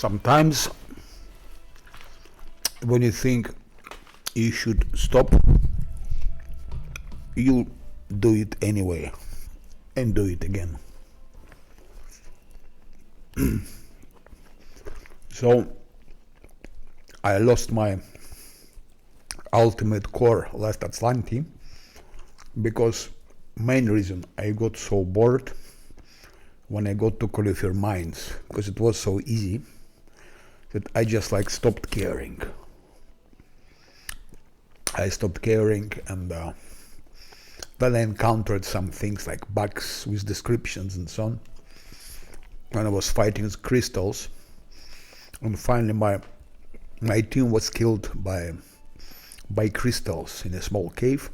Sometimes when you think you should stop, you do it anyway and do it again. So I lost my ultimate core last Azlanti because main reason I got so bored when I got to qualify mines, because it was so easy that I just stopped caring. I stopped caring, and then I encountered some things like bugs with descriptions and so on when I was fighting with crystals, and finally my team was killed by crystals in a small cave.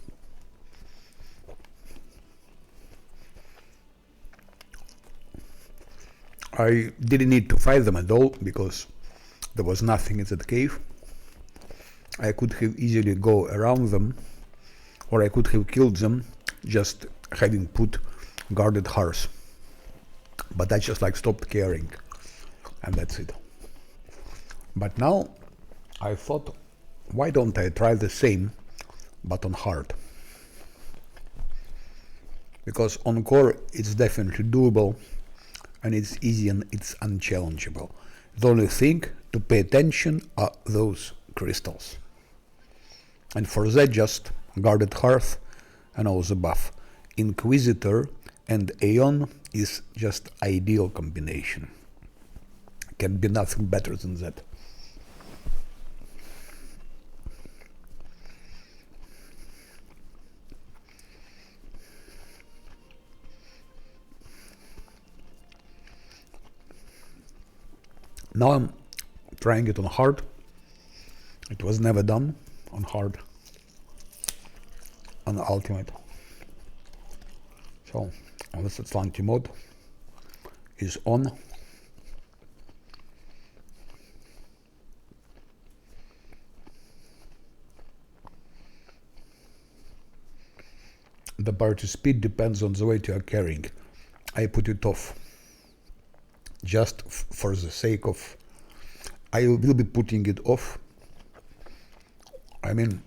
I didn't need to fight them at all because there was nothing in that cave. I could have easily go around them, or I could have killed them just having put guarded hearts. But I just stopped caring, and that's it. But now I thought, why don't I try the same but on hard? Because on core it's definitely doable, and it's easy and it's unchallengeable. The only thing to pay attention are those crystals. And for that, just guarded hearth and also buff. Inquisitor and Aeon is just ideal combination. Can be nothing better than that. Now I'm trying it on hard. It was never done on hard, on ultimate. So this Azlanti mode is on. The party speed depends on the weight you are carrying. I put it off just for the sake of, I will be putting it off. I mean,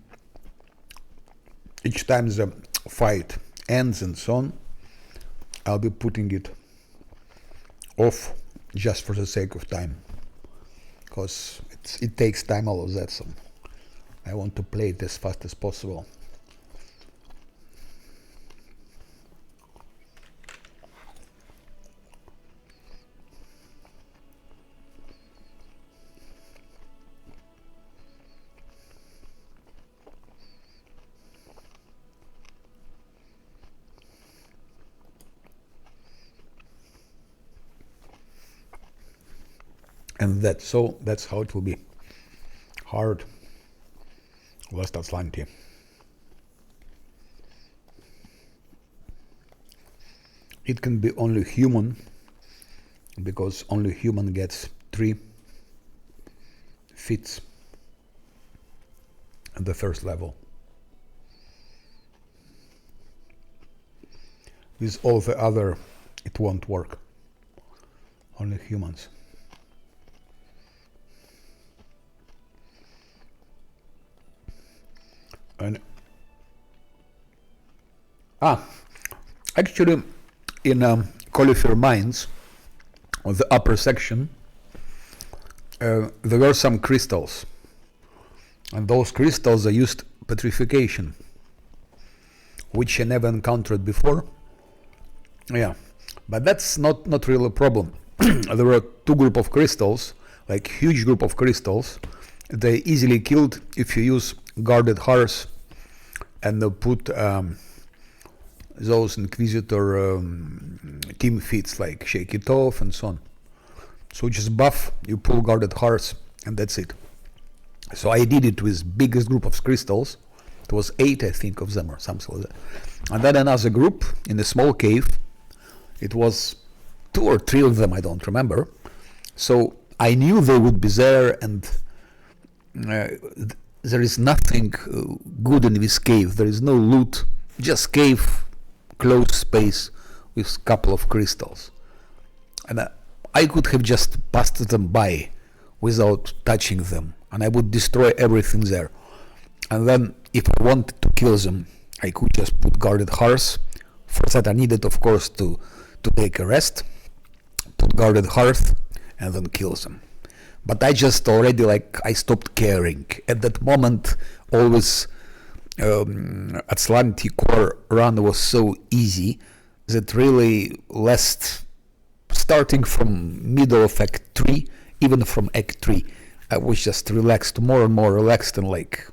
each time the fight ends and so on, I'll be putting it off just for the sake of time, because it takes time, all of that, so I want to play it as fast as possible. And that's how it will be. Hard. Last Azlanti. It can be only human, because only human gets 3 fits at the first level. With all the other, it won't work. Only humans. And actually, in Cauliflower Mines, on the upper section, there were some crystals, and those crystals are used petrification, which I never encountered before. Yeah, but that's not really a problem. There were 2 group of crystals, huge group of crystals. They easily killed if you use guarded hearts and put those Inquisitor team feats like Shake It Off and so on. So just buff, you pull guarded hearts, and that's it. So I did it with biggest group of crystals. It was 8, I think, of them or something like that. And then another group in a small cave. It was 2 or 3 of them, I don't remember. So I knew they would be there, and there is nothing good in this cave. There is no loot, just cave, closed space with couple of crystals. And I could have just passed them by without touching them, and I would destroy everything there. And then if I wanted to kill them, I could just put guarded hearth. For that I needed, of course, to take a rest, put guarded hearth, and then kill them. But I just already, I stopped caring. At that moment, always Azlanti core run was so easy that really starting from middle of Act 3, even from Act 3, I was just relaxed, more and more relaxed, and like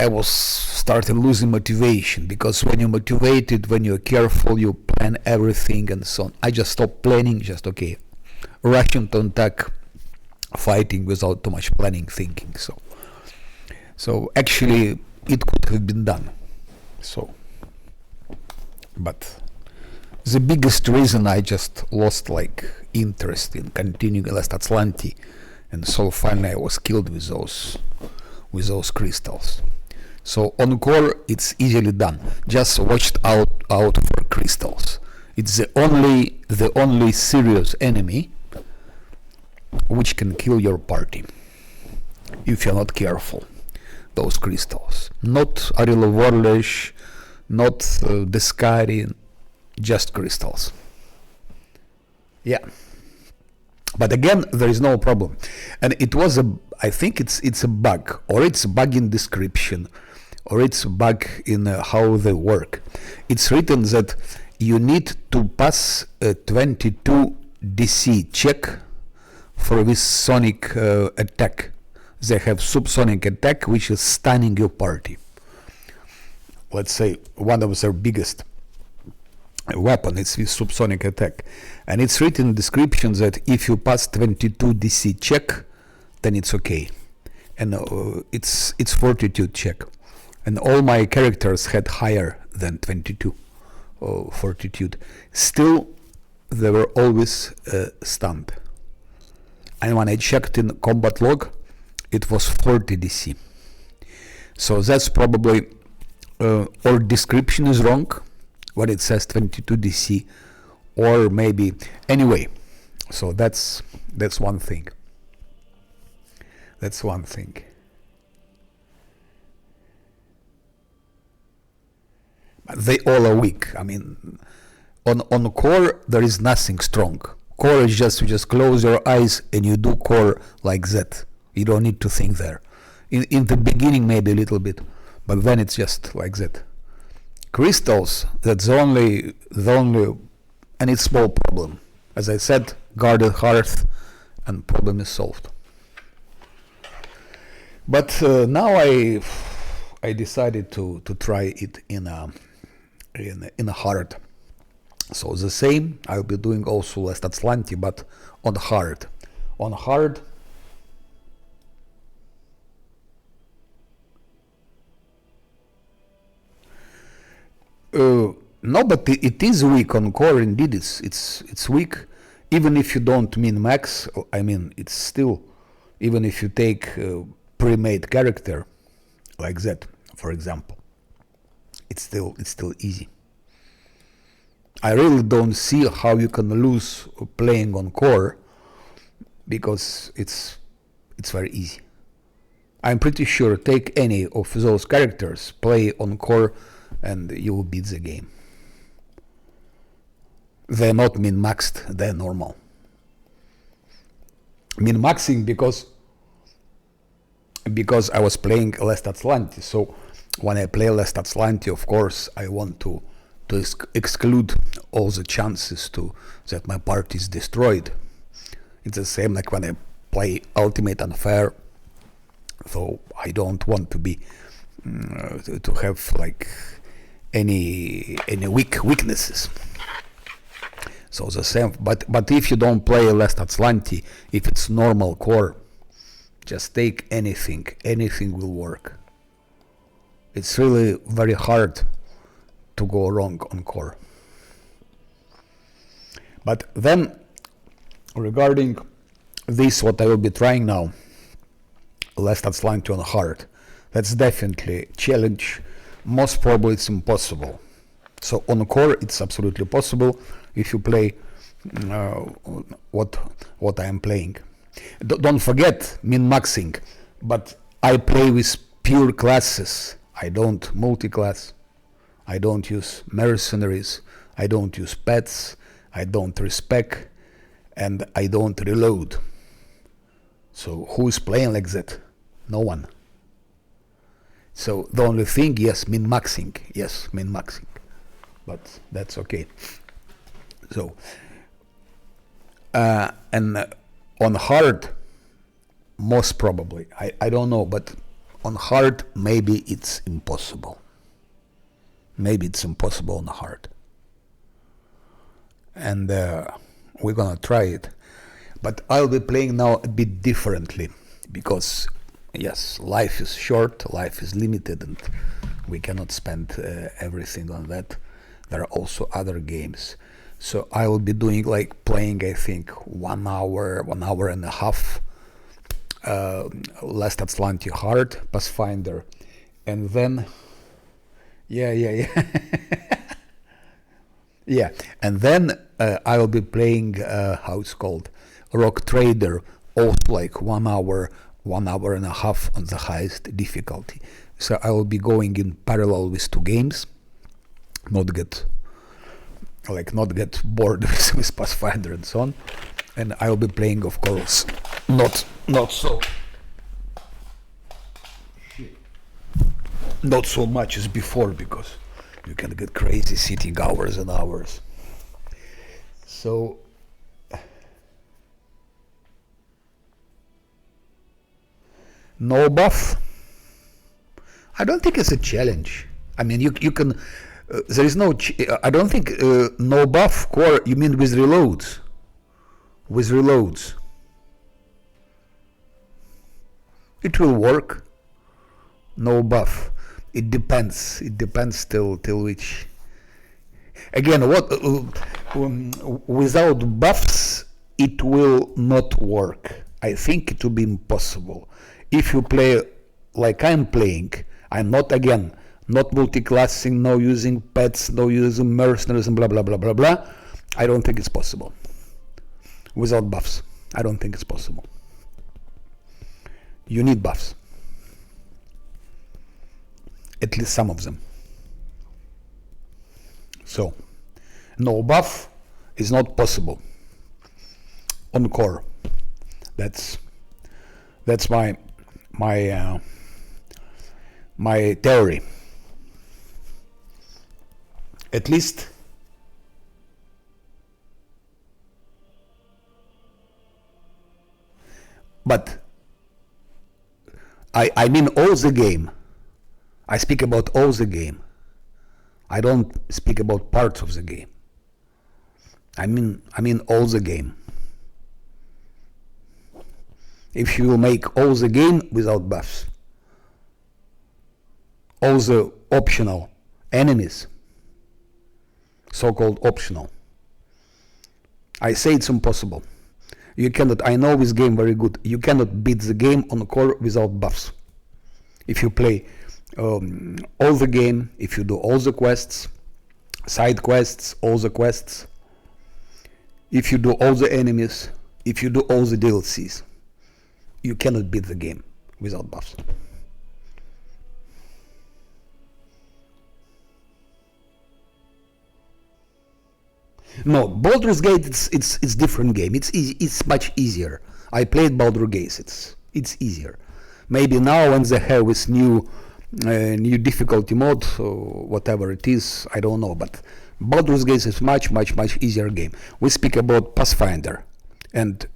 I was starting losing motivation, because when you're motivated, when you're careful, you plan everything and so on. I just stopped planning, just okay, rushing to attack, fighting without too much planning, thinking. So actually it could have been done. But the biggest reason I just lost interest in continuing Last Azlanti, and so finally I was killed with those crystals. So on core it's easily done. Just watch out for crystals. It's the only serious enemy which can kill your party if you're not careful. Those crystals, not Arilla Warlish, not Descari, just crystals. Yeah. But again, there is no problem, and it was I think it's a bug, or it's a bug in description, or it's a bug in how they work. It's written that you need to pass a 22 DC check for this sonic attack. They have subsonic attack, which is stunning your party. Let's say one of their biggest weapon is this subsonic attack, and it's written in description that if you pass 22 DC check, then it's okay, and it's fortitude check, and all my characters had higher than 22 fortitude. Still, they were always stunned, and when I checked in combat log, it was 40 DC. So that's probably or description is wrong when it says 22 DC, or maybe anyway. So that's one thing. That's one thing. They all are weak. I mean, on core there is nothing strong. Core is just, you just close your eyes and you do core like that. You don't need to think there. In the beginning maybe a little bit, but then it's just like that. Crystals, that's the only, and it's small problem. As I said, guarded hearth, and problem is solved. But now I decided to try it in a hard. So the same I'll be doing also Last Azlanti, but on hard. On hard, no, but it is weak on core. Indeed, it's weak. Even if you don't min max, I mean, it's still, even if you take pre-made character like that, for example, it's still easy. I really don't see how you can lose playing on core, because it's very easy. I'm pretty sure take any of those characters, play on core, and you will beat the game. They're not min-maxed, they're normal. Min-maxing because I was playing Last Azlanti, so when I play Last Azlanti, of course, I want to exclude all the chances that my party is destroyed. It's the same like when I play Ultimate Unfair, so I don't want to be to have like any weaknesses. So the same, but if you don't play Last Azlanti, if it's normal core, just take anything will work. It's really very hard to go wrong on core. But then, regarding this, what I will be trying now, Last Azlanti on hard, that's definitely a challenge. Most probably it's impossible. So on core it's absolutely possible if you play uh, what I am playing. Don't forget min-maxing, but I play with pure classes. I don't multi-class. I don't use mercenaries. I don't use pets. I don't respec, and I don't reload. So who is playing like that? No one. So the only thing, yes, min-maxing. Yes, min-maxing. But that's okay. So, and on hard, most probably, I don't know, but on hard, maybe it's impossible. Maybe it's impossible on hard. And we're gonna try it. But I'll be playing now a bit differently because, yes, life is short, life is limited, and we cannot spend everything on that. There are also other games. So I will be doing like playing, I think, 1 hour, 1 hour and a half, last Azlanti hard, Pathfinder, and then, yeah. Yeah, and then I will be playing, how it's called, Rock Trader, also like 1 hour, 1 hour and a half on the highest difficulty. So I will be going in parallel with 2 games, not get bored with Pathfinder and so on. And I will be playing, of course, not so much as before, because you can get crazy sitting hours and hours. So no buff. I don't think it's a challenge. I mean, you can. There is no. I don't think no buff core. You mean with reloads? With reloads, it will work. No buff. It depends. It depends till which. Again, what without buffs, it will not work. I think it will be impossible. If you play like I'm playing, I'm not multi-classing, no using pets, no using mercenaries and blah blah blah blah blah. I don't think it's possible. Without buffs, I don't think it's possible. You need buffs. At least some of them. So, no buff is not possible on core. That's my theory. At least but I mean all the game. I speak about all the game. I don't speak about parts of the game. I mean all the game. If you make all the game without buffs, all the optional enemies, so-called optional, I say it's impossible. You cannot. I know this game very good. You cannot beat the game on core without buffs. If you play all the game, if you do all the quests, side quests, all the quests, if you do all the enemies, if you do all the DLCs, you cannot beat the game without buffs. No, Baldur's Gate, it's different game. It's easy, it's much easier. I played Baldur's Gate. It's easier. Maybe now when they have this new difficulty mode, or whatever it is, I don't know. But Baldur's Gate is much easier game. We speak about Pathfinder, and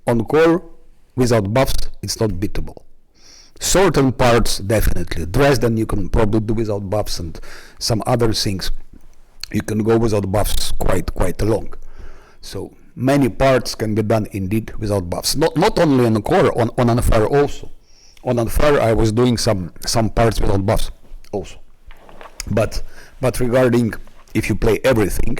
on core without buffs, it's not beatable. Certain parts definitely. Dresden you can probably do without buffs, and some other things you can go without buffs quite long. So many parts can be done indeed without buffs. Not only on core, on Unfair also. On Unfair I was doing some parts without buffs also. But regarding if you play everything,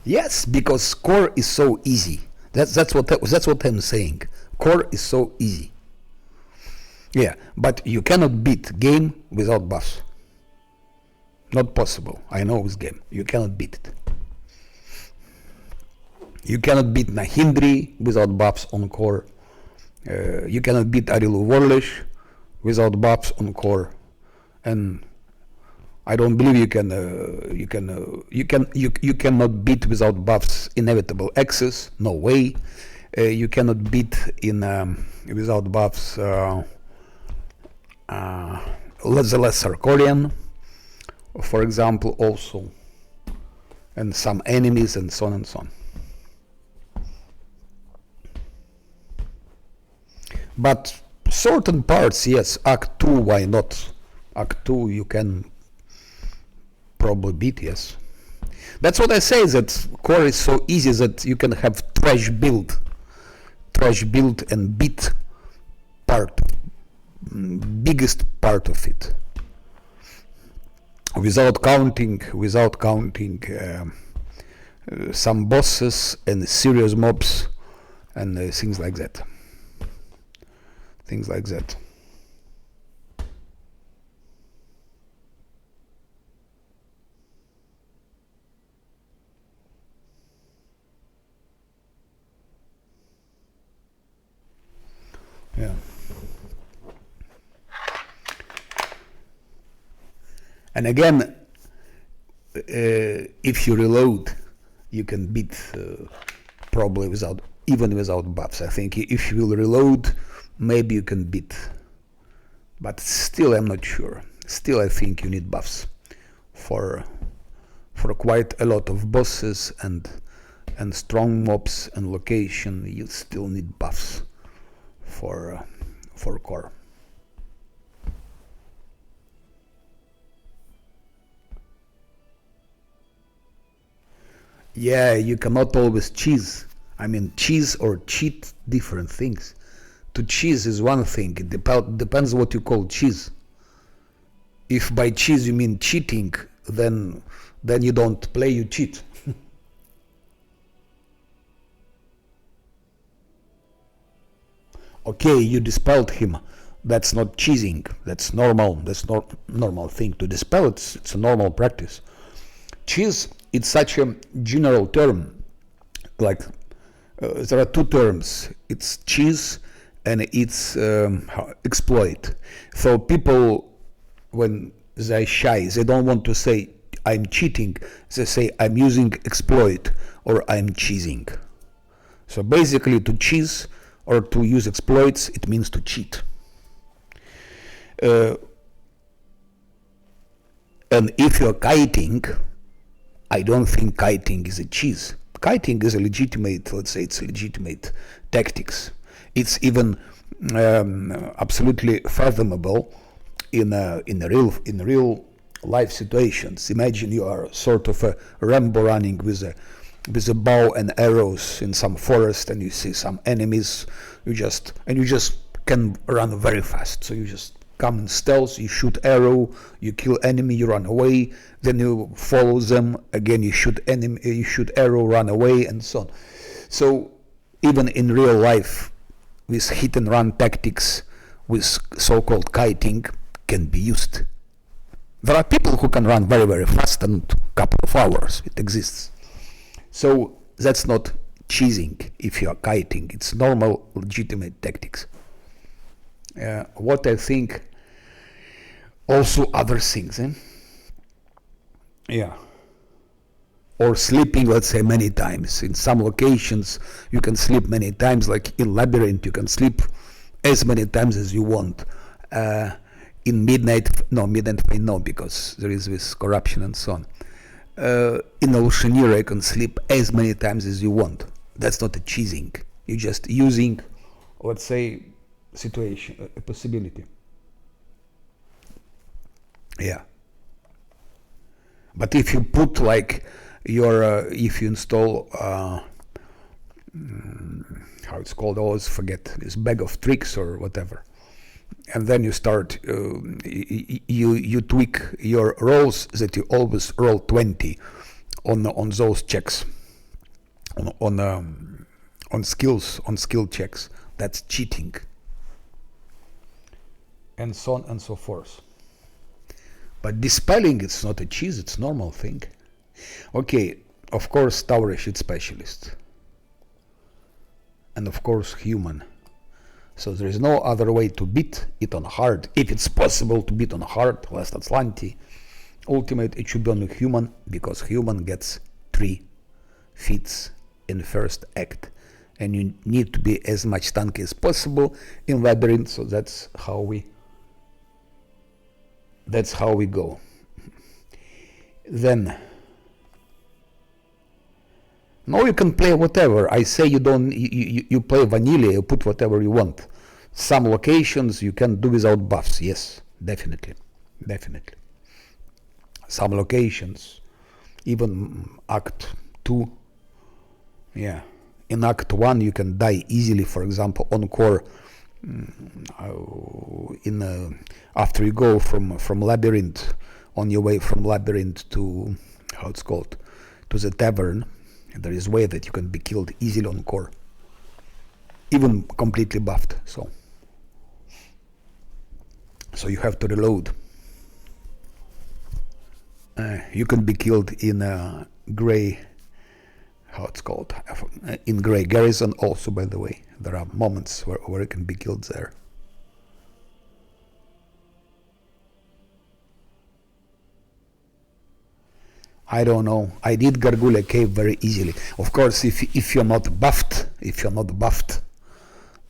yes, because core is so easy. That's what I'm saying. Core is so easy. Yeah, but you cannot beat game without buffs. Not possible. I know this game. You cannot beat it. You cannot beat Nahindri without buffs on core. You cannot beat Arilu Warlish without buffs on core. And I don't believe you cannot beat without buffs inevitable access. No way. You cannot beat in without buffs the Lesser Korean, for example, also, and some enemies and so on and so on. But certain parts, yes, Act 2, why not? Act 2 you can probably beat, yes. That's what I say, that core is so easy that you can have trash build and beat biggest part of it. Without counting some bosses and serious mobs and things like that. Yeah. And again, if you reload, you can beat probably even without buffs. I think if you will reload, maybe you can beat. But still, I'm not sure. Still, I think you need buffs for quite a lot of bosses and strong mobs and location. You still need buffs for core. Yeah, you cannot always cheese. I mean, cheese or cheat, different things. To cheese is one thing. It depends what you call cheese. If by cheese you mean cheating, then you don't play, you cheat. Okay, you dispelled him. That's not cheesing. That's normal. That's not normal thing to dispel. It's a normal practice. Cheese, it's such a general term. Like there are two terms. It's cheese and it's exploit. So people, when they're shy, they don't want to say I'm cheating. They say I'm using exploit or I'm cheesing. So basically, to cheese or to use exploits, it means to cheat. And if you're kiting, I don't think kiting is a cheese. Kiting is a legitimate, let's say it's a legitimate tactics. It's even absolutely fathomable in real life situations. Imagine you are sort of a Rambo running with a bow and arrows in some forest, and you see some enemies. You just can run very fast. So you just come in stealth, you shoot arrow, you kill enemy, you run away, then you follow them again, you shoot enemy, you shoot arrow, run away, and so on. So even in real life, with hit and run tactics, with so-called kiting, can be used. There are people who can run very, very fast in a couple of hours. It exists. So that's not cheesing if you are kiting. It's normal, legitimate tactics. What I think, also other things. Yeah. Or sleeping, let's say, many times. In some locations, you can sleep many times, like in Labyrinth, you can sleep as many times as you want. In Midnight, no, because there is this corruption and so on. In Oceaneer, you can sleep as many times as you want. That's not a cheesing. You're just using, let's say, situation, a possibility. Yeah. But if you put like if you install how it's called, I always forget, this bag of tricks or whatever, and then you start you tweak your rolls that you always roll 20 on those checks, on skill checks. That's cheating. and so on and so forth. But dispelling, it's not a cheese, it's normal thing. Okay, of course, Tower Sheet Specialist. And of course, human. So there is no other way to beat it on hard. If it's possible to beat on hard, last Azlanti. Ultimate, it should be only human, because human gets 3 feats in the first act. And you need to be as much tanky as possible in Labyrinth, so that's how we go. Then now you can play whatever. I say you play vanilla, you put whatever you want. Some locations you can do without buffs, yes, definitely. Some locations, even Act 2, yeah. In Act 1 you can die easily, for example, on core. After you go from Labyrinth, on your way from Labyrinth to, how it's called, to the tavern, there is a way that you can be killed easily on core, even completely buffed. So you have to reload. You can be killed in gray, how it's called, in gray garrison also, by the way. There are moments where you can be killed there. I don't know. I did Gargula Cave very easily. Of course, if you're not buffed,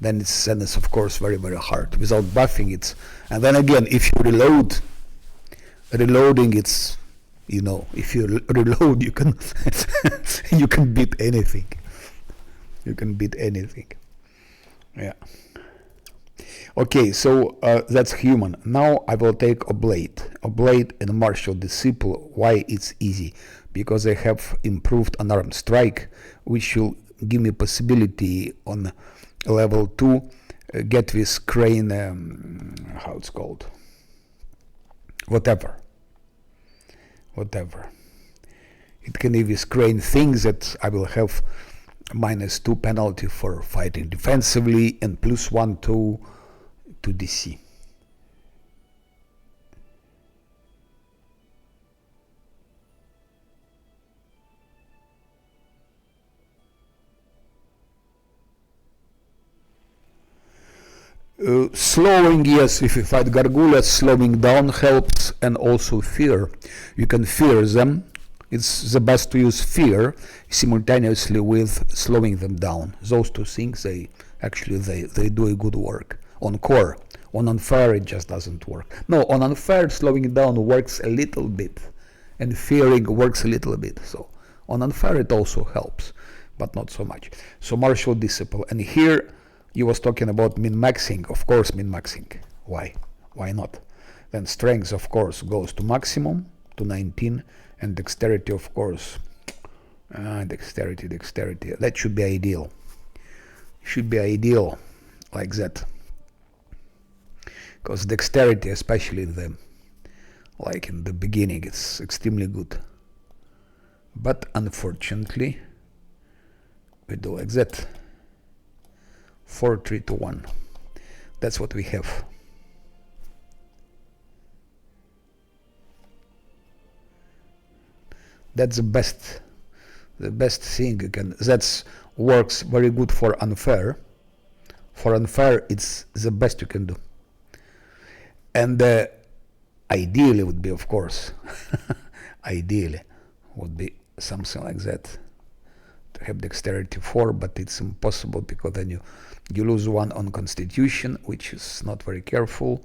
then it's of course very, very hard. Without buffing, it's, and then again, if you reloading, it's, if you reload, you can you can beat anything. Yeah. Okay, so that's human. Now I will take Oblate and Martial Disciple. Why it's easy? Because I have improved unarmed strike, which will give me possibility on level 2 get this crane, how it's called, whatever. It can be this crane thing that I will have -2 penalty for fighting defensively and +1 to DC. Slowing, yes, if you fight Gargulas, slowing down helps, and also fear. You can fear them. It's the best to use fear simultaneously with slowing them down. Those two things, they do a good work. On core, on unfair it just doesn't work. No, on unfair slowing down works a little bit, and fearing works a little bit. So on unfair it also helps, but not so much. So Martial Disciple, and here you was talking about min-maxing. Of course min-maxing. Why not? Then strength of course goes to maximum, to 19, and dexterity of course, dexterity, that should be ideal. Like that, because dexterity, especially in the beginning, it's extremely good. But unfortunately we do like that. 4, 3, 2, 1. That's what we have. That's the best thing you can. That works very good for unfair. For unfair, it's the best you can do. And ideally would be, of course, ideally would be something like that, to have dexterity 4, but it's impossible, because then you lose 1 on constitution, which is not very careful,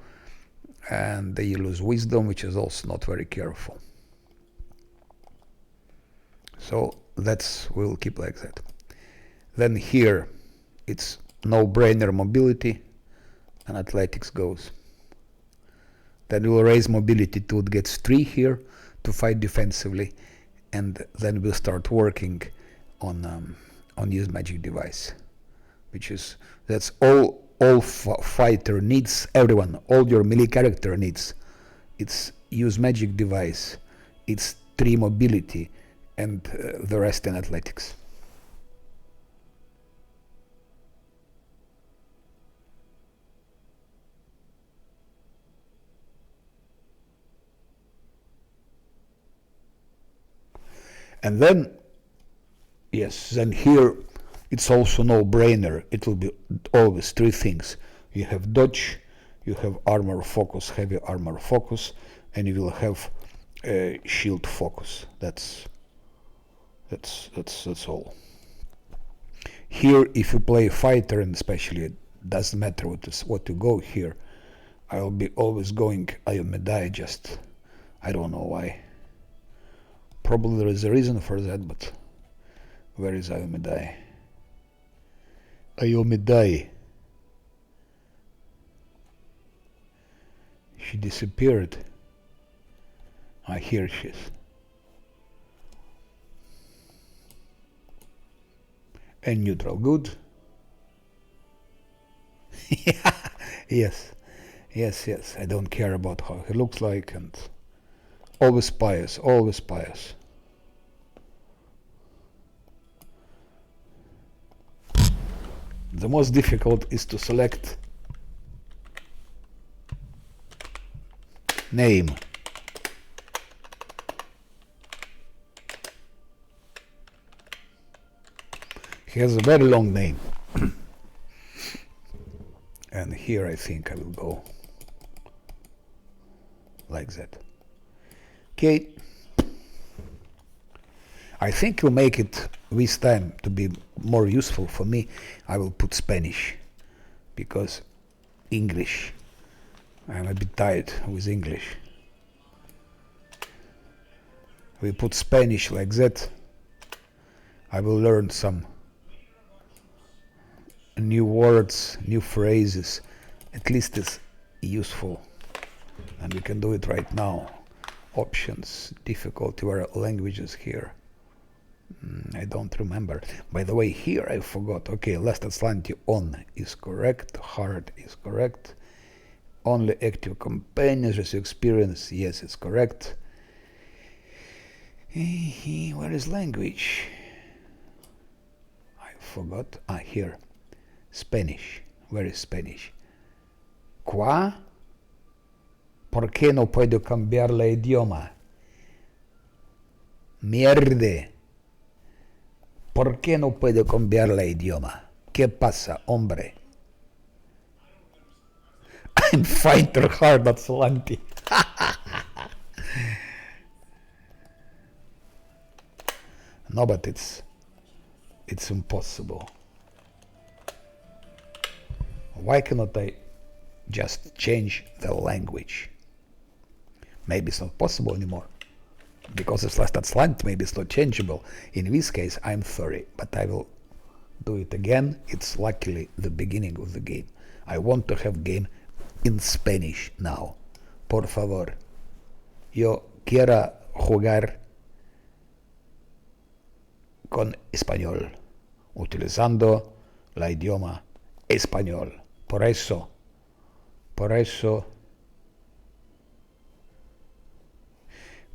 and then you lose wisdom, which is also not very careful. So we'll keep like that. Then here it's no-brainer mobility, and athletics goes. Then we'll raise mobility to it gets 3 here to fight defensively, and then we'll start working on use magic device, that's all fighter needs, everyone, all your melee character needs. It's use magic device, it's 3 mobility, and the rest in athletics. And then, yes, then here it's also no-brainer. It will be always three things. You have dodge, you have armor focus, heavy armor focus, and you will have shield focus. That's all. Here, if you play fighter, and especially it doesn't matter what you go here, I'll be always going Ayomedai. Just I don't know why. Probably there is a reason for that, but where is Ayomedai? Ayomedai. She disappeared. Here she is. And neutral, good. Yes. I don't care about how he looks like, and always pious, always pious. The most difficult is to select name. He has a very long name. And here I think I will go like that. Okay. I think will make it this time to be more useful for me. I will put Spanish, because English, I'm a bit tired with English. We put Spanish like that. I will learn some new words, new phrases. At least it's useful, and we can do it right now. Options, difficulty, where are languages here? I don't remember. By the way, here I forgot. Okay, last Azlanti on is correct, hard is correct. Only active companions with experience, yes, it's correct. Where is language? I forgot. Here. Spanish. Where is Spanish? ¿Cuá? ¿Por qué no puedo cambiar la idioma? Mierde. ¿Por qué no puedo cambiar la idioma? ¿Qué pasa, hombre? I'm fighter hard at Azlanti. No, but it's impossible. Why cannot I just change the language? Maybe it's not possible anymore. Because it's last Azlanti, maybe it's not changeable. In this case, I'm sorry, but I will do it again. It's luckily the beginning of the game. I want to have game in Spanish now. Por favor. Yo quiero jugar con español, utilizando la idioma español. Por eso.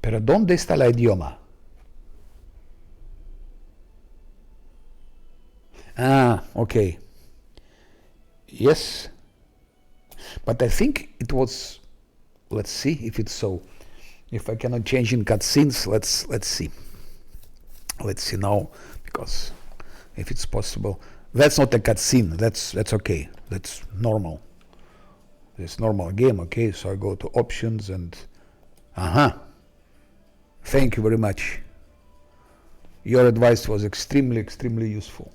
Pero ¿dónde está la idioma? Okay. Yes. But I think it was, let's see if it's so. If I cannot change in cutscenes, let's see. Let's see now, because if it's possible. That's not a cutscene, that's okay. That's normal. It's normal game, okay? So I go to options and thank you very much. Your advice was extremely useful.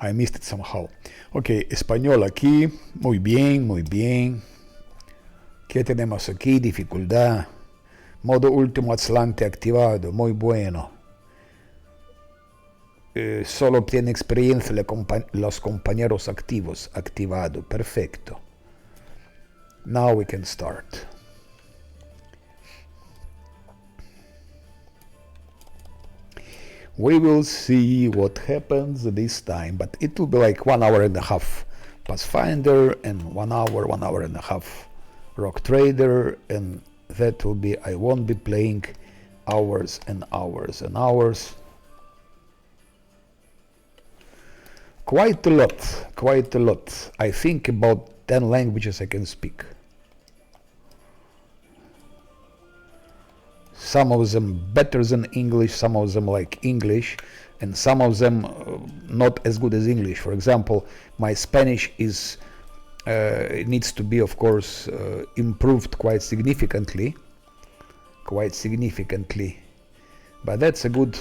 I missed it somehow. Ok, español aquí. Muy bien. ¿Qué tenemos aquí? Dificultad. Modo último Azlanti activado. Muy bueno. Solo obtiene experiencia los compañeros activos. Activado. Perfecto. Now we can start. We will see what happens this time, but it will be like 1 hour and a half Pathfinder and 1 hour and a half Rock Trader, and that will be, I won't be playing hours and hours and hours. Quite a lot. I think about 10 languages I can speak. some of them better than English, some of them like English, and some of them not as good as English. For example, my Spanish is it needs to be, of course, improved quite significantly, but that's a good.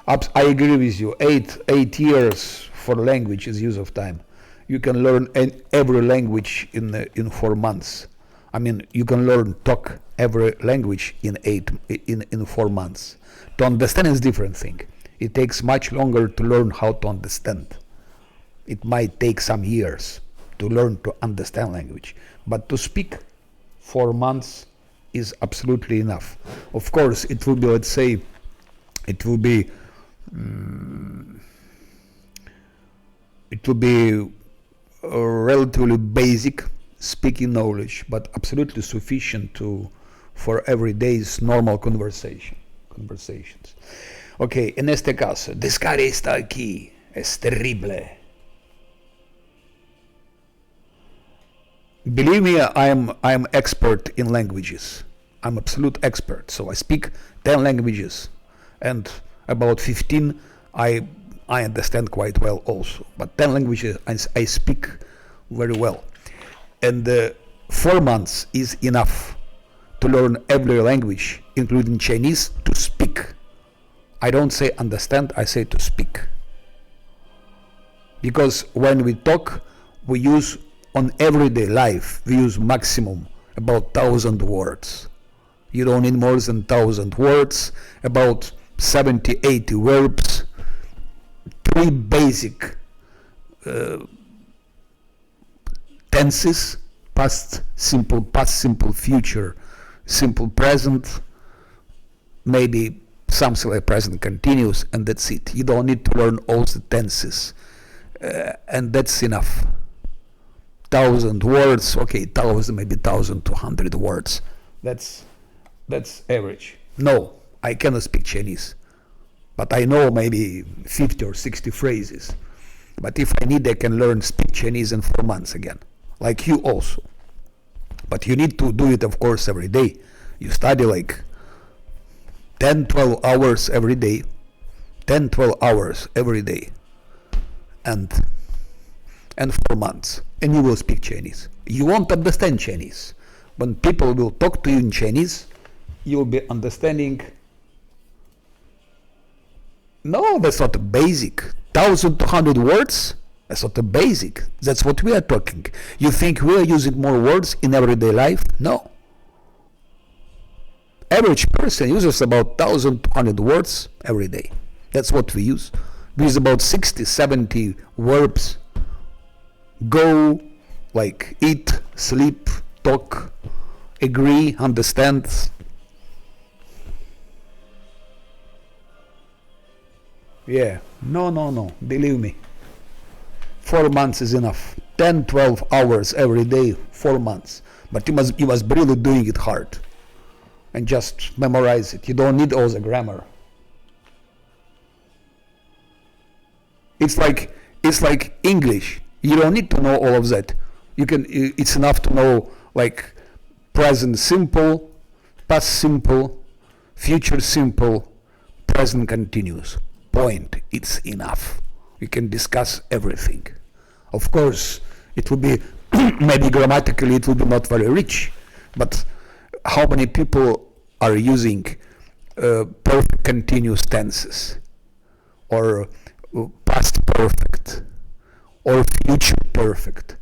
I agree with you. 8 years for language is use of time. You can learn every language in 4 months. I mean, you can talk every language in 4 months. To understand is different thing. It takes much longer to learn how to understand. It might take some years to learn to understand language, but to speak 4 months is absolutely enough. Of course, it will be, let's say, it will be relatively basic speaking knowledge, but absolutely sufficient for everyday's normal conversations. Ok, en este caso, Descartes está aquí, es terrible. Believe me, I'm expert in languages. I'm absolute expert. So I speak 10 languages, and about 15 I understand quite well also. But 10 languages I speak very well. And 4 months is enough to learn every language, including Chinese, to speak. I don't say understand, I say to speak. Because when we talk, we use on everyday life, we use maximum about 1,000 words. You don't need more than 1,000 words, about 70, 80 verbs, 3 basic tenses, past simple, future, simple present, maybe something like present continuous, and that's it. You don't need to learn all the tenses, and that's enough. 1,000 words, okay, 1,000, maybe 1,200 words. That's average. No, I cannot speak Chinese, but I know maybe 50 or 60 phrases. But if I need, I can learn speak Chinese in 4 months again, like you also. But you need to do it, of course, every day. You study like 10, 12 hours every day, 10, 12 hours every day, and 4 months, and you will speak Chinese. You won't understand Chinese. When people will talk to you in Chinese, you will be understanding. No, that's not a basic. 1,200 words? That's not a basic. That's what we are talking. You think we are using more words in everyday life? No. Average person uses about 1,200 words every day. That's what we use. We use about 60, 70 verbs. Go, like eat, sleep, talk, agree, understand. Yeah, no, believe me. 4 months is enough. 10, 12 hours every day, 4 months. But you must be really doing it hard. And just memorize it. You don't need all the grammar. It's like English. You don't need to know all of that. It's enough to know like present simple, past simple, future simple, present continuous. Point. It's enough. You can discuss everything. Of course, it will be maybe grammatically it will be not very rich, but how many people are using perfect continuous tenses, or past perfect, or future perfect?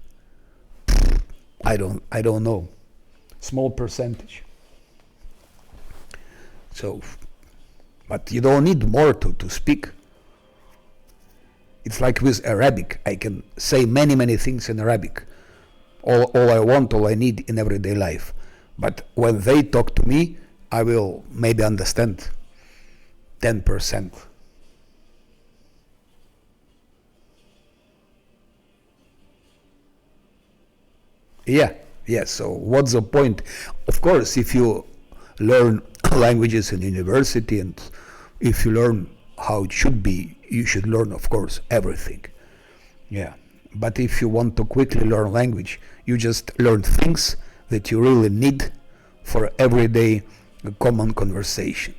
I don't know. Small percentage. So, but you don't need more to speak. It's like with Arabic. I can say many things in Arabic. All I want, all I need in everyday life. But when they talk to me, I will maybe understand 10%. Yeah. So what's the point? Of course, if you learn languages in university, and if you learn how it should be, you should learn, of course, everything. Yeah. But if you want to quickly learn language, you just learn things that you really need for everyday common conversation.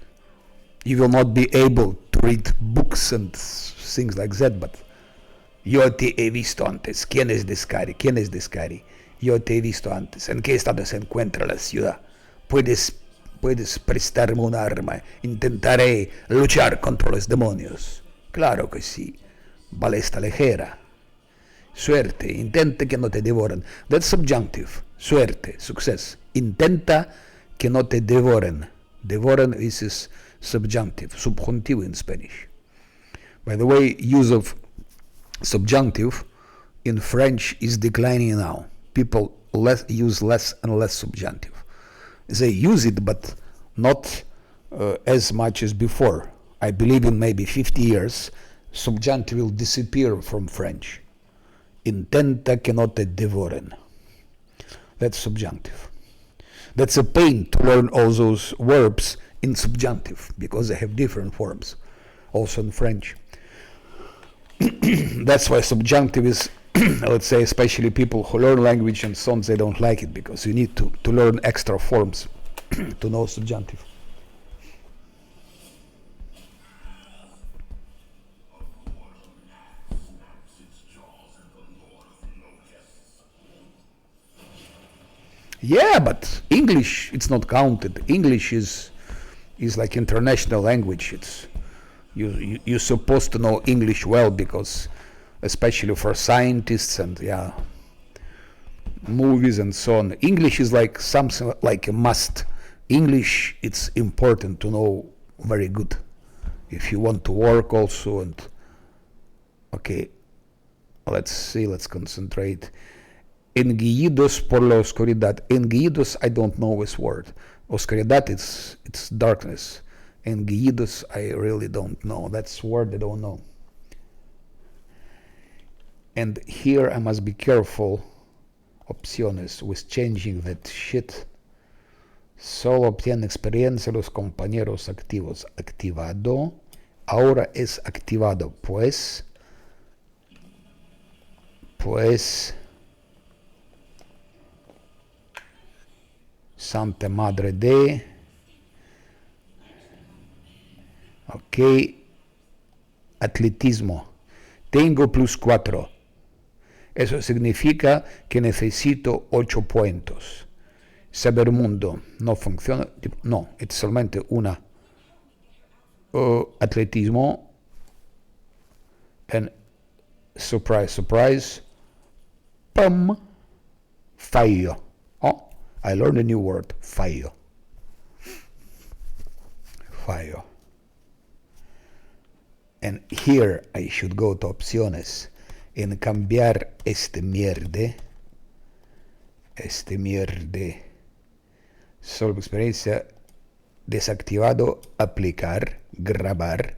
You will not be able to read books and things like that, but yo te he visto antes. ¿Quién es Descari? ¿Quién es Descari? Yo te he visto antes. ¿En qué estado se encuentra la ciudad? Puedes prestarme un arma. Intentaré luchar contra los demonios. Claro que sí. Balesta ligera. Suerte. Intenta que no te devoren. That's subjunctive. Suerte. Success. Intenta que no te devoren. Devoren is subjunctive. Subjuntivo in Spanish. By the way, use of subjunctive in French is declining now. People use less and less subjunctive. They use it, but not as much as before. I believe in maybe 50 years, subjunctive will disappear from French. Intenta que no te devoren. That's subjunctive. That's a pain to learn all those verbs in subjunctive because they have different forms, also in French. That's why subjunctive is, let's say, especially people who learn language and so on, they don't like it because you need to learn extra forms to know subjunctive. Yeah, but English, it's not counted. English is like international language. It's you're supposed to know English well because, especially for scientists and movies and so on, English is like something like a must. English, it's important to know very good if you want to work also. And okay, let's see, let's concentrate. Enguidos por la oscuridad. Enguidos, I don't know this word. Oscuridad, it's darkness. Enguidos, I really don't know. That's a word I don't know. And here I must be careful, opciones, with changing that shit. Solo obtiene experiencia los compañeros activos. Activado. Ahora es activado. Pues Santa Madre de. Ok. Atletismo. Tengo +4. Eso significa que necesito 8 puntos. Sabermundo no funciona. No, es solamente una. Atletismo. And surprise, surprise. Pum. Fallo. Oh. I learned a new word, fallo. Fallo. And here I should go to opciones and cambiar este mierde. Solo experiencia. Desactivado, aplicar, grabar.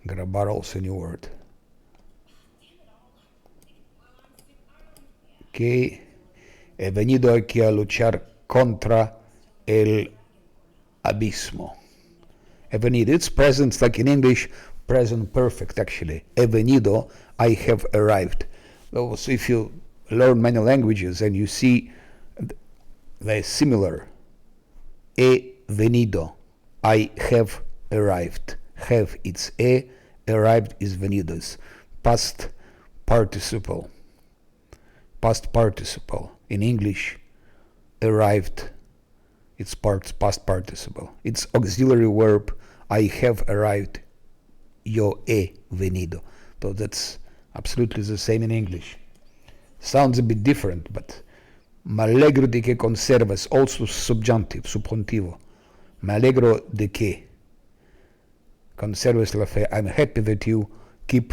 Grabar also a new word. Okay. He venido aquí a luchar contra el abismo. He venido. It's present, like in English, present perfect actually. He venido, I have arrived. So if you learn many languages and you see they're similar. He venido, I have arrived. Have, it's he, arrived is venidos. Past participle. Past participle. In English, arrived, it's past participle. It's auxiliary verb, I have arrived, yo he venido. So that's absolutely the same in English. Sounds a bit different, but me alegro de que conservas, also subjunctive, subjuntivo. Me alegro de que conserves la fe. I'm happy that you keep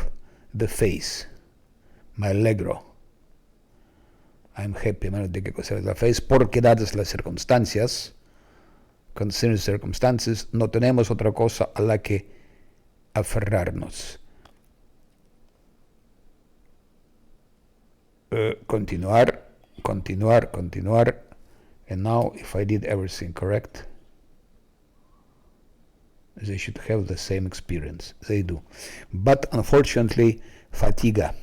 the faith. Me alegro. I'm happy, de que conserves la fe, porque dadas las circunstancias, considering circumstances, no tenemos otra cosa a la que aferrarnos. Continuar. And now, if I did everything correct, they should have the same experience. They do. But unfortunately, fatiga.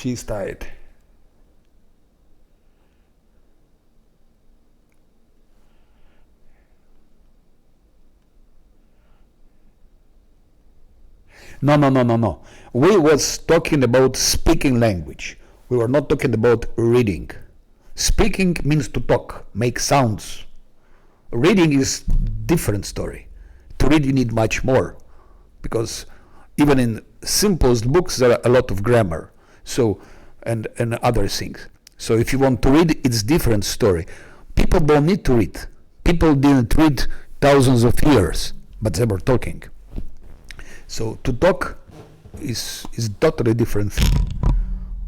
She's tired. No. We was talking about speaking language. We were not talking about reading. Speaking means to talk, make sounds. Reading is different story. To read you need much more, because even in simplest books there are a lot of grammar. So and other things. So if you want to read, it's different story. People don't need to read. People didn't read thousands of years, but they were talking. So to talk is totally different thing.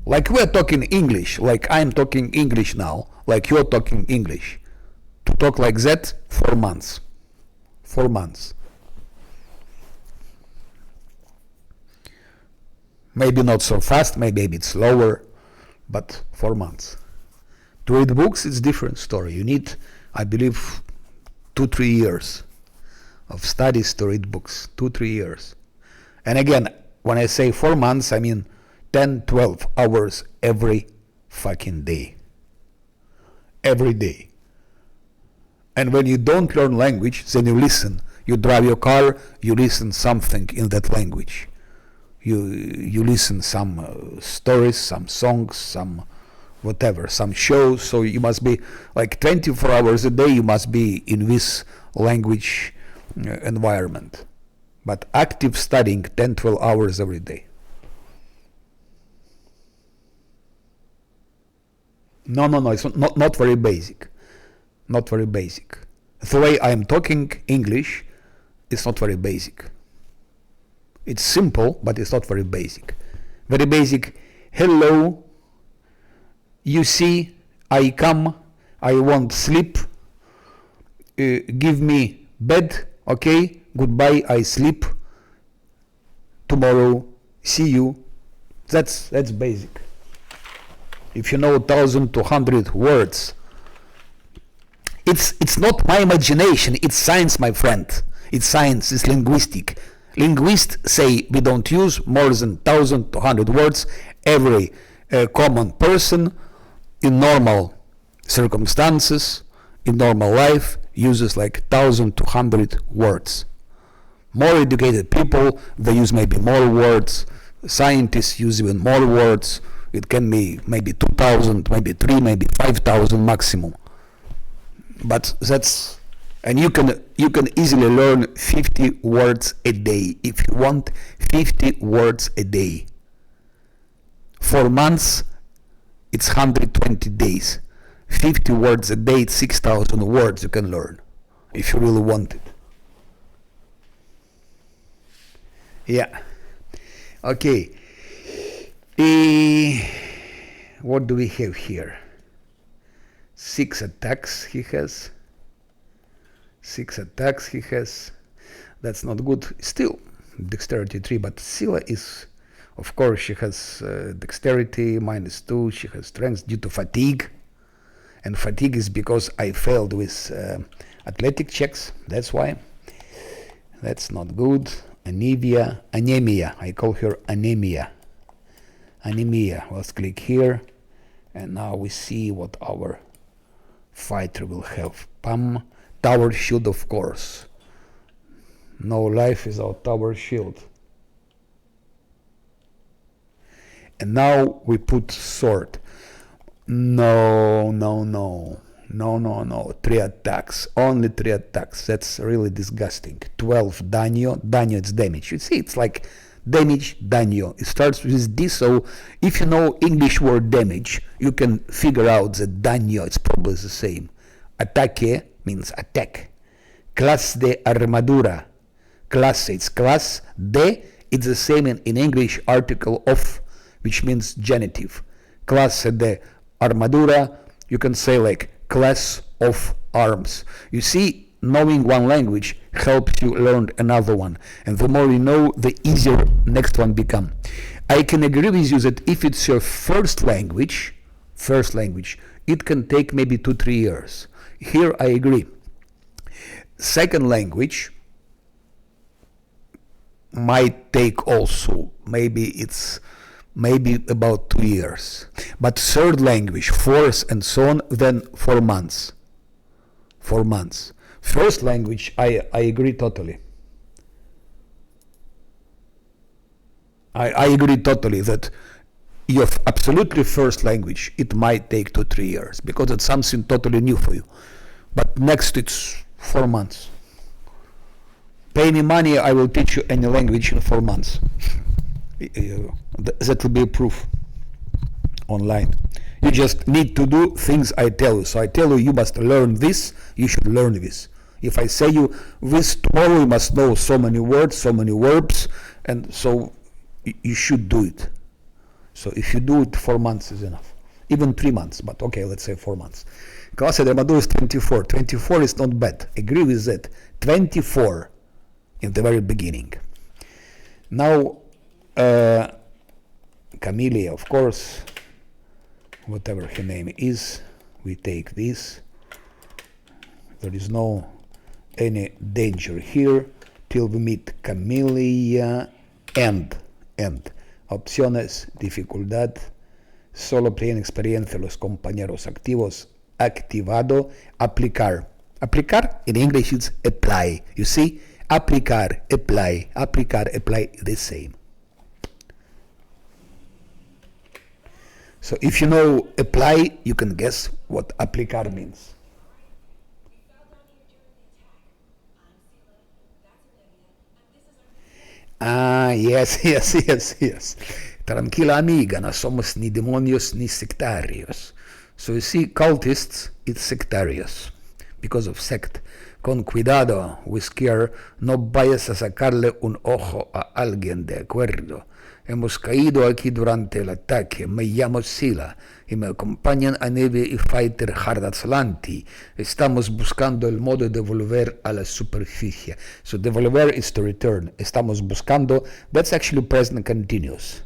Like we're talking English, like I'm talking English now, like you're talking English. To talk like that, 4 months. 4 months. Maybe not so fast, maybe a bit slower, but 4 months. To read books, it's different story. You need, I believe, 2-3 years of studies to read books. 2-3 years. And again, when I say 4 months, I mean 10-12 hours every fucking day. Every day. And when you don't learn language, then you listen. You drive your car, you listen something in that language. You listen some stories, some songs, some whatever, some shows. So you must be like 24 hours a day, you must be in this language environment. But active studying 10-12 hours every day. No, it's not very basic. Not very basic. The way I am talking English is not very basic. It's simple, but it's not very basic. Very basic. Hello, you see, I come, I want sleep, give me bed, okay, goodbye, I sleep, tomorrow, see you. That's basic. If you know 1,200 words, it's not my imagination, it's science, my friend. It's science, it's linguistic. Linguists say we don't use more than 1,200 words. Every common person in normal circumstances, in normal life, uses like 1,200 words. More educated people, they use maybe more words. Scientists use even more words. It can be maybe 2,000, maybe 3, maybe 5,000 maximum. But that's, and you can easily learn 50 words a day if you want. 50 words a day. 4 months, it's 120 days. 50 words a day, it's 6,000 words you can learn if you really want it. Yeah. Okay. What do we have here? 6 attacks he has. 6 attacks he has. That's not good. Still, dexterity 3, but Scylla is, of course, she has dexterity -2. She has strength due to fatigue. And fatigue is because I failed with athletic checks. That's why. That's not good. Anemia. I call her anemia. Let's click here. And now we see what our fighter will have. Pam. Tower shield, of course. No life without tower shield. And now we put sword. No. 3 attacks. Only 3 attacks. That's really disgusting. 12 daño. Daño, it's damage. You see, it's like damage, daño. It starts with D, so if you know English word damage, you can figure out that daño, it's probably the same. Ataque means attack. Clase de armadura. Clase, it's class. De, it's the same in English article of, which means genitive. Clase de armadura, you can say like class of arms. You see, knowing one language helps you learn another one. And the more you know, the easier next one become. I can agree with you that if it's your first language, it can take maybe 2-3 years. Here I agree. Second language might take also, maybe it's maybe about 2 years. But third language, fourth and so on, then 4 months. 4 months. First language, I agree totally. I agree totally that your absolutely first language, it might take 2-3 years because it's something totally new for you. But next it's 4 months. Pay me money, I will teach you any language in 4 months. That will be a proof online. You just need to do things I tell you. So I tell you, you must learn this, you should learn this. If I say you this tomorrow, you must know so many words, so many verbs, and so you should do it. So if you do it, 4 months is enough. Even 3 months, but okay, let's say 4 months. Clase de Armadillo is 24. 24 is not bad. Agree with that. 24 in the very beginning. Now, Camellia, of course, whatever her name is, we take this. There is no any danger here till we meet Camellia and opciones, dificultad, solo tiene experiencia los compañeros activos, activado, aplicar. Aplicar in English is apply. You see, aplicar, apply, the same. So if you know apply, you can guess what aplicar means. Ah, yes. Tranquila amiga, no somos ni demonios ni sectarios. So you see, cultists, it's sectarios, because of sect. Con cuidado, with care, no vayas a sacarle un ojo a alguien, de acuerdo. Hemos caído aquí durante el ataque. Me llamo Sila y me acompañan a Navy y Fighter Hard Azlanti. Estamos buscando el modo de volver a la superficie. So devolver is to return. Estamos buscando. That's actually present continuous.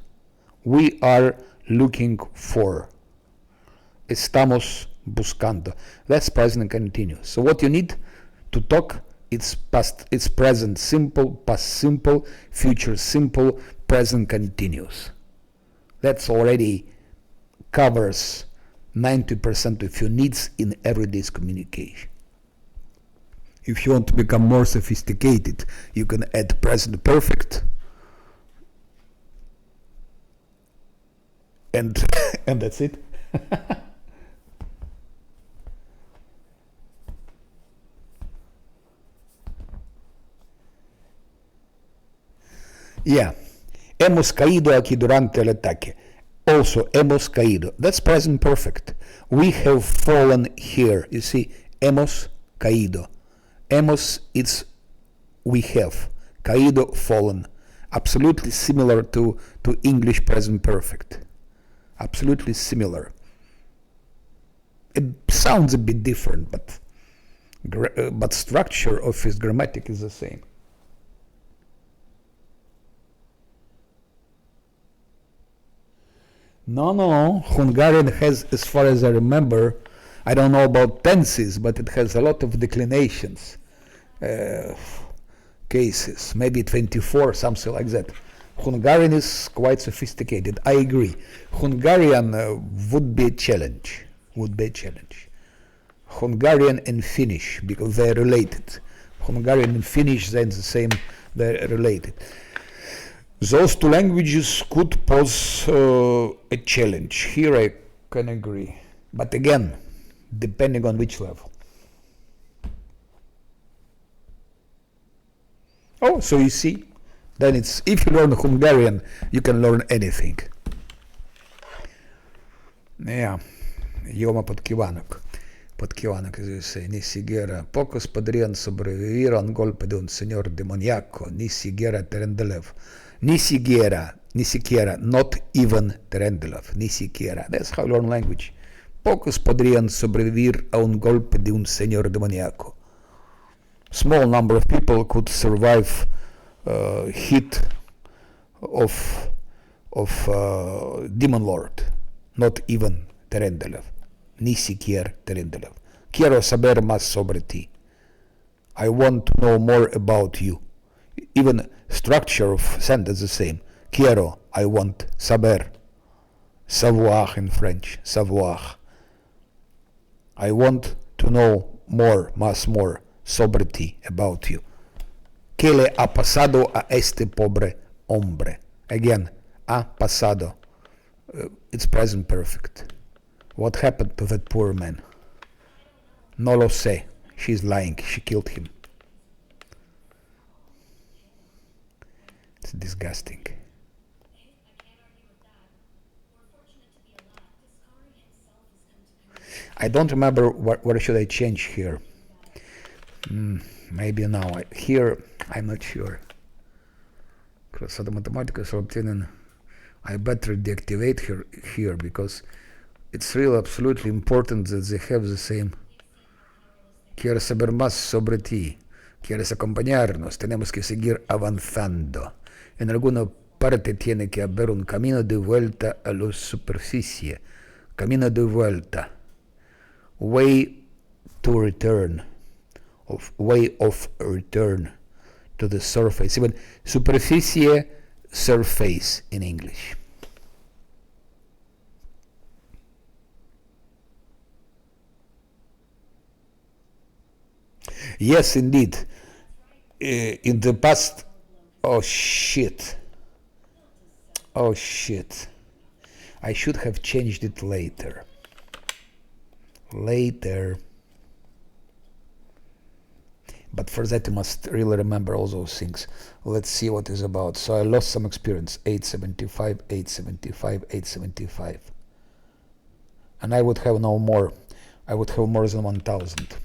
We are looking for. Estamos buscando. That's present continuous. So what you need to talk, it's past, it's present simple, past simple, future simple, present continuous. That's already covers 90% of your needs in everyday communication. If you want to become more sophisticated, you can add present perfect and that's it. Yeah. Hemos caído aquí durante el ataque. Also, hemos caído. That's present perfect. We have fallen here. You see, hemos caído. Hemos, it's we have. Caído, fallen. Absolutely similar to English present perfect. Absolutely similar. It sounds a bit different, but structure of his grammatic is the same. No. Hungarian has, as far as I remember, I don't know about tenses, but it has a lot of declinations, cases, maybe 24, something like that. Hungarian is quite sophisticated, I agree. Hungarian would be a challenge. Hungarian and Finnish, because they're related. Hungarian and Finnish, they're the same, they're related. Those two languages could pose a challenge. Here I can agree. But again, depending on which level. Oh, so you see, then it's, if you learn Hungarian, you can learn anything. Yeah, Yoma Podkivanok, as you say, ni siquiera, pocos podrían sobrevivir a un golpe de un señor demoníaco, ni siquiera Terendelev. Ni siquiera, not even Terendelev, ni siquiera. That's how you learn language. Pocos podrían sobrevivir a un golpe de un señor demoníaco. Small number of people could survive hit of Demon Lord, not even Terendelev, ni siquiera Terendelev. Quiero saber más sobre ti. I want to know more about you. Even structure of sentence the same. Quiero, I want, saber, Savoir in French. Savoir. I want to know more, más more, sobre ti, about you. ¿Qué le ha pasado a este pobre hombre? Again, ha pasado. It's present perfect. What happened to that poor man? No lo sé. She's lying. She killed him. It's disgusting. I don't remember where should I change here. Maybe now. Here, I'm not sure. Красота математика 41. I better deactivate her here because it's really absolutely important that they have the same. ¿Quieres saber más sobre ti? ¿Quieres acompañarnos? Tenemos que seguir avanzando. En alguna parte tiene que haber un camino de vuelta a la superficie. Camino de vuelta. Way to return. Way of return to the surface. Even superficie, surface in English. Yes, indeed. In the past, oh shit. I should have changed it later. But for that you must really remember all those things. Let's see what it's about. So I lost some experience. 875. And I would have no more. I would have more than 1000.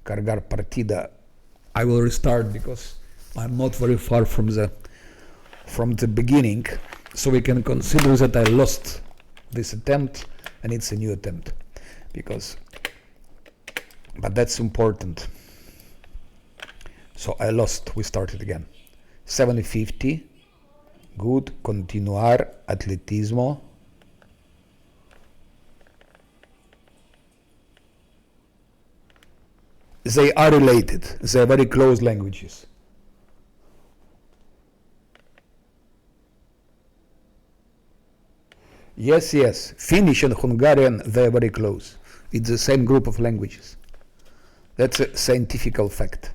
Cargar partida. I will restart because I'm not very far from the beginning. So we can consider that I lost this attempt and it's a new attempt. But that's important. So I lost. We started again. 750. Good. Continuar. Atletismo. They are related. They are very close languages. Yes. Finnish and Hungarian, they are very close. It's the same group of languages. That's a scientific fact.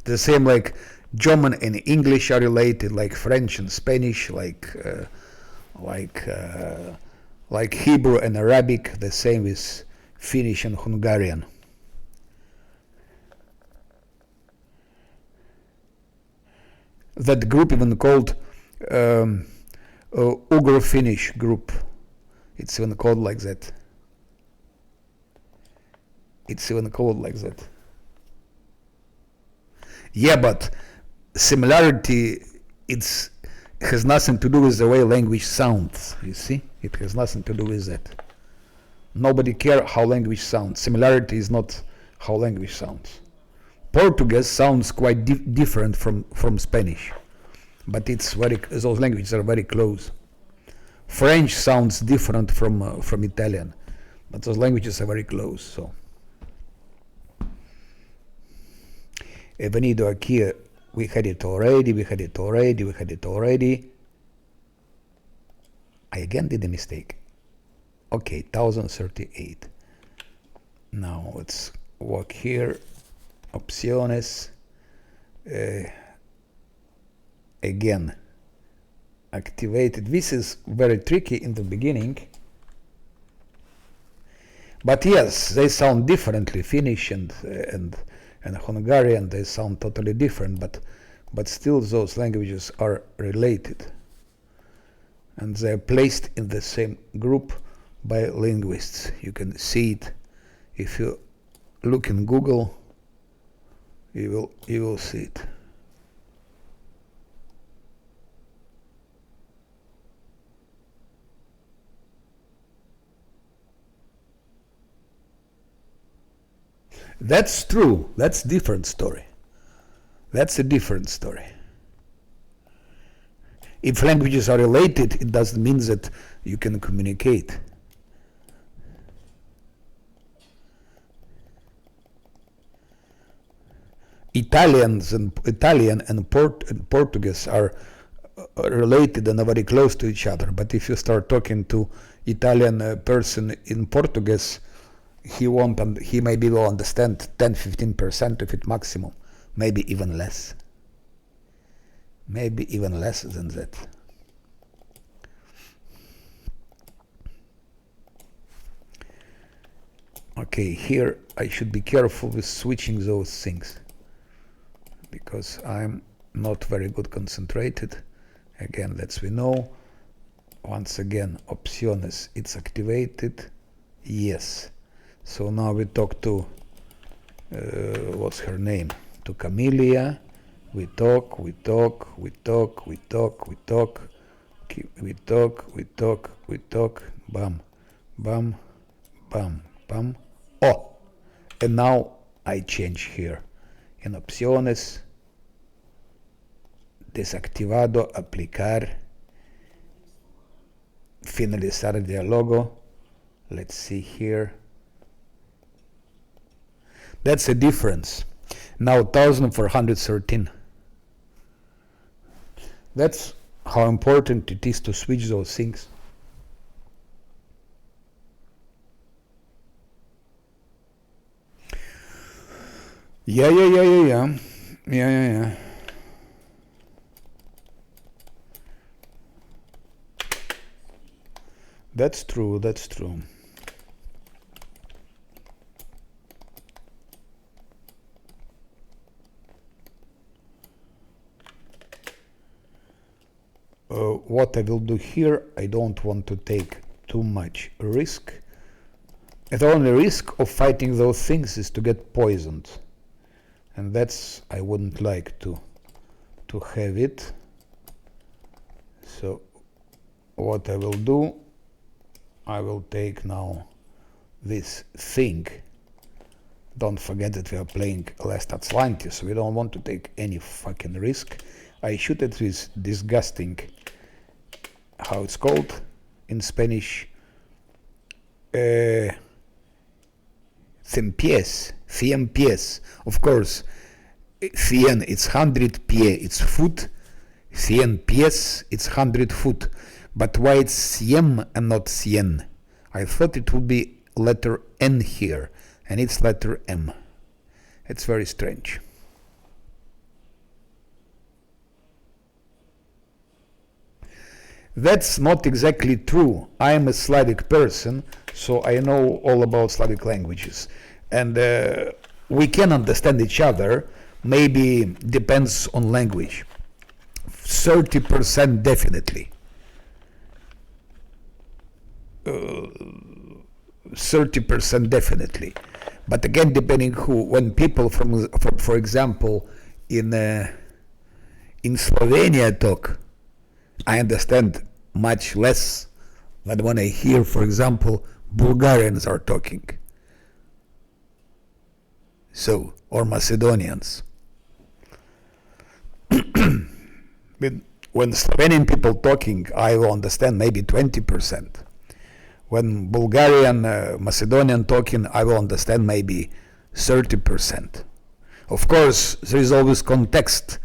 The same like German and English are related, like French and Spanish, like Hebrew and Arabic. The same with Finnish and Hungarian. That group even called Ugro-Finnish group. It's even called like that. Yeah, but similarity has nothing to do with the way language sounds. You see, it has nothing to do with that. Nobody cares how language sounds. Similarity is not how language sounds. Portuguese sounds quite different from Spanish, but those languages are very close. French sounds different from Italian, but those languages are very close. So, he venido aquí. We had it already. I again did a mistake. Okay, 1038. Now let's walk here. Opciones. Again, activated. This is very tricky in the beginning. But yes, they sound differently. Finnish and Hungarian, they sound totally different, but still those languages are related. And they're placed in the same group by linguists. You can see it if you look in Google. You will see it. That's true. That's a different story. If languages are related, it doesn't mean that you can communicate. Italian and Portuguese are related and very close to each other. But if you start talking to Italian person in Portuguese, he won't. He maybe will understand 10-15% of it maximum, maybe even less. Maybe even less than that. Okay, here I should be careful with switching those things because I'm not very good concentrated. Again, let's we know. Once again, opciones, it's activated. Yes. So now we talk to, what's her name? To Camelia. We talk, we talk, we talk, we talk, we talk, we talk, we talk, we talk, bam, bam, bam, bam. Oh, and now I change here. En opciones, desactivado, aplicar, finalizar el diálogo. Let's see here. That's a difference. Now 1413. That's how important it is to switch those things. Yeah. That's true, that's true. What I will do here, I don't want to take too much risk. The only risk of fighting those things is to get poisoned. And that's, I wouldn't like to have it. So what I will do, I will take now this thing. Don't forget that we are playing last Azlanti, so we don't want to take any fucking risk. I shoot it with disgusting, how it's called in Spanish, cien pies. Of course, cien, it's 100 pie, it's foot. Cien pies, it's 100 foot. But why it's cien and not cien? I thought it would be letter N here, and it's letter M. It's very strange. That's not exactly true. I am a Slavic person, so I know all about Slavic languages. And we can understand each other, maybe depends on language. 30% definitely. 30% definitely. But again, depending who, when people from for example, in Slovenia talk, I understand much less than when I hear, for example, Bulgarians are talking. So, or Macedonians. When Slovenian people talking, I will understand maybe 20%. When Bulgarian, Macedonian talking, I will understand maybe 30%. Of course, there is always context.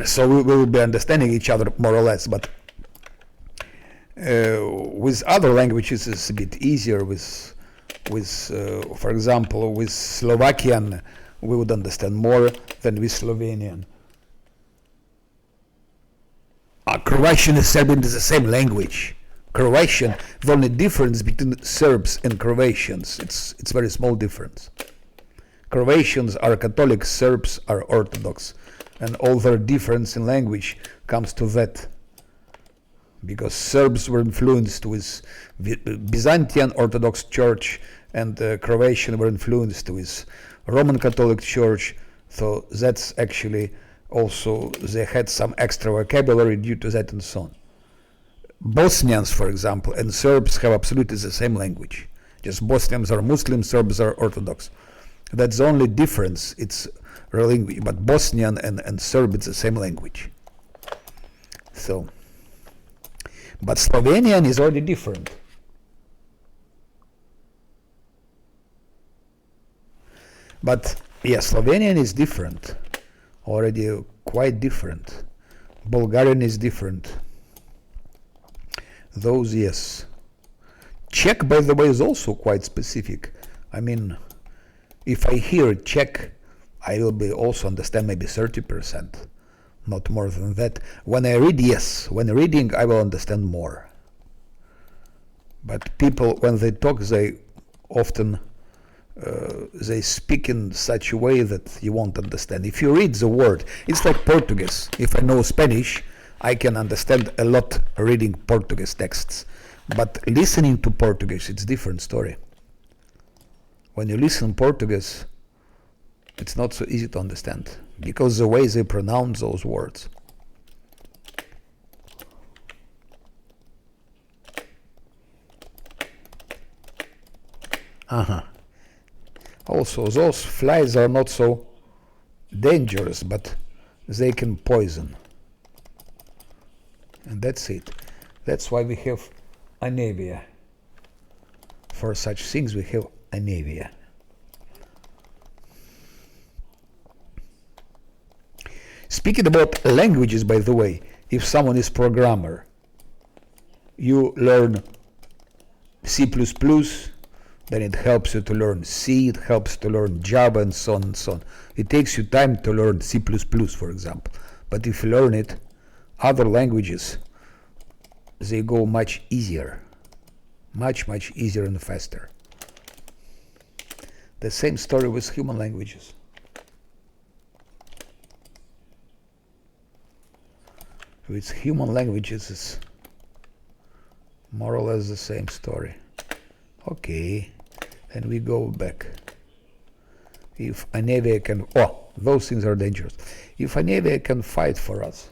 So we will be understanding each other more or less, but with other languages it's a bit easier. With for example, with Slovakian we would understand more than with Slovenian. Croatian and Serbian is the same language. Croatian, the only difference between Serbs and Croatians, it's very small difference. Croatians are Catholic, Serbs are Orthodox. And all their difference in language comes to that. Because Serbs were influenced with Byzantine Orthodox Church, and Croatian were influenced with Roman Catholic Church. So that's actually also, they had some extra vocabulary due to that and so on. Bosnians, for example, and Serbs have absolutely the same language. Just Bosnians are Muslim, Serbs are Orthodox. That's the only difference. It's language, but Bosnian and Serb it's the same language. So, but Slovenian is already different. But yeah, Slovenian is different, already quite different. Bulgarian is different. Those, yes. Czech, by the way, is also quite specific. I mean, if I hear Czech, I will be also understand maybe 30%, not more than that. When I read, yes. When reading, I will understand more. But people, when they talk, they often they speak in such a way that you won't understand. If you read the word, it's like Portuguese. If I know Spanish, I can understand a lot reading Portuguese texts. But listening to Portuguese, it's a different story. When you listen Portuguese, it's not so easy to understand because the way they pronounce those words. Also, those flies are not so dangerous, but they can poison. And that's it. That's why we have anemia. For such things we have anemia. Speaking about languages, by the way, if someone is programmer, you learn C++, then it helps you to learn C, it helps to learn Java, and so on and so on. It takes you time to learn C++, for example. But if you learn it, other languages, they go much easier. Much, much easier and faster. The same story with human languages. With human languages, it's more or less the same story. Okay, and we go back. If anemia can, those things are dangerous. If anemia can fight for us.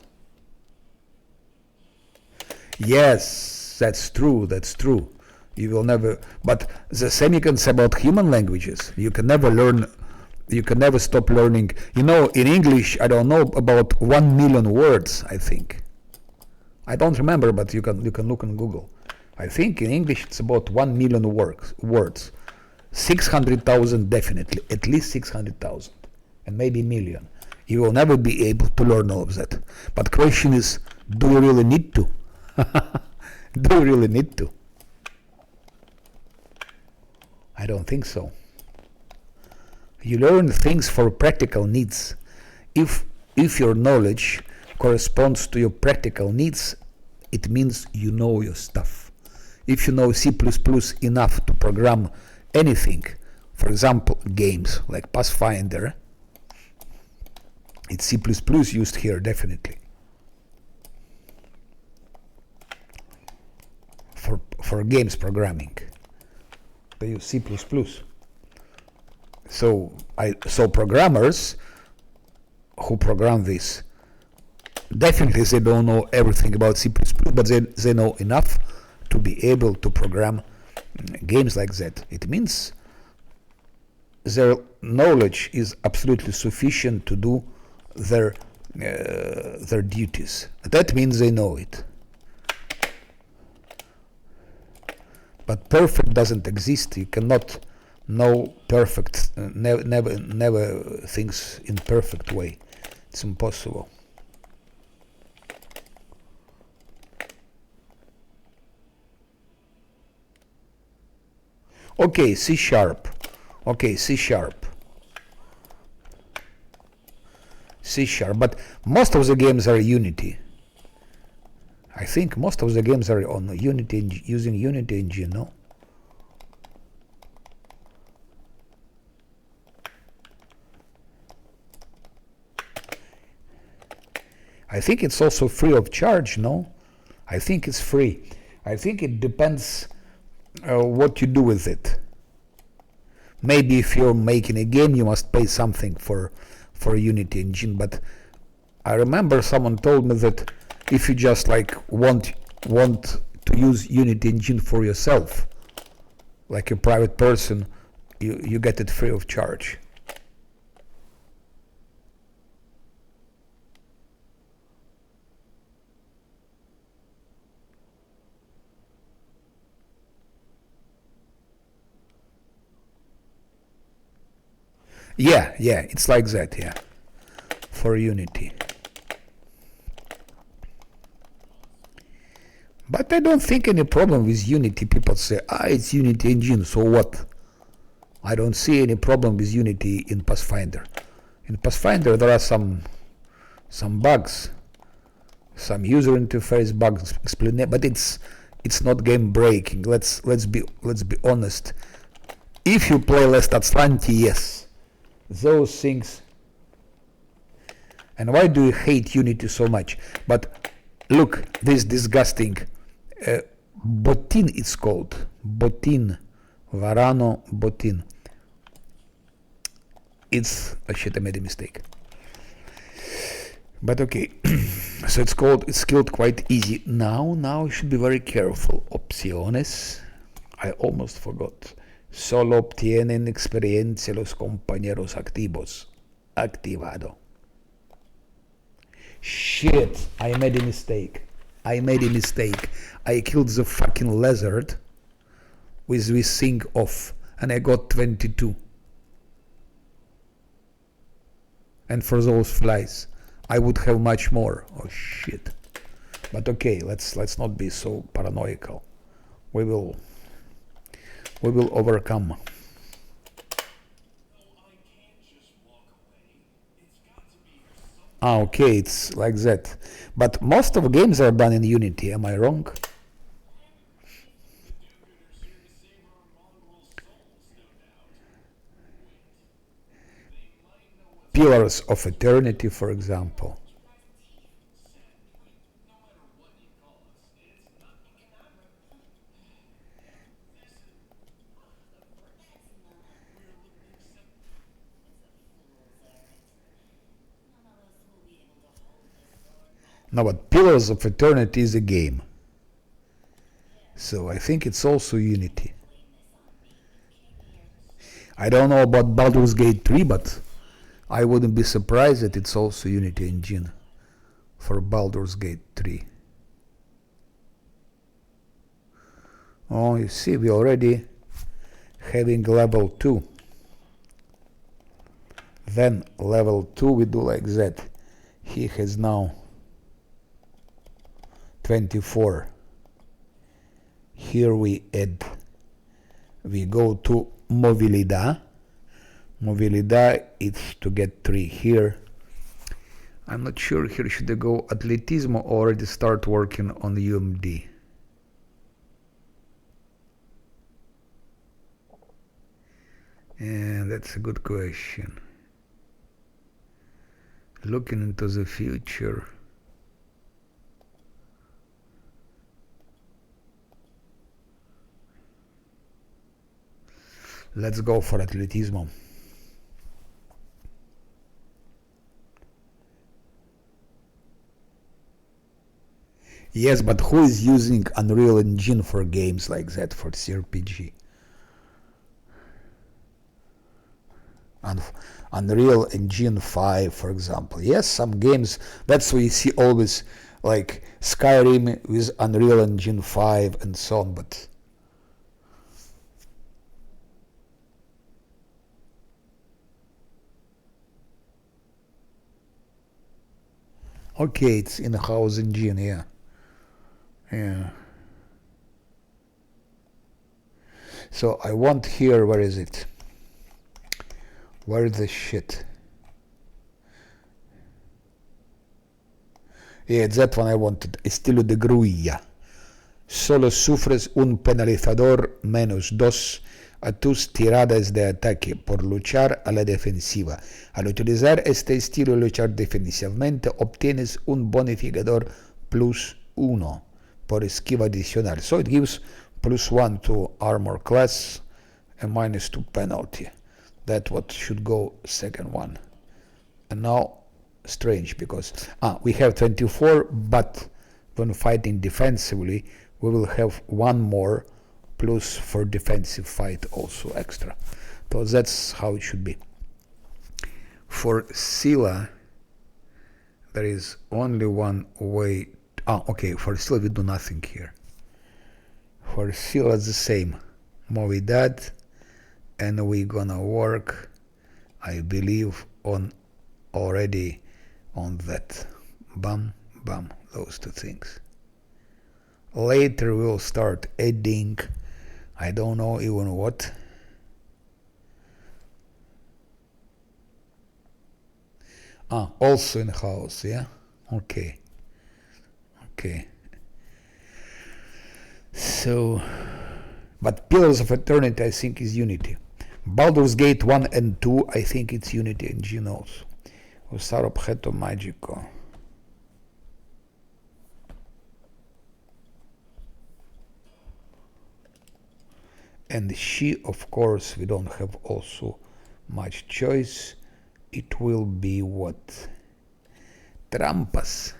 Yes, that's true, that's true. You will never, but the same you can say about human languages. You can never learn, you can never stop learning. You know, in English, I don't know, about 1 million words, I think. I don't remember, but you can look on Google. I think in English it's about 1 million words. 600,000 definitely, at least 600,000, and maybe million. You will never be able to learn all of that. But question is, do you really need to? Do you really need to? I don't think so. You learn things for practical needs. If your knowledge corresponds to your practical needs, it means you know your stuff. If you know C++ enough to program anything, for example, games like Pathfinder, it's C++ used here, definitely. For games programming, they use C++. So programmers who program this, definitely they don't know everything about C++, but they know enough to be able to program games like that. It means their knowledge is absolutely sufficient to do their duties. That means they know it. But perfect doesn't exist. You cannot know perfect, never things in perfect way. It's impossible. Okay, C sharp. Okay, C sharp. C sharp. But most of the games are Unity. I think most of the games are on Unity, using Unity engine, no? I think it's also free of charge, no? I think it's free. I think it depends what you do with it. Maybe if you're making a game, you must pay something for Unity engine, but I remember someone told me that if you just like want to use Unity engine for yourself, like a private person, you get it free of charge. Yeah, it's like that, yeah, for Unity. But I don't think any problem with Unity. People say, it's Unity engine, so what? I don't see any problem with Unity in Pathfinder. In Pathfinder there are some bugs, some user interface bugs, but it's not game breaking. Let's be honest. If you play less Azlanti, yes, those things. And why do you hate Unity so much? But look, this disgusting botin, it's called botin, Varano botin. It's shit, I made a mistake. But okay, so it's killed quite easy. Now you should be very careful. Opciones, I almost forgot. Solo obtienen experiencia los compañeros activos. Activado. Shit, I made a mistake. I killed the fucking lizard with this thing off, and I got 22. And for those flies, I would have much more. Oh shit. But okay, let's not be so paranoical. We will overcome. Okay, it's like that. But most of games are done in Unity, am I wrong? Pillars of Eternity, for example. No, but Pillars of Eternity is a game. So I think it's also Unity. I don't know about Baldur's Gate 3, but I wouldn't be surprised that it's also Unity engine for Baldur's Gate 3. Oh, you see, we already having level 2. Then level 2 we do like that. He has now 24. Here we add, we go to movilidad. Movilidad is to get 3 here. I'm not sure here should I go atletismo or already start working on UMD. And that's a good question. Looking into the future. Let's go for atletismo. Yes, but who is using Unreal Engine for games like that, for CRPG? And Unreal Engine 5, for example. Yes, some games, that's why you see always like Skyrim with Unreal Engine 5 and so on, but okay, it's in-house engine, yeah. Yeah. So I want here, where is it? Where is the shit? Yeah, it's that one I wanted. Estilo de grulla. Solo sufres un penalizador -2 a tus tiradas de ataque por luchar a la defensiva. Al utilizar este estilo de luchar defensivamente, obtienes un bonificador +1 por esquiva adicional. So it gives +1 to armor class and -2 penalty. That's what should go second one. And now strange because we have 24, but when fighting defensively we will have one more plus for defensive fight also extra. So that's how it should be. For Scylla there is only one way. Okay, for Scylla we do nothing here. For Scylla it's the same. Movidad, and we're gonna work, I believe, on already on that. Bam, bam, those two things. Later we'll start adding, I don't know even what. Also in house, yeah? Okay. So, but Pillars of Eternity, I think, is Unity. Baldur's Gate 1 and 2, I think it's Unity and Genos. Usar objeto mágico. And she, of course, we don't have also much choice. It will be what? Trampas.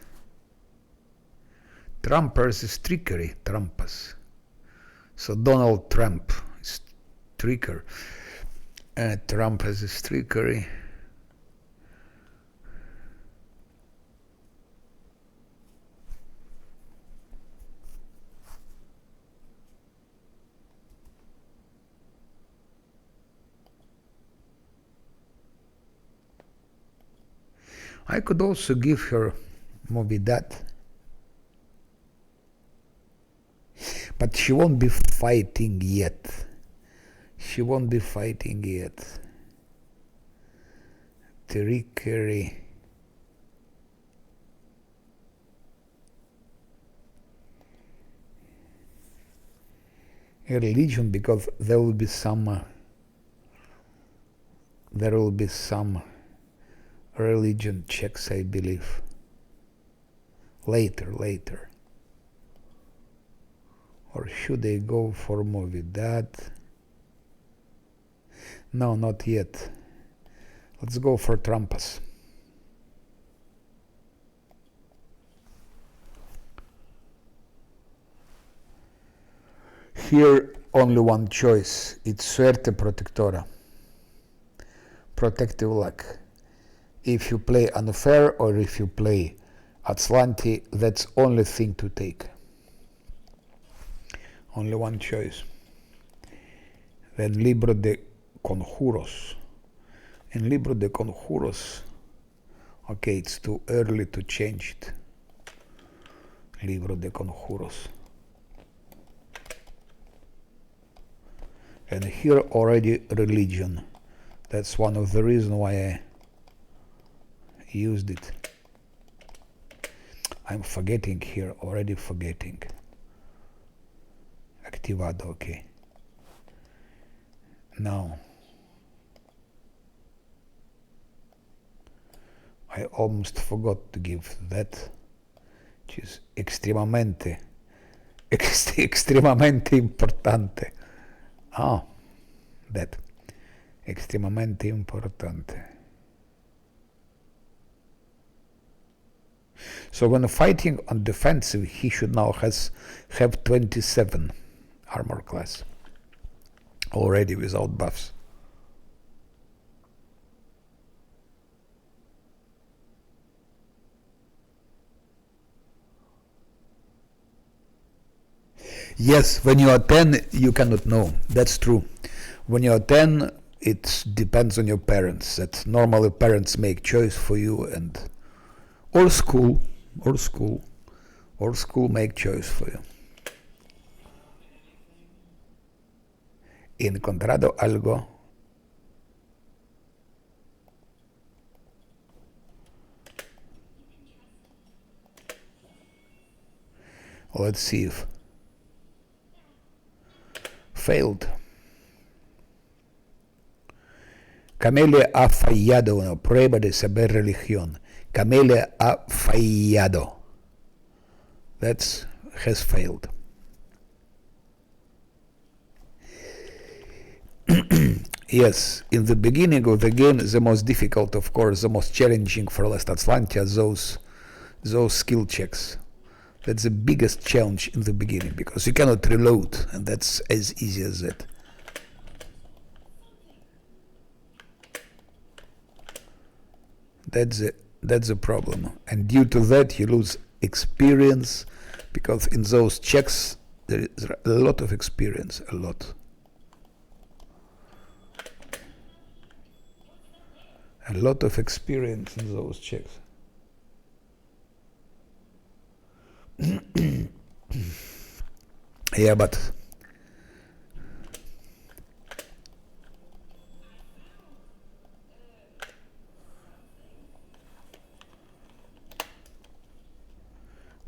Trumpers is trickery, trampas. So Donald Trump is tricker. Trampas is trickery. I could also give her Movidat. But she won't be fighting yet. Trickery. Religion, because there will be some religion checks, I believe. Later. Or should I go for Movidat? No, not yet. Let's go for Trampas. Here only one choice. It's Suerte Protectora. Protective luck. If you play Unfair or if you play Azlanti, that's only thing to take. Only one choice. Then Libro de Conjuros. In Libro de Conjuros, okay, it's too early to change it. Libro de Conjuros. And here already religion. That's one of the reasons why I used it. I'm forgetting here, already forgetting. Activado, okay. Now, I almost forgot to give that, which is extremamente importante. That. Extremamente importante. So when fighting on defensive, he should now have 27 armor class. Already without buffs. Yes, when you are 10, you cannot know. That's true. When you are 10, it depends on your parents. That normally parents make choice for you, and or school make choice for you. Encontrado algo. Let's see if failed. Camelia ha fallado una prueba de saber religión. Camelia ha fallado. That has failed. Yes, in the beginning of the game, the most difficult, of course, the most challenging for Last Azlanti are those skill checks. That's the biggest challenge in the beginning, because you cannot reload, and that's as easy as that. That's the problem, and due to that you lose experience, because in those checks there is a lot of experience, a lot of experience in those checks. Yeah, but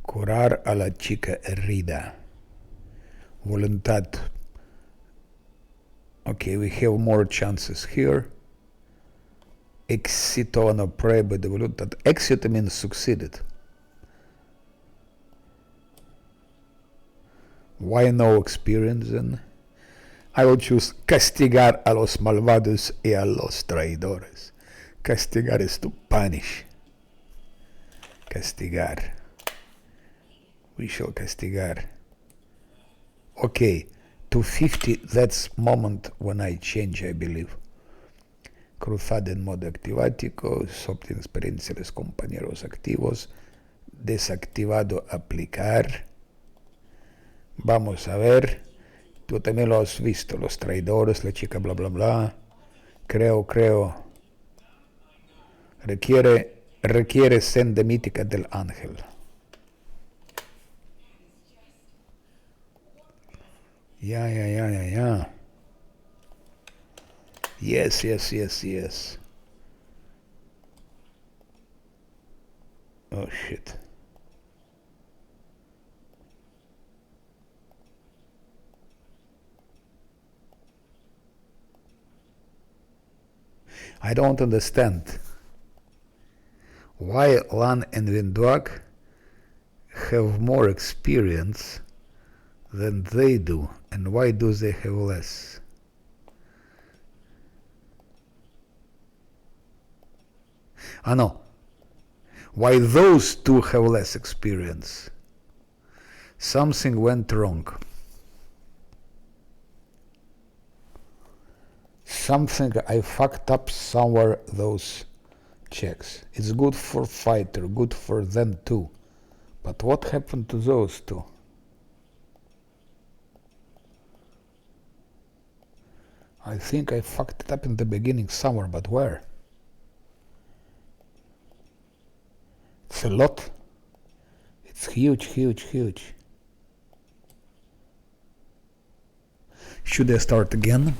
curar a la chica herida. Voluntad. Okay, we have more chances here. Éxito en la prueba de voluntad. Éxito means succeeded. Why no experience then? I will choose castigar a los malvados y a los traidores. Castigar is to punish. Castigar. We shall castigar. Okay, to 50, that's moment when I change, I believe. Cruzada en modo activático, obtiene experiencia de los compañeros activos. Desactivado aplicar. Vamos a ver. Tú también lo has visto, los traidores, la chica bla bla bla. Creo. Requiere senda mítica del ángel. Yeah. Yes. Oh shit. I don't understand why Lan and Windwag have more experience than they do, and why do they have less? No. Why those two have less experience? Something went wrong. Something I fucked up somewhere those checks. It's good for fighter, good for them too. But what happened to those two? I think I fucked it up in the beginning somewhere, but where? It's a lot. It's huge. Should I start again?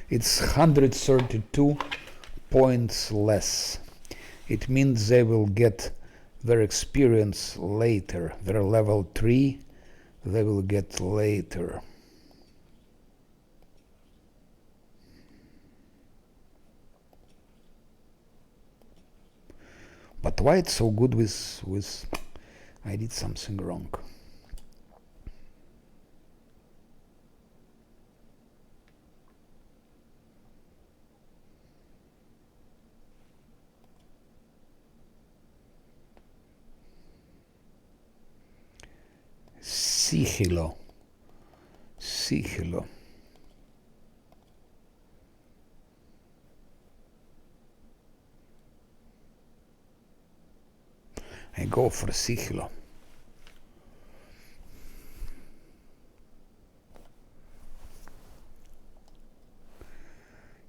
It's 132 points less. It means they will get their experience later. Their level 3 they will get later. But why it's so good with I did something wrong. Sigilo. I go for sigilo.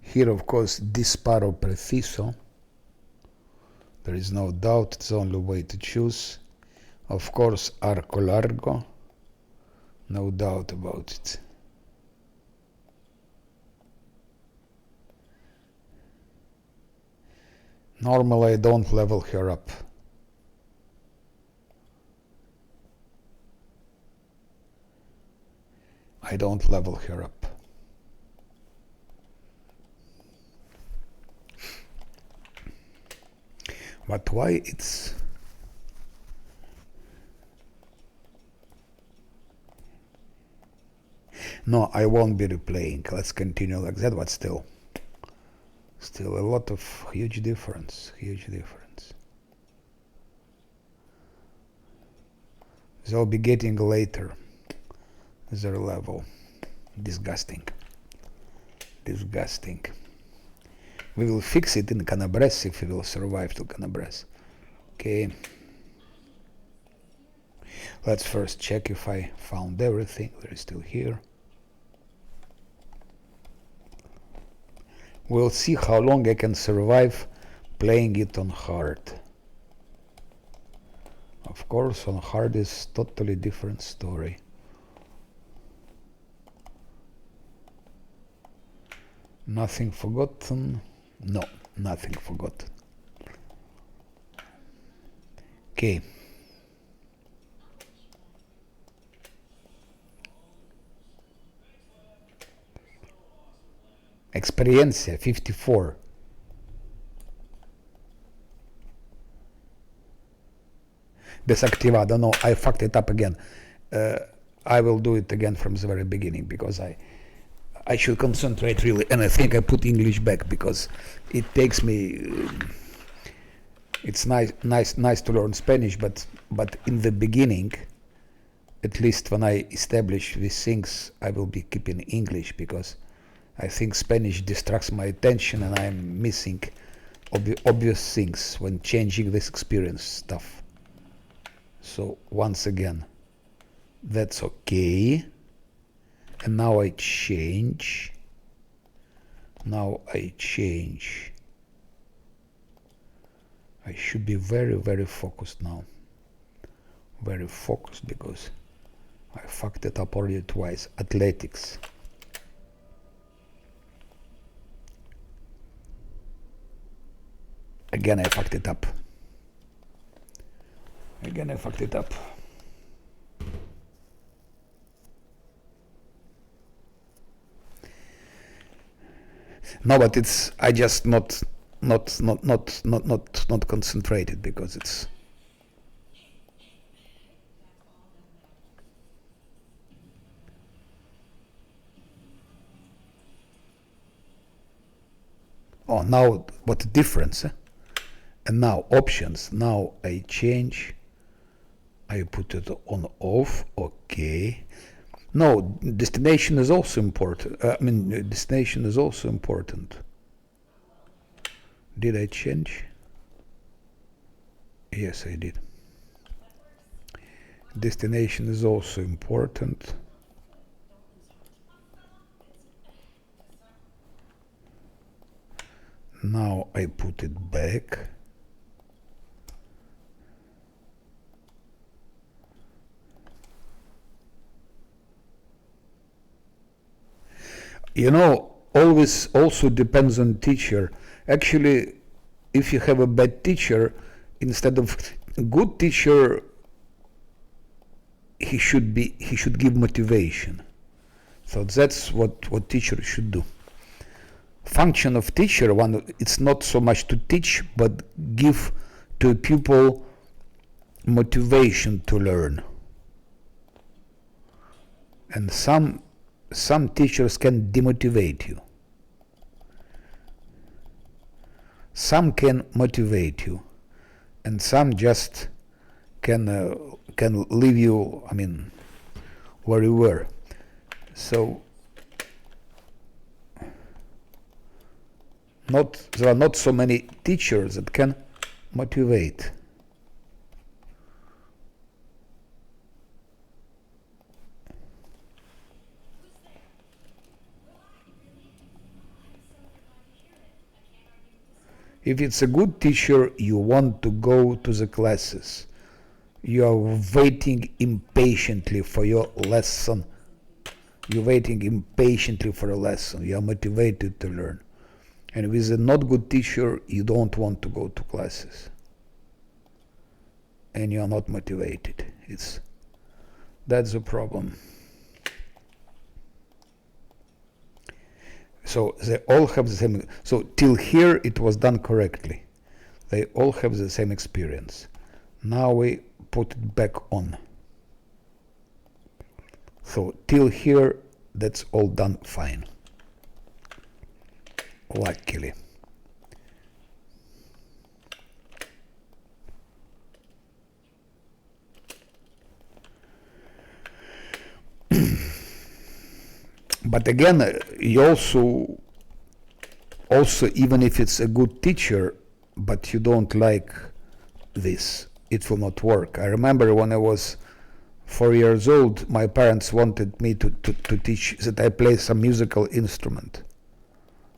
Here, of course, disparo preciso. There is no doubt, it's the only way to choose. Of course, arco largo. No doubt about it. Normally, I don't level her up. I don't level her up. But why it's... No, I won't be replaying. Let's continue like that, but still a lot of huge difference. They'll be getting later their level. Disgusting. We will fix it in Canabres if we will survive to Canabres. Okay. Let's first check if I found everything. There is still here. We'll see how long I can survive playing it on hard. Of course, on hard is totally different story. Nothing forgotten? No, nothing forgotten. Okay. Experiencia 54. Desactivado. No, I fucked it up again. I will do it again from the very beginning because I should concentrate really, and I think I put English back because it takes me. It's nice to learn Spanish, but in the beginning, at least when I establish these things, I will be keeping English because I think Spanish distracts my attention and I'm missing obvious things when changing this experience stuff. So once again, that's okay. And now I change. I should be very, very focused now. Very focused because I fucked it up already twice. Athletics. Again, I fucked it up. No, but it's I just not concentrated because it's. Oh, now what a difference, eh? And now options. Now I change. I put it on off. Okay. No, destination is also important. Destination is also important. Did I change? Yes, I did. Destination is also important. Now I put it back. You know, always also depends on teacher. Actually, if you have a bad teacher, instead of a good teacher, he should give motivation. So that's what teacher should do. Function of teacher, it's not so much to teach, but give to a pupil motivation to learn. And some teachers can demotivate you. Some can motivate you, and some just can leave you, where you were. So there are not so many teachers that can motivate. If it's a good teacher, you want to go to the classes. You are waiting impatiently for your lesson. You're waiting impatiently for a lesson. You are motivated to learn. And with a not good teacher, you don't want to go to classes. And you are not motivated. That's the problem. So they all have the same. So till here it was done correctly. They all have the same experience. Now we put it back on. So till here that's all done fine. Luckily. But again, you also also, even if it's a good teacher, but you don't like this, it will not work. I remember when I was 4 years old, my parents wanted me to teach that I play some musical instrument.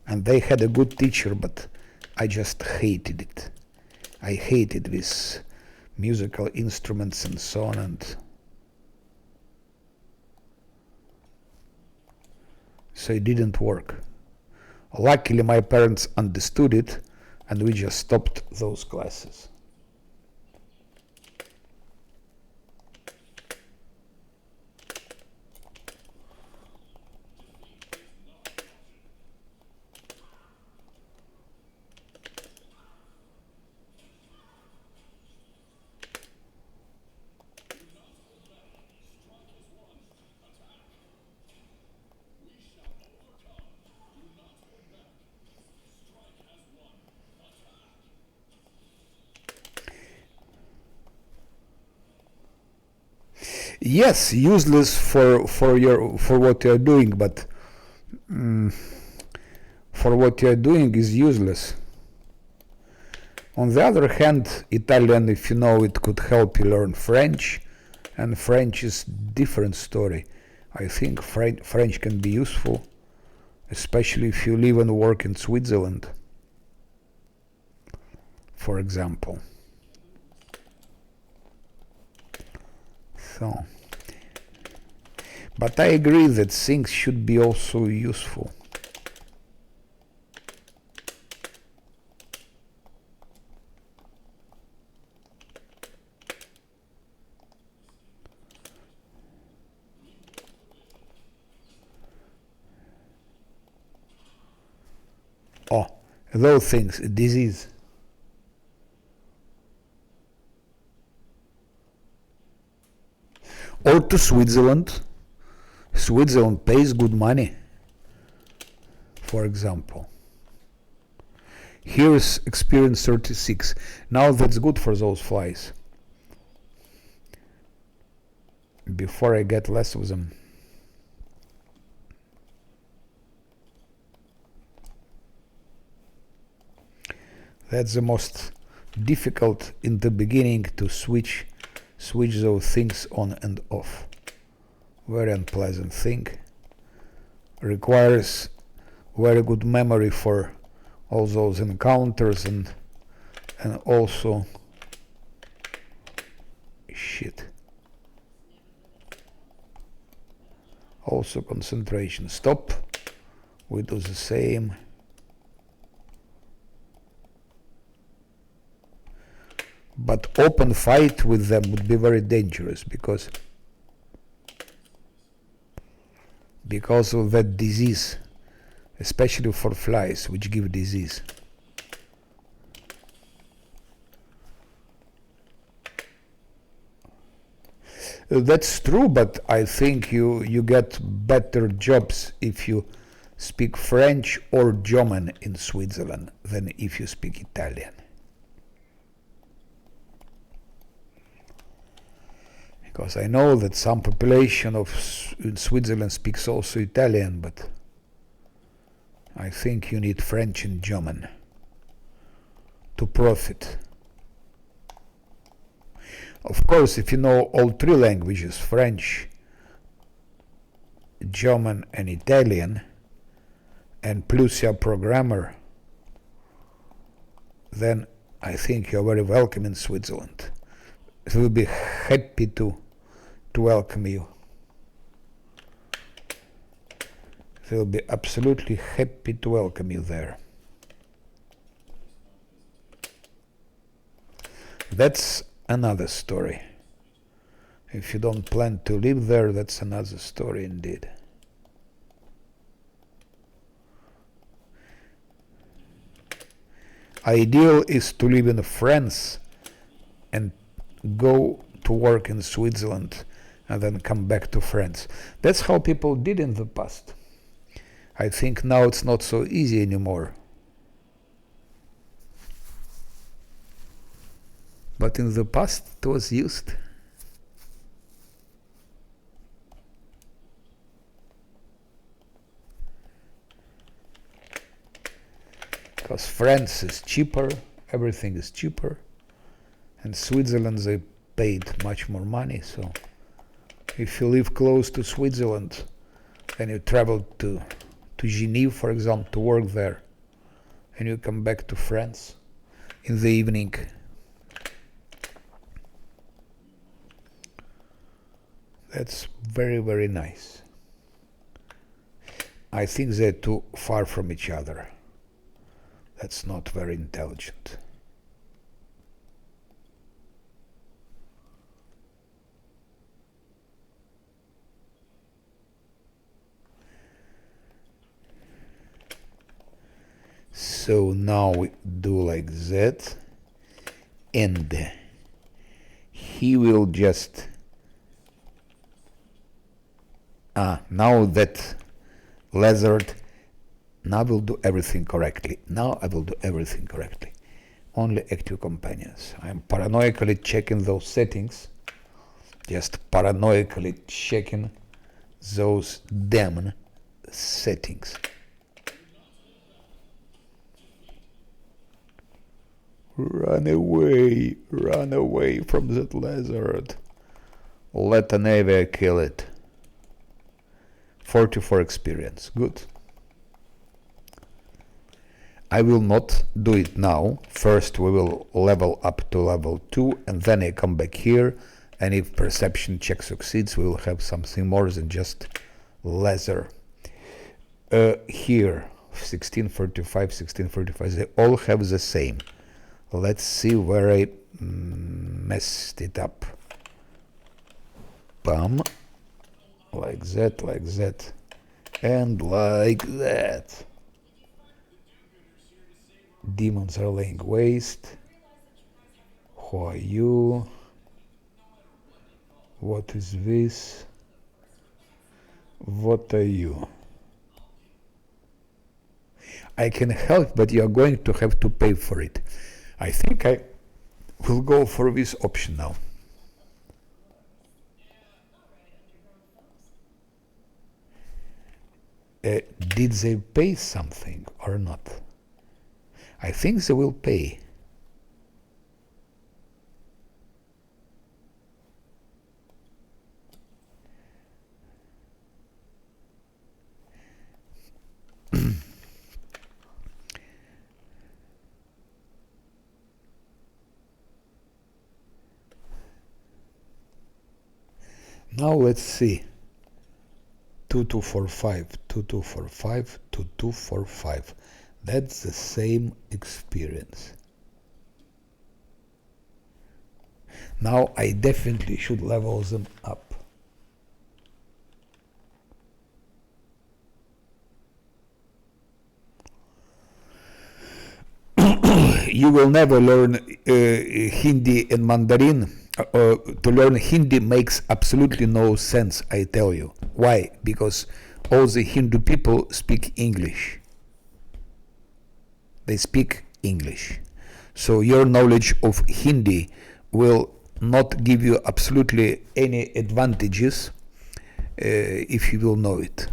And they had a good teacher, but I just hated it. I hated these musical instruments and so on, and so it didn't work. Luckily, my parents understood it, and we just stopped those classes. Yes, useless for what you are doing, but for what you are doing is useless. On the other hand, Italian, if you know it, could help you learn French, and French is different story. I think French can be useful, especially if you live and work in Switzerland, for example. So, but I agree that things should be also useful. Oh, those things, disease. Or to Switzerland. Switzerland pays good money, for example. Here's experience 36. Now that's good for those flies. Before I get less of them. That's the most difficult in the beginning, to switch those things on and off. Very unpleasant thing. Requires very good memory for all those encounters, and also shit. Also concentration. Stop. We do the same. But open fight with them would be very dangerous, because of that disease, especially for flies, which give disease. That's true, but I think you get better jobs if you speak French or German in Switzerland than if you speak Italian. Because I know that some population in Switzerland speaks also Italian, but I think you need French and German to profit. Of course, if you know all three languages, French, German and Italian, and plus you're a programmer, then I think you're very welcome in Switzerland. They will be happy to welcome you. They will be absolutely happy to welcome you there. That's another story. If you don't plan to live there, that's another story indeed. Ideal is to live in France and go to work in Switzerland and then come back to France. That's how people did in the past. I think now it's not so easy anymore. But in the past it was used. because France is cheaper, everything is cheaper, and Switzerland they paid much more money. So if you live close to Switzerland and you travel to Geneva, for example, to work there, and you come back to France in the evening, that's very, very nice. I think they're too far from each other. That's not very intelligent. So now we do like that, and he will just now that lizard, now will do everything correctly. Now I will do everything correctly. Only active companions. I'm paranoically checking those settings, just paranoically checking those damn settings. Run away from that lizard. Let an Navy kill it. 44 experience, good. I will not do it now. First we will level up to level 2 and then I come back here, and if perception check succeeds we will have something more than just laser. Here 1645, 1645, they all have the same. Let's see where I messed it up. Bam. Like that, and like that. Demons are laying waste. Who are you? What is this? What are you? I can help, but you are going to have to pay for it. I think I will go for this option now. Did they pay something or not? I think they will pay. Now let's see. 2245, 2245, 2245. That's the same experience. Now I definitely should level them up. You will never learn Hindi and Mandarin. To learn Hindi makes absolutely no sense, I tell you. Why? Because all the Hindu people speak English. They speak English. So your knowledge of Hindi will not give you absolutely any advantages if you will know it.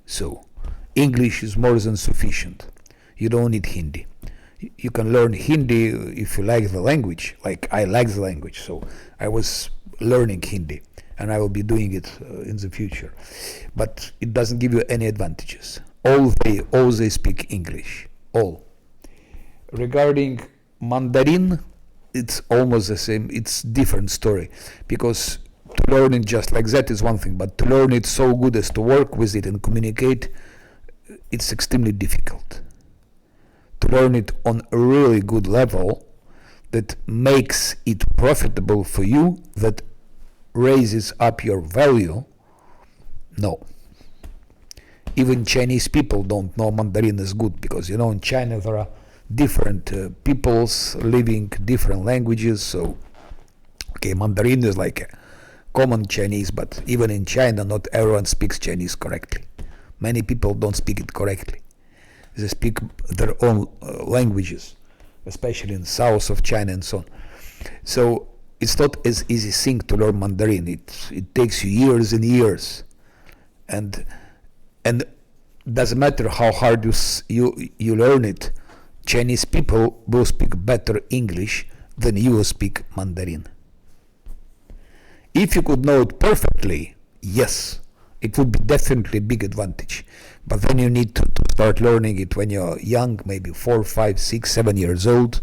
So English is more than sufficient. You don't need Hindi. You can learn Hindi if you like the language, like I like the language, so I was learning Hindi and I will be doing it in the future. But it doesn't give you any advantages. All they speak English, all. Regarding Mandarin, it's almost the same, it's different story, because to learn it just like that is one thing, but to learn it so good as to work with it and communicate, it's extremely difficult. To learn it on a really good level that makes it profitable for you, that raises up your value, no. Even Chinese people don't know Mandarin is good, because you know in China there are different peoples living different languages, so okay, Mandarin is like a common Chinese, but even in China not everyone speaks Chinese correctly. Many people don't speak it correctly. They speak their own languages, especially in south of China and so on. So it's not as easy thing to learn Mandarin. It takes you years and years, and doesn't matter how hard you learn it. Chinese people will speak better English than you will speak Mandarin. If you could know it perfectly, yes, it would be definitely a big advantage. But then you need to start learning it when you're young, maybe 4, 5, 6, 7 years old.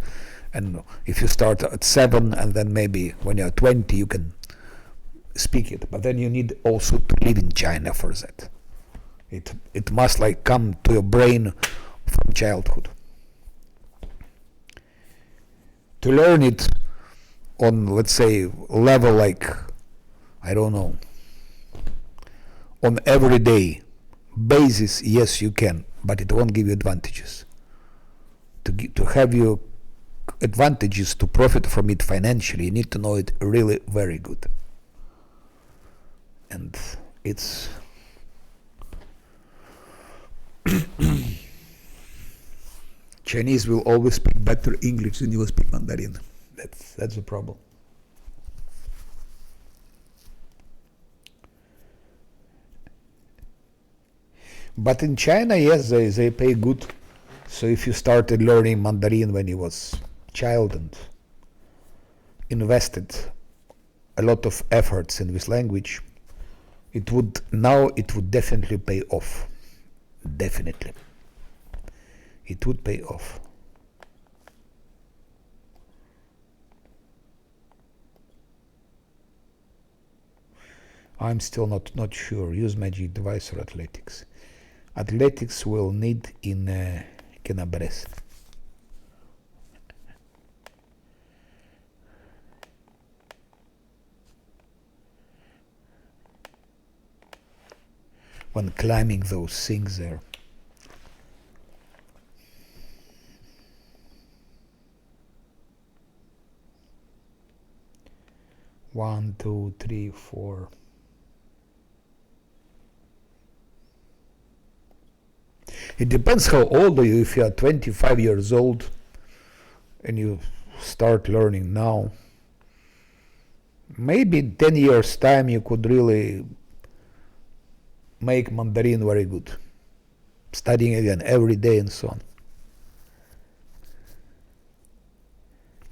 And if you start at 7 and then maybe when you're 20 you can speak it. But then you need also to live in China for that. It must like come to your brain from childhood. To learn it on, let's say, level like, I don't know, on everyday basis, yes, you can, but it won't give you advantages. To have your advantages, to profit from it financially, you need to know it really very good. And it's Chinese will always speak better English than you will speak Mandarin. That's the problem. But in China, yes, they pay good. So if you started learning Mandarin when you was child and invested a lot of efforts in this language, it would definitely pay off. Definitely. It would pay off. I'm still not sure. Use magic device or athletics. Athletics will need in Kenabres. When climbing those things there. One, two, three, four. It depends how old are you. If you are 25 years old and you start learning now, maybe 10 years time you could really make Mandarin very good. Studying again every day and so on.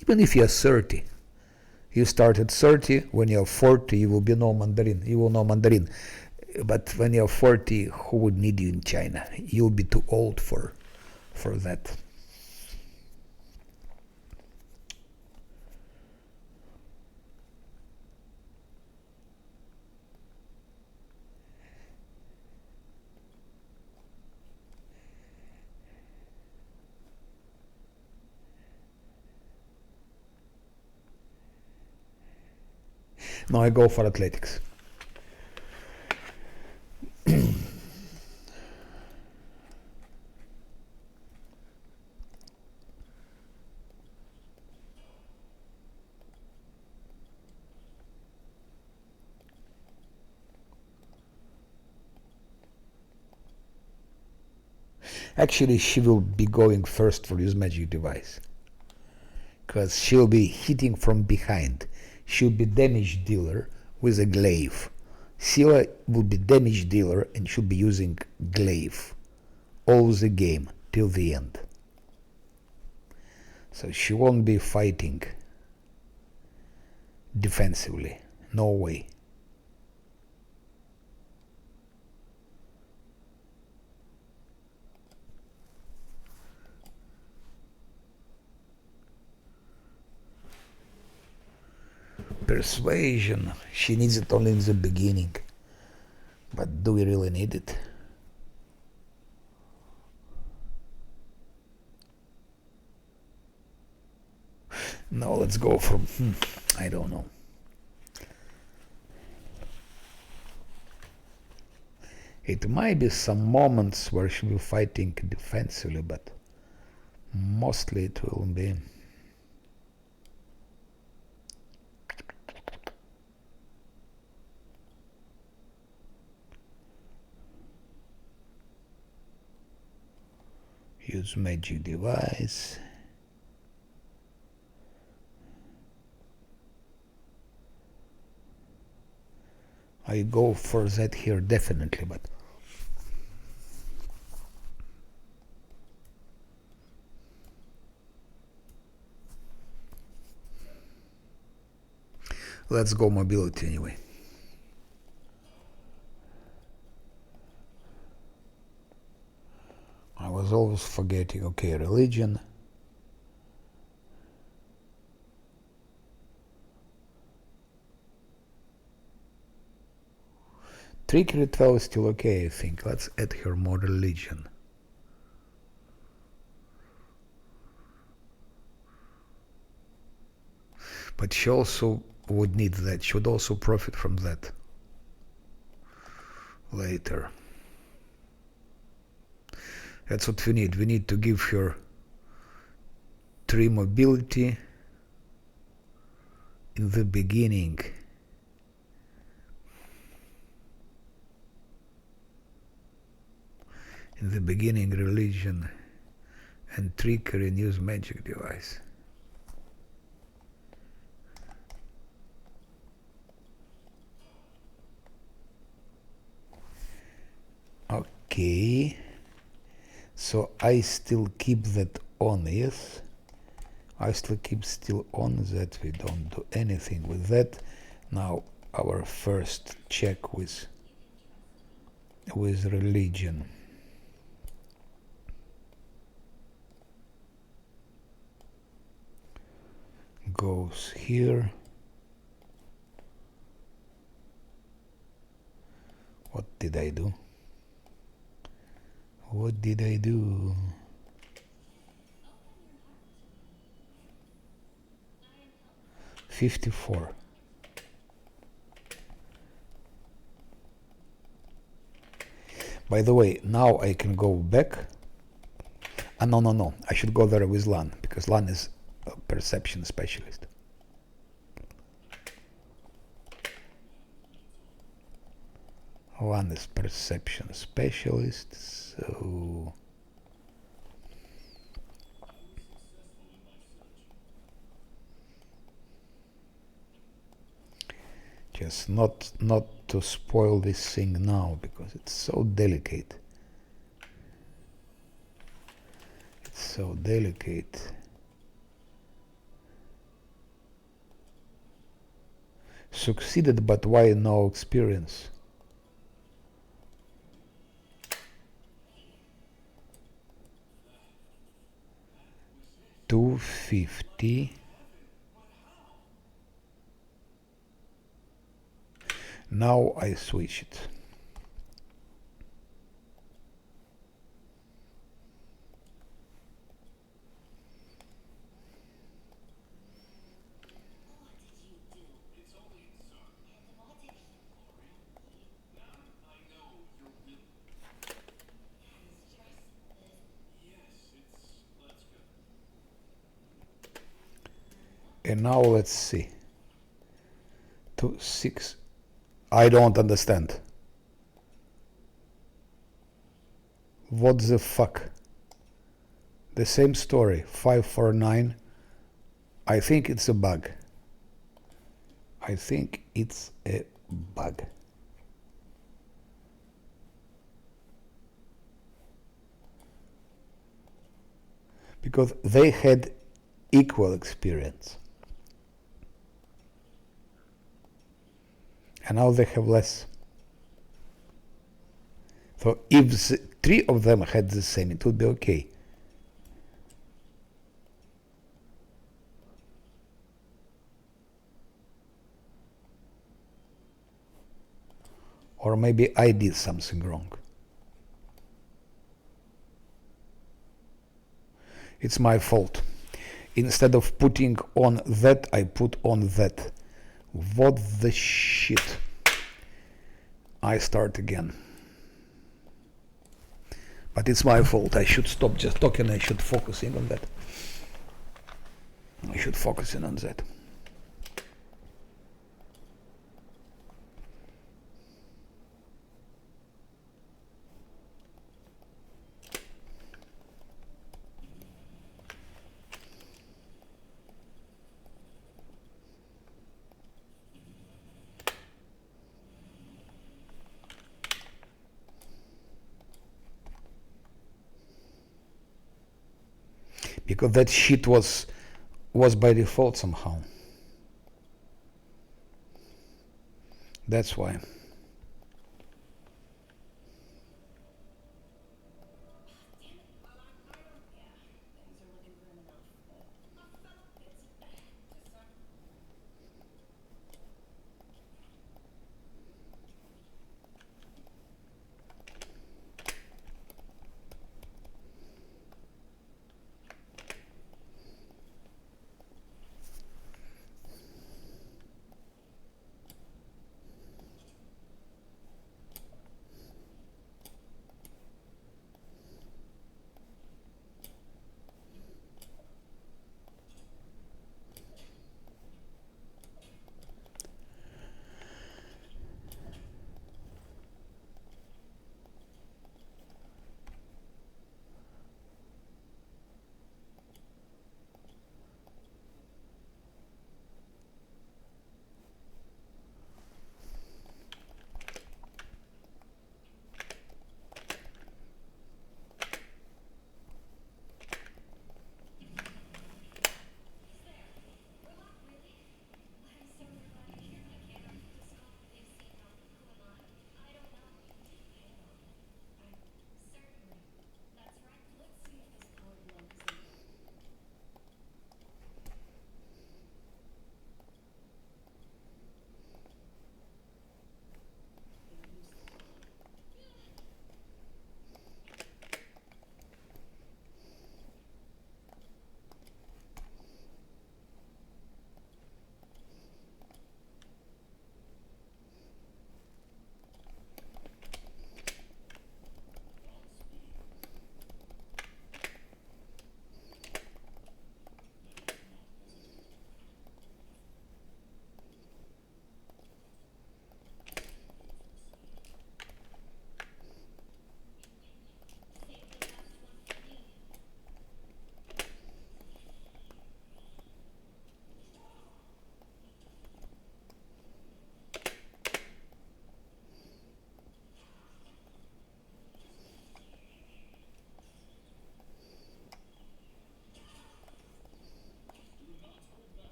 Even if you are 30, you start at 30, when you're 40 you will know Mandarin. But when you're 40, who would need you in China? You'll be too old for that. No, I go for athletics. Actually, she will be going first for this magic device. Because she'll be hitting from behind. She'll be damage dealer with a glaive. Sila will be damage dealer and she'll be using glaive all the game till the end. So she won't be fighting defensively. No way. Persuasion, she needs it only in the beginning. But do we really need it? No, let's go from, I don't know. It might be some moments where she'll be fighting defensively, but mostly it will be. Use magic device. I go for that here definitely, but Let's go mobility anyway. I was always forgetting. Okay, religion. Trickery 12 is still okay, I think. Let's add her more religion. But she also would need that. She would also profit from that later. That's what we need. We need to give her 3 mobility in the beginning. In the beginning, religion and trickery and use magic device. Okay. So I still keep that on, yes? I still keep on that. We don't do anything with that. Now our first check with religion. Goes here. What did I do? What did I do? $54. By the way, now I can go back. No. I should go there with Lan, because Lan is a perception specialist. Lan is perception specialist, so... Just not to spoil this thing now, because it's so delicate. It's so delicate. Succeeded, but why no experience? $250. Now I switch it. And now let's see. 2, 6. I don't understand. What the fuck? The same story. 549. I think it's a bug. I think it's a bug. Because they had equal experience. And now they have less. So if the 3 of them had the same, it would be okay. Or maybe I did something wrong. It's my fault. Instead of putting on that, I put on that. What the shit? I start again. But it's my fault. I should stop just talking. I should focus in on that. I should focus in on that. Because that shit was by default somehow. That's why.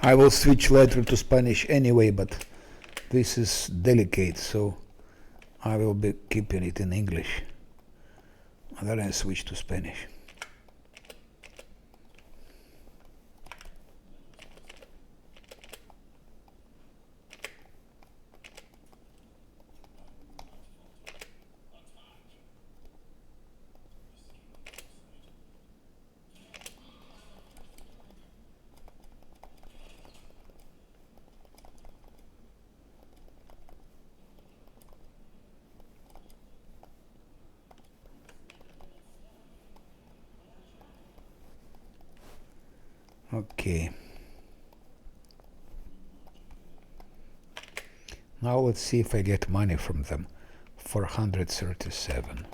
I will switch later to Spanish anyway, but this is delicate, so I will be keeping it in English. And then I switch to Spanish. Okay. Now let's see if I get money from them. 437.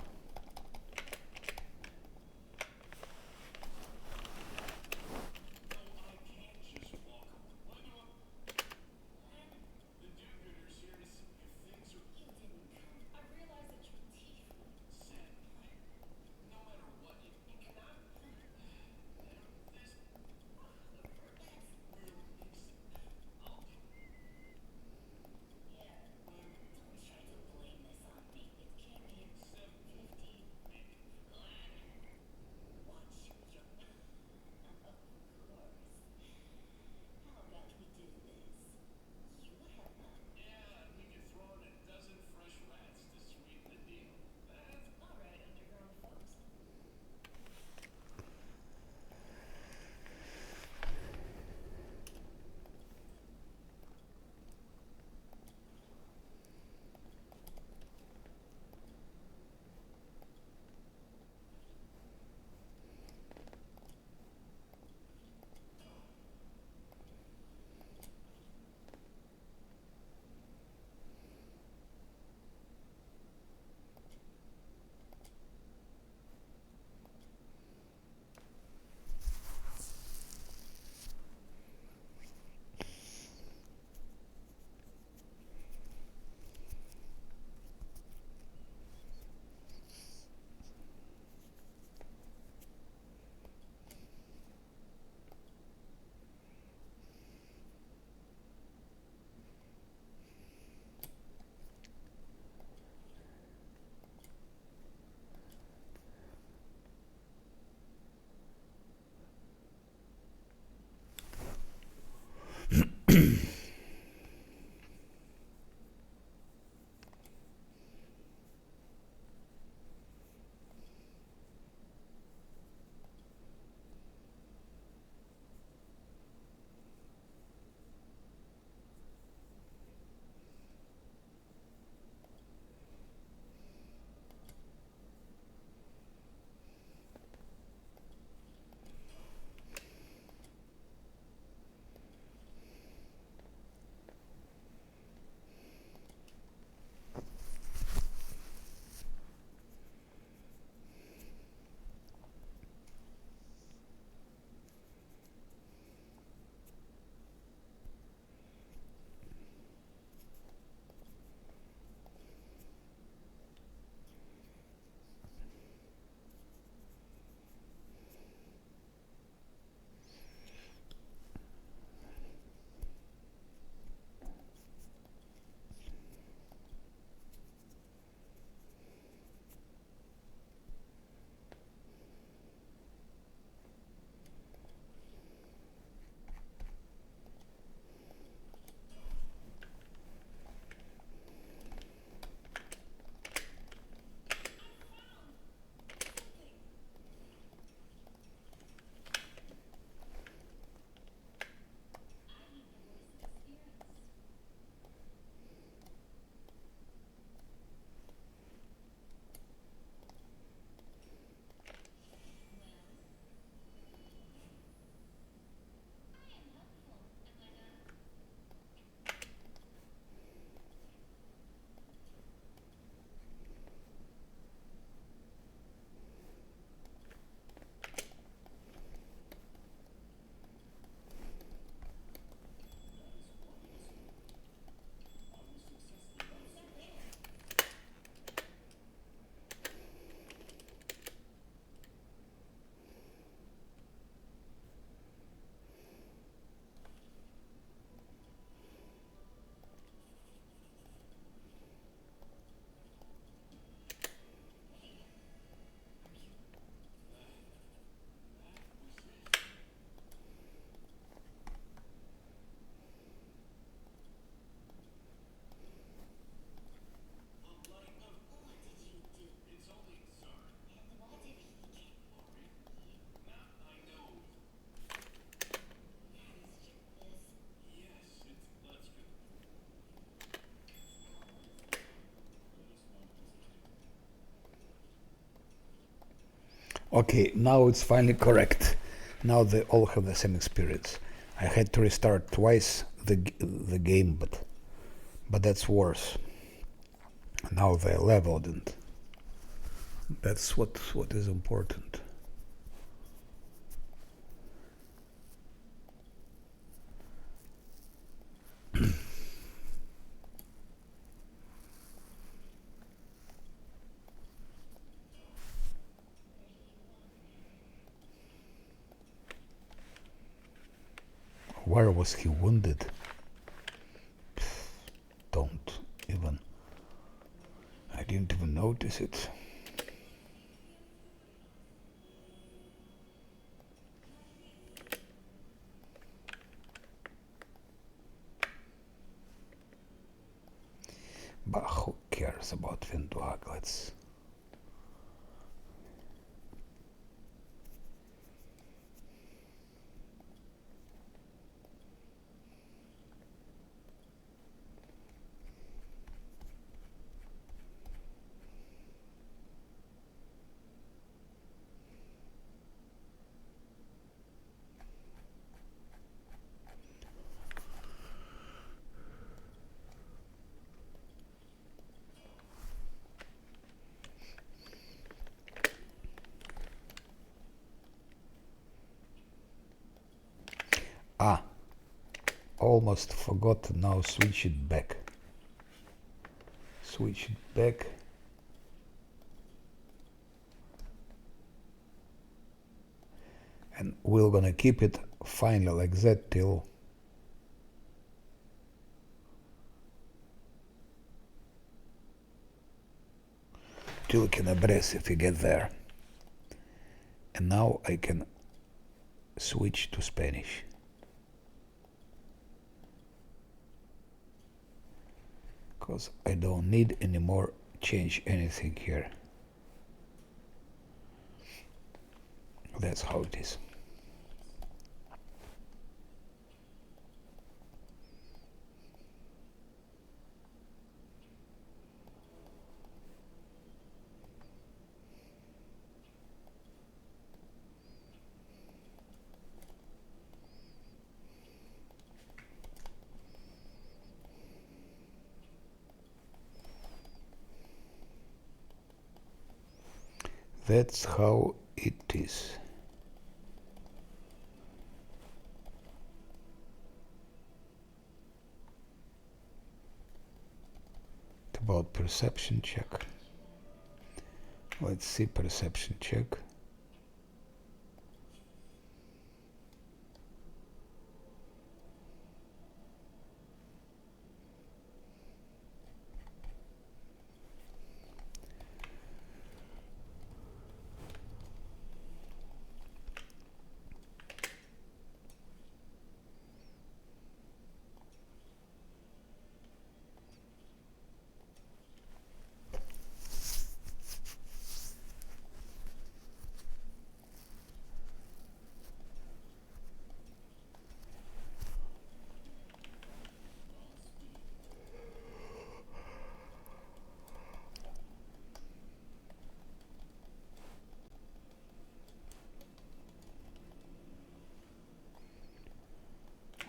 Okay, now it's finally correct. Now they all have the same experience. I had to restart twice the game, but that's worse. Now they're leveled, and that's what is important. Where was he wounded? Don't even. I didn't even notice it. But who cares about Vinduaglets? Almost forgot. Now switch it back. Switch it back. And we're gonna keep it finally like that till we can address if we get there. And now I can switch to Spanish. Because I don't need anymore change anything here. That's how it is. That's how it is. About perception check. Let's see perception check.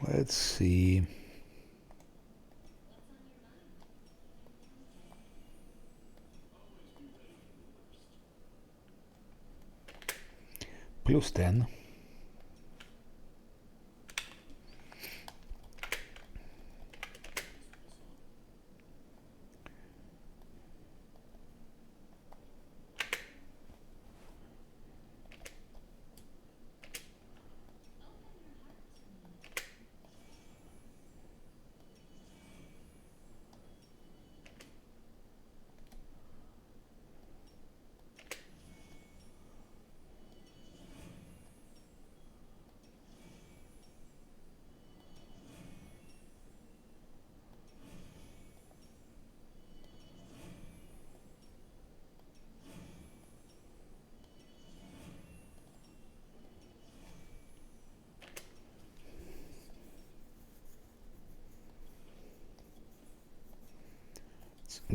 Let's see. Plus 10.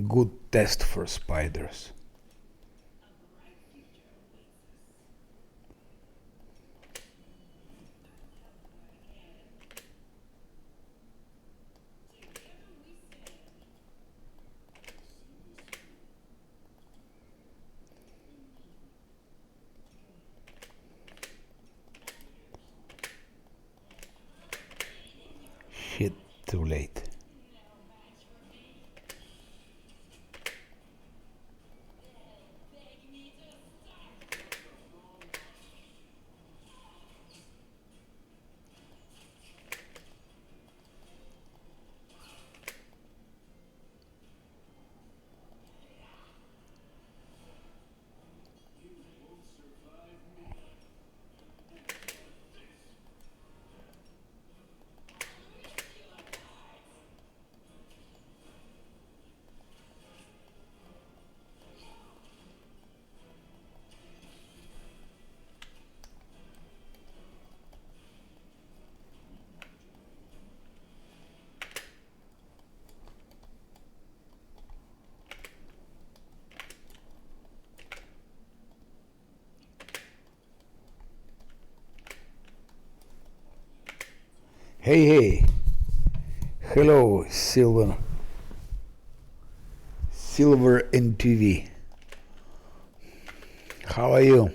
Good test for spiders. too late. Hey, hello, Silver in TV. How are you?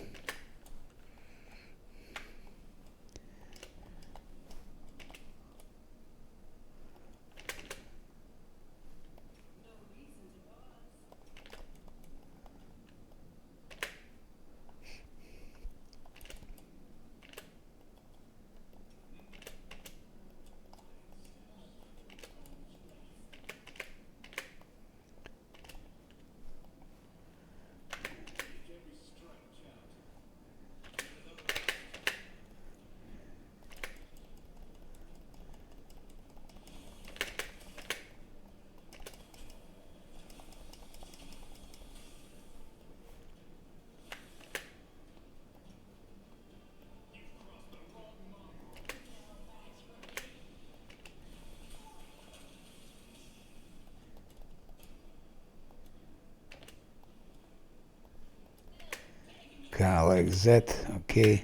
Like that, okay.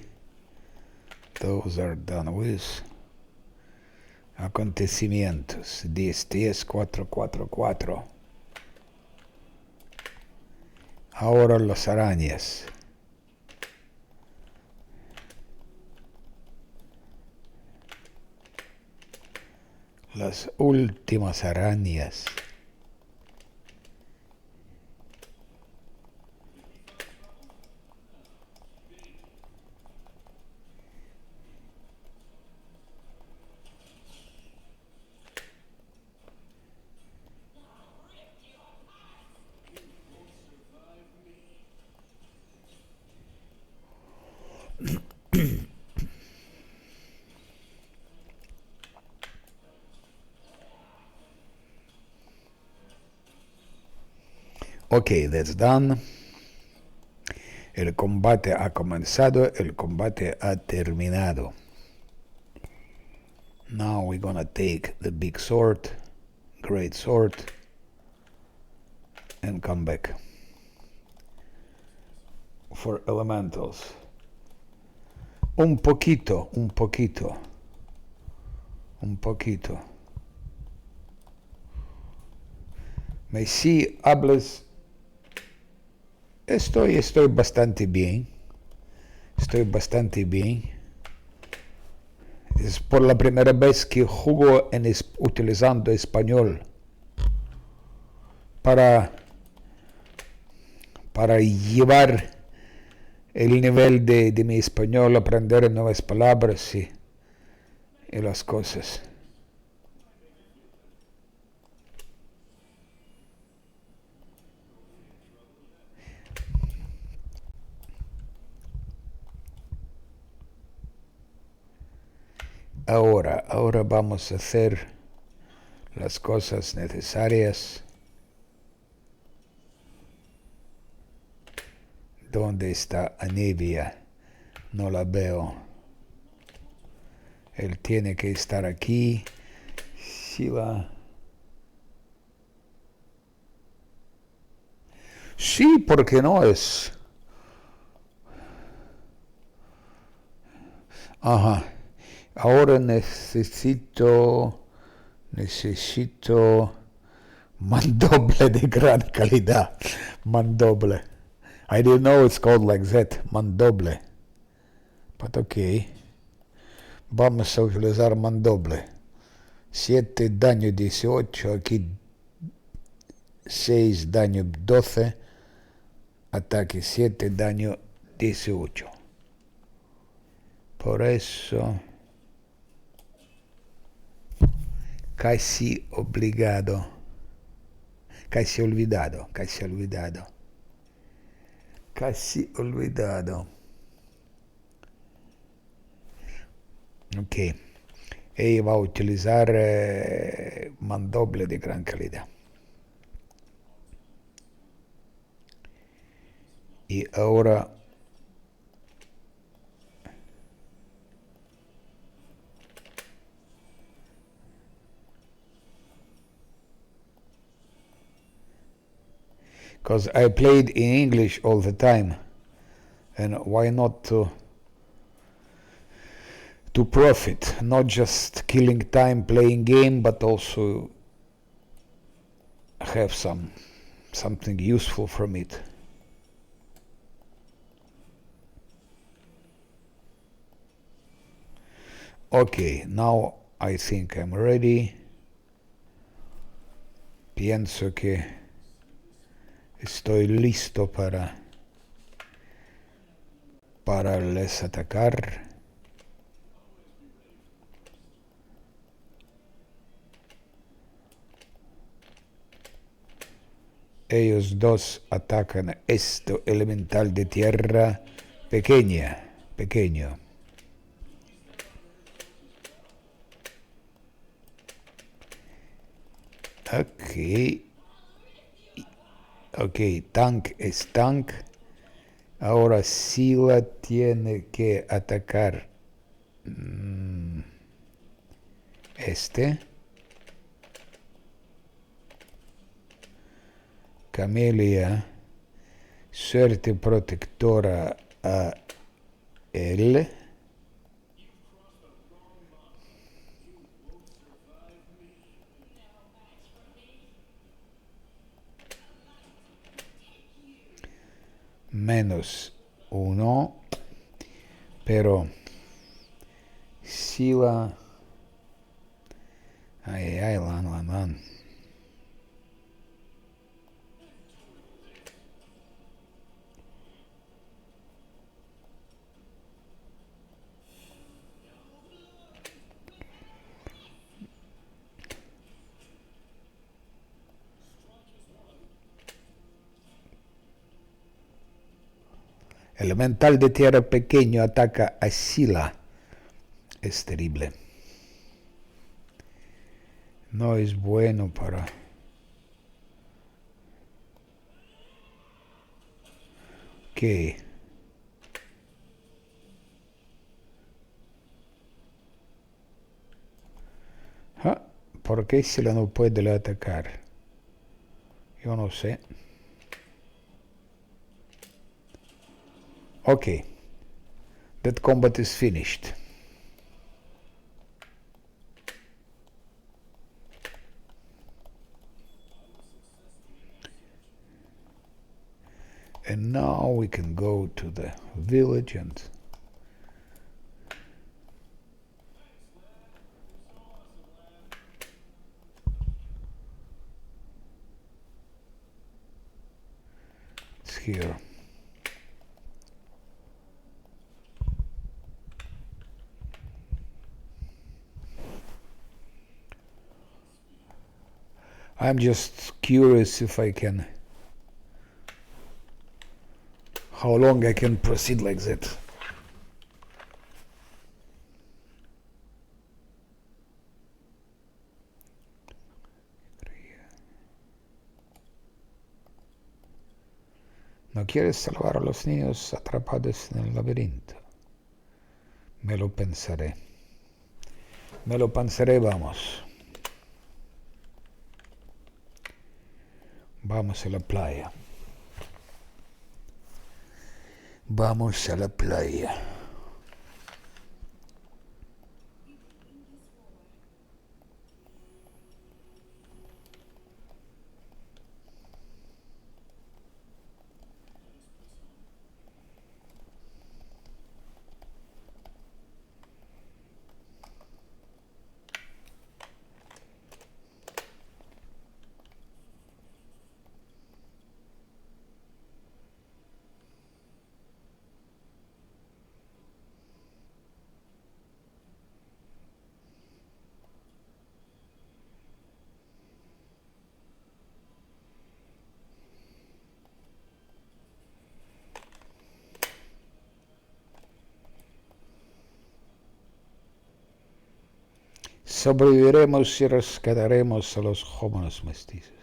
Those are done with. Acontecimientos. 10-10-4-4-4. Ahora los arañas. Las últimas arañas. Okay, that's done. El combate ha comenzado, el combate ha terminado. Now we're gonna take the big sword, great sword, and come back for elementals. Un poquito. Me si hablas. Estoy bastante bien. Es por la primera vez que juego utilizando español para llevar el nivel de mi español, aprender nuevas palabras y las cosas. Ahora vamos a hacer las cosas necesarias. ¿Dónde está Anivia? No la veo. Él tiene que estar aquí. Sí, porque no es. Ajá. Ahora necesito mandoble de gran calidad. Mandoble. I didn't know it's called like that. Mandoble. But okay. Vamos a utilizar mandoble. 7 daño 18, aquí 6 daño 12, ataque 7 daño 18. Por eso casi obligado, casi olvidado. Ok. Ella va a utilizar mandoble de gran calidad. Y ahora because I played in English all the time, and why not to profit, not just killing time playing game, but also have something useful from it. Okay, now I think I'm ready. Pienso que estoy listo para les atacar. Ellos dos atacan esto elemental de tierra pequeño. Ok, tank es tank. Ahora Sila tiene que atacar este. Camelia, suerte protectora a él. -1, pero Sila, lan. Elemental de tierra pequeño ataca a Sila. Es terrible. No es bueno para... ¿Qué? ¿Por qué Sila no puede atacar? Yo no sé. Okay. That combat is finished. And now we can go to the village and it's here. I'm just curious if I can, how long I can proceed like that. ¿No quieres salvar a los niños atrapados en el laberinto? Me lo pensaré, vamos. Vamos a la playa. Sobreviviremos y rescataremos a los jóvenes mestizos.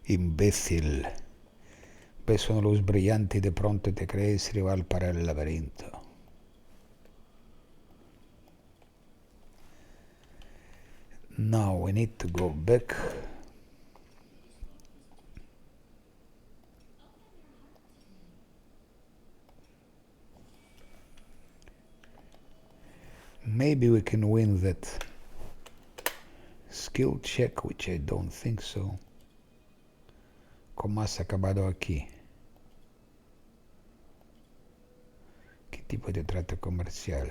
Imbécil. Ves una luz brillante y de pronto te crees rival para el laberinto. Now we need to go back. Maybe we can win that skill check, which I don't think so. ¿Cómo has acabado aquí? ¿Qué tipo de trato comercial?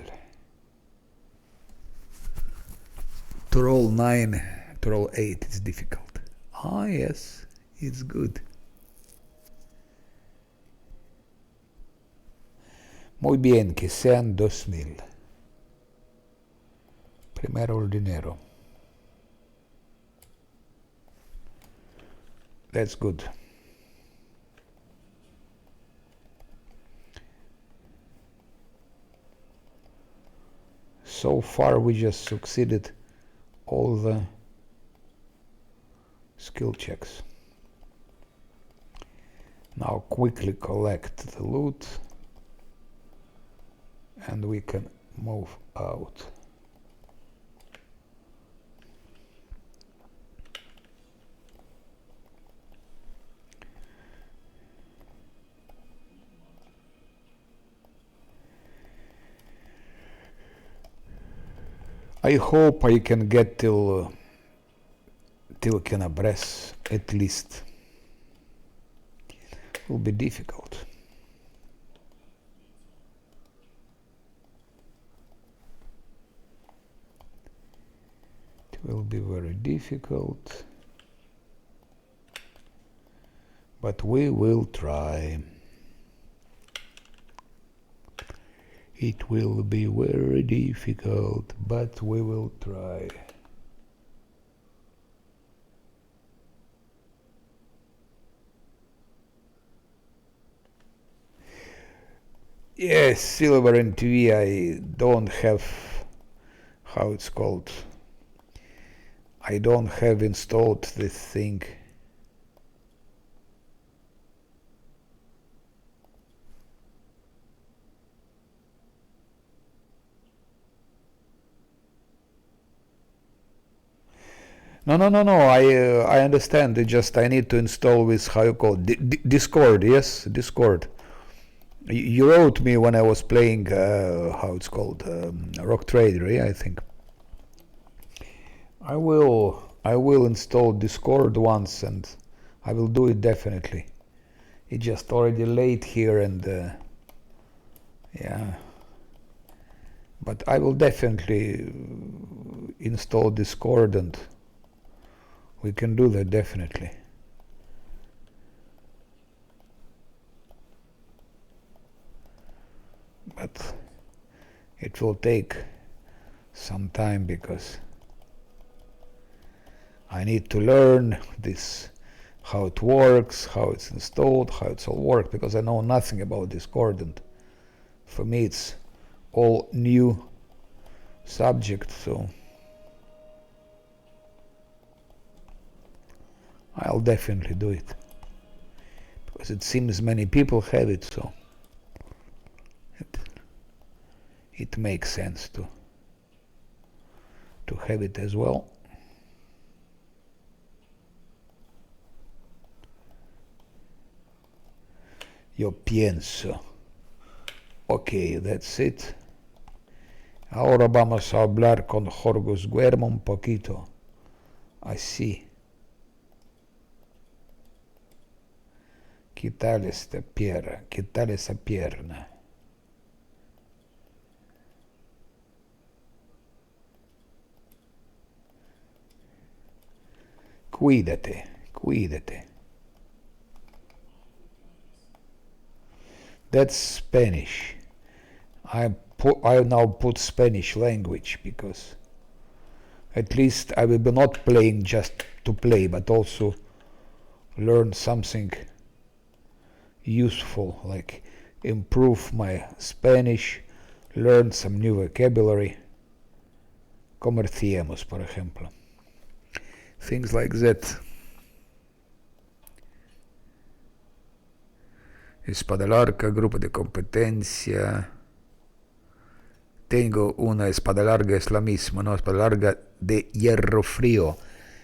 To roll 9, to roll 8 is difficult. Ah, yes, it's good. Muy bien, que sean 2000. Primero el dinero. That's good. So far we just succeeded all the skill checks. Now quickly collect the loot and we can move out. I hope I can get till Canabres at least. It will be difficult. It will be very difficult, but we will try. It will be very difficult, but we will try. Yes, Silver and TV, I don't have, how it's called, I don't have installed this thing. No, I understand. It just I need to install this, how you call it, Discord. Yes, Discord. You wrote me when I was playing, how it's called, Rock Trader, yeah, I think. I will install Discord once, and I will do it definitely. It's just already late here, and yeah. But I will definitely install Discord, and we can do that definitely. But it will take some time because I need to learn this, how it works, how it's installed, how it's all works, because I know nothing about Discord, and for me it's all new subject, so I'll definitely do it because it seems many people have it, so it makes sense to have it as well. Yo pienso. Okay, that's it. Ahora vamos a hablar con Jorgos Guermo un poquito. Así. ¿Qué tal esta pierna? ¿Qué tal esa pierna? Cuídate, cuídate. That's Spanish. I now put Spanish language because at least I will be not playing just to play, but also learn something useful, like improve my Spanish, learn some new vocabulary. comerciemos, por ejemplo. Things like that. Espada larga, grupo de competencia. Tengo una espada larga, es la misma, ¿no? Espada larga de hierro frío.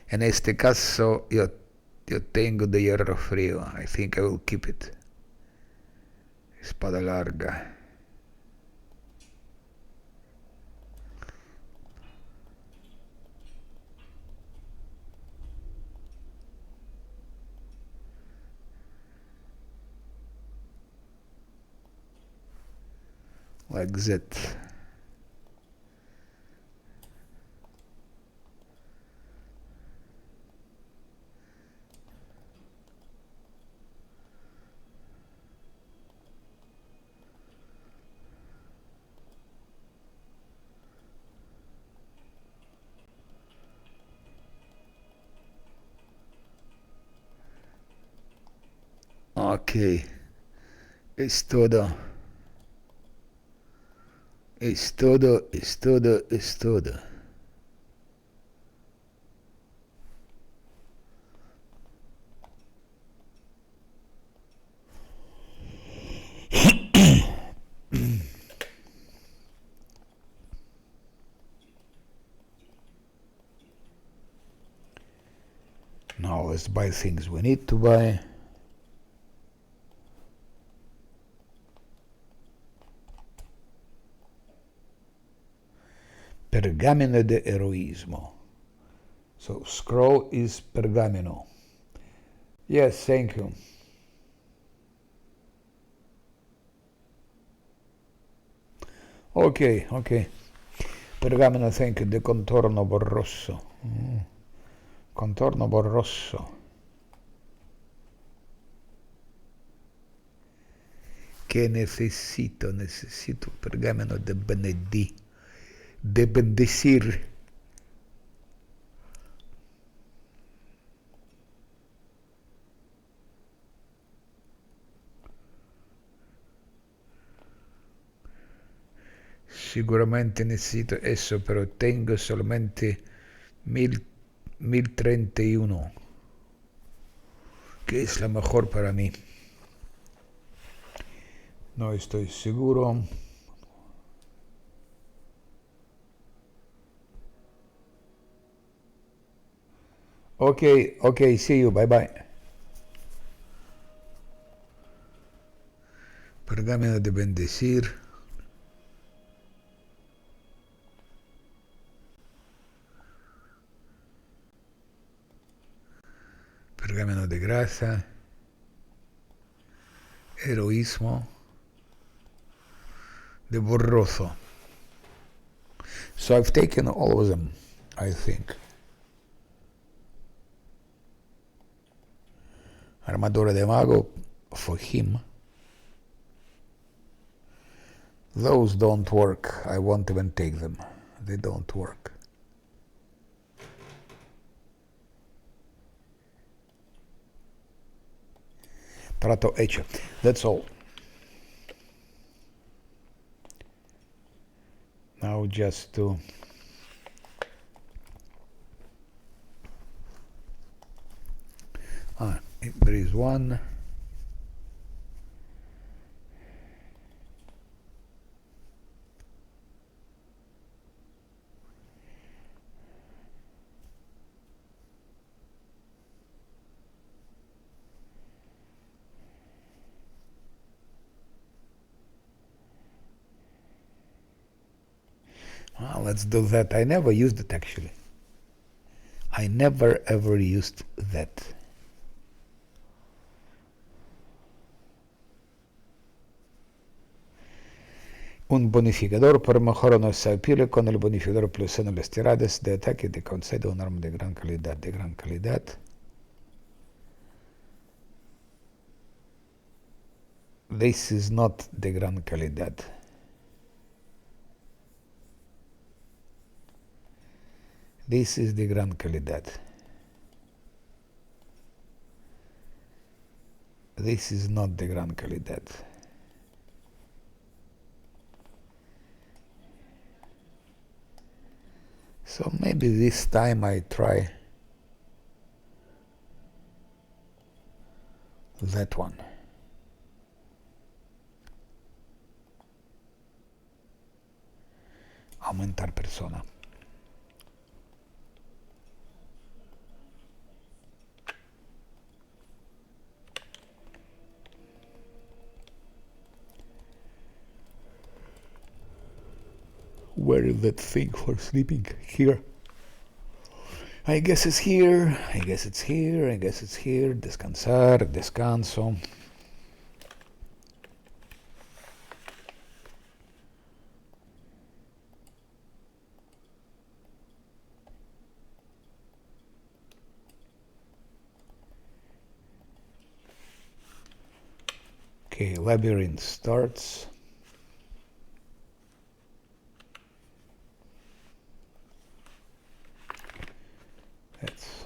En este caso, yo tengo de hierro frío. I think I will keep it. Espada larga. Like that. Ok. Es todo. Es todo, es todo, es todo. Now let's buy things we need to buy. Pergamino de heroísmo. So scroll is pergamino. Yes, thank you. Ok. Pergamino, thank you. De contorno borroso. Contorno borroso. ¿Qué necesito? Necesito pergamino de bendecir. Seguramente necesito eso, pero tengo solamente 1031, que es la mejor para mí. No estoy seguro. Ok, see you, bye. Pergamino de bendecir. Pergamino de grasa. Heroísmo. De borroso. So I've taken all of them, I think. Armadura de mago for him. Those don't work. I won't even take them. They don't work. Trato hecho. That's all. Now just to there is one. Let's do that. I never used it actually. I never ever used that. Un bonificador por mejora nuestra pila con el bonificador plus 1 las tiradas de ataque te concede un arma de gran calidad. This is not de gran calidad. This is de gran calidad. This is not de gran calidad. So maybe this time I try that one. Aumentar persona. Where is that thing for sleeping? Here. I guess it's here. I guess it's here. I guess it's here. Descansar, descanso. Okay, labyrinth starts. That's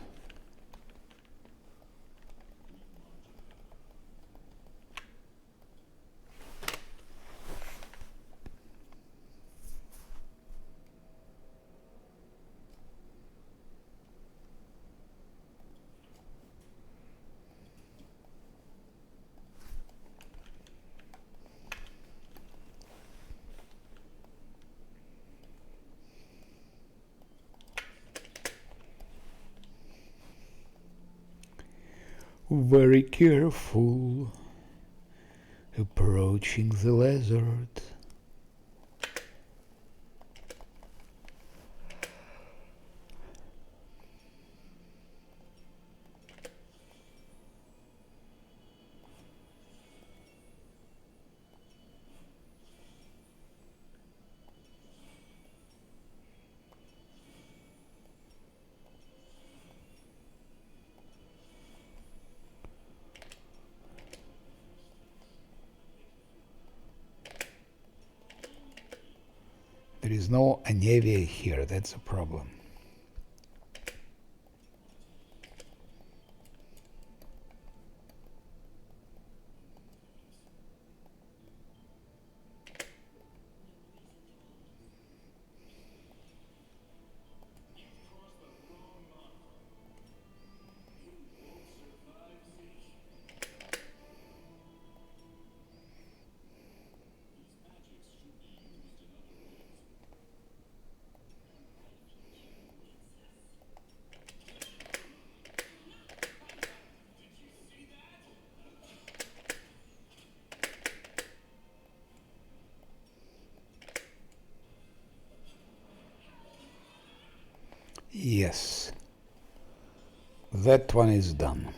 very careful, approaching the lizard. There is no Anevia here, that's a problem. Yes, that one is done.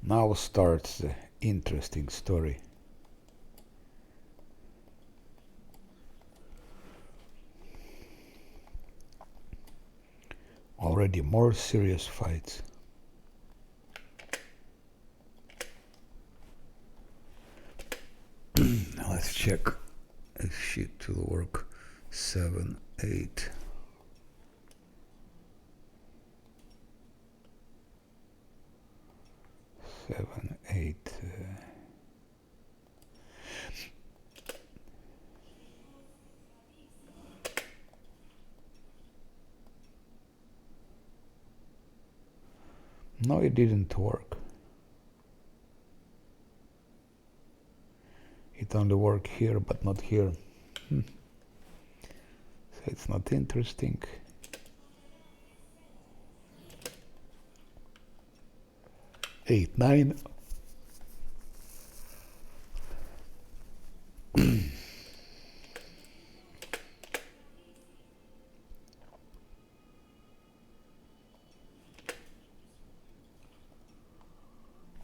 Now starts the interesting story. Already more serious fights. Let's check if shit will work. 7, 8. 7, 8. No, it didn't work. It only worked here, but not here. So it's not interesting. Eight, 9.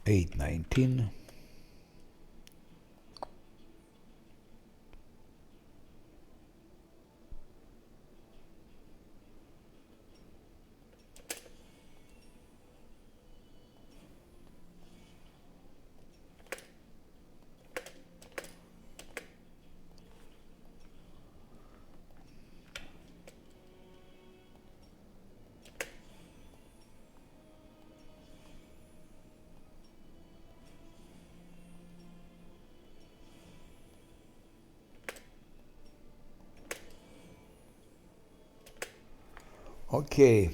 Eight, 19. Okay.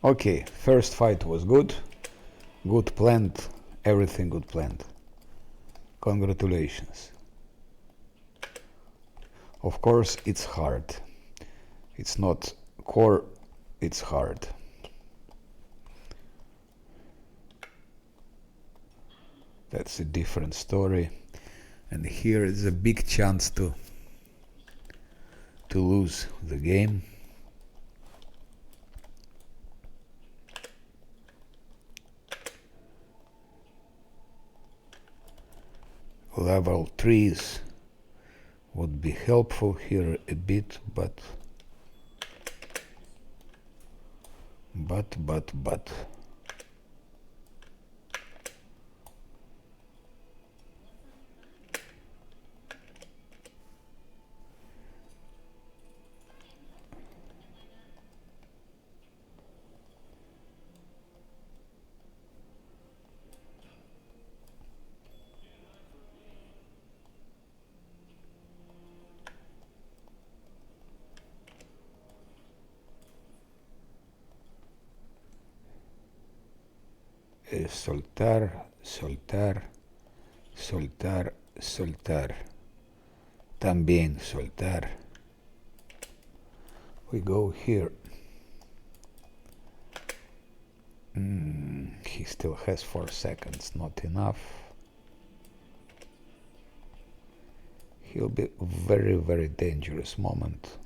Okay, first fight was good. Good planned. Everything good planned. Congratulations. Of course, it's hard. It's not core, it's hard. That's a different story. And here is a big chance to lose the game. Level 3s would be helpful here a bit, but soltar, soltar, soltar, soltar. También soltar. We go here. He still has 4 seconds, not enough. He'll be very, very dangerous moment.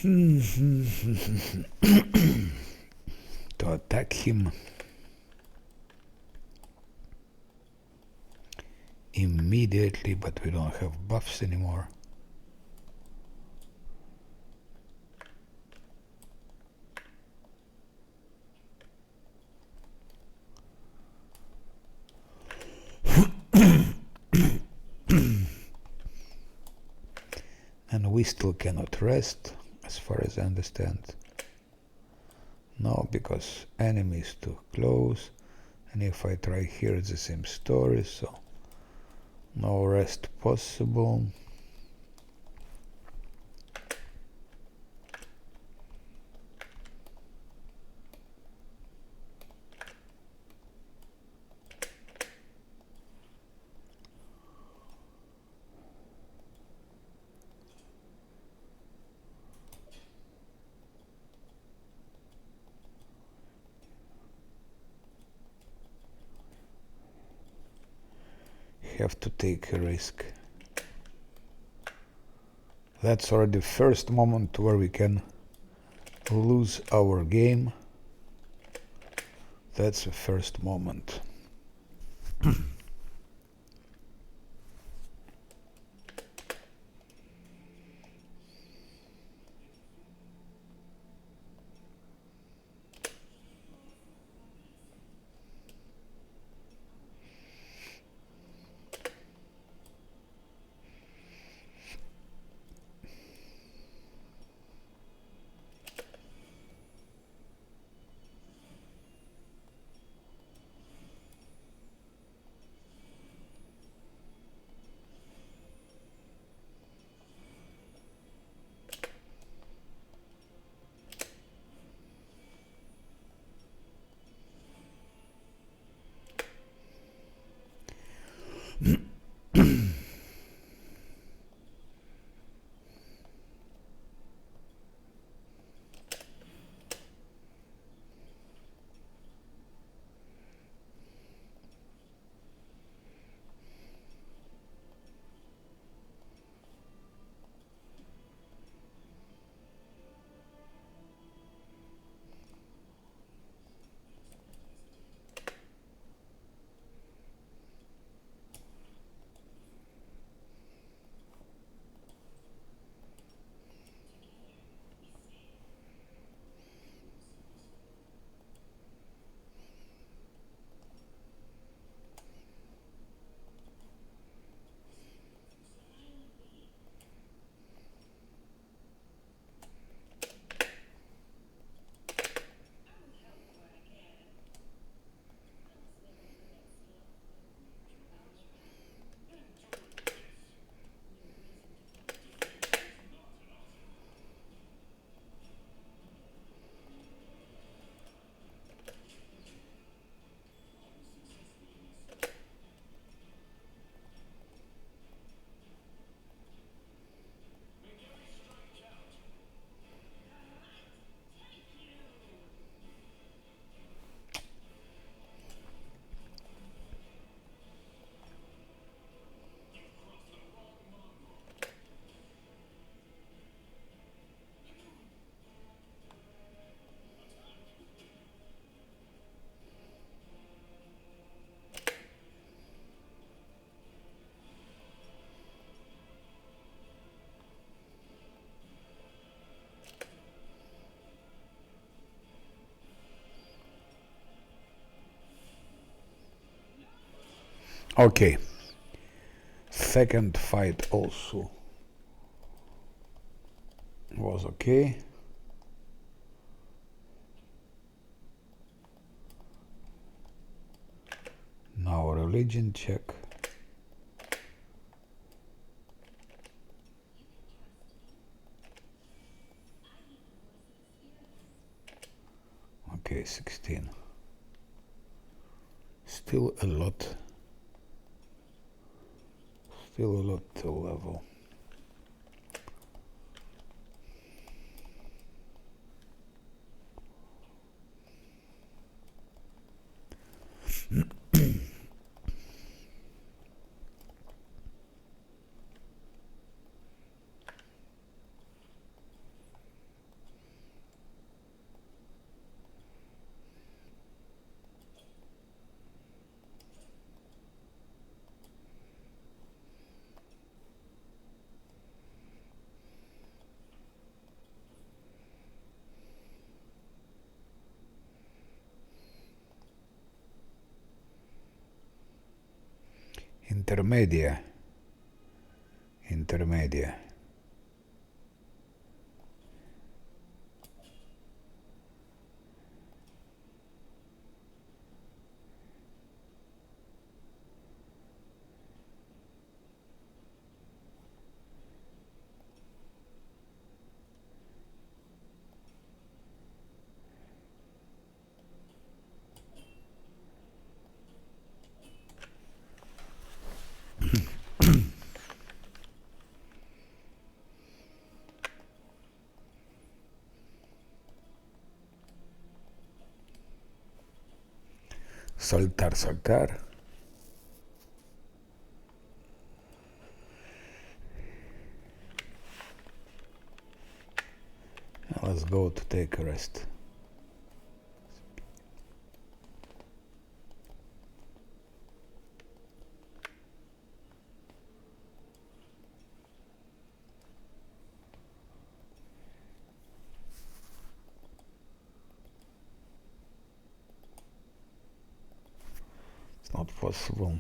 To attack him immediately, but we don't have buffs anymore. And we still cannot rest, as far as I understand. No, because enemy is too close, and if I try here it's the same story, so no rest possible. Have to take a risk. That's already the first moment where we can lose our game. That's the first moment. Okay. Second fight also was okay. Now religion check. Okay, 16. Still a lot. Still a lot to level. intermedia. Intermedia. Soltar, soltar. Now let's go to take a rest. It's not possible.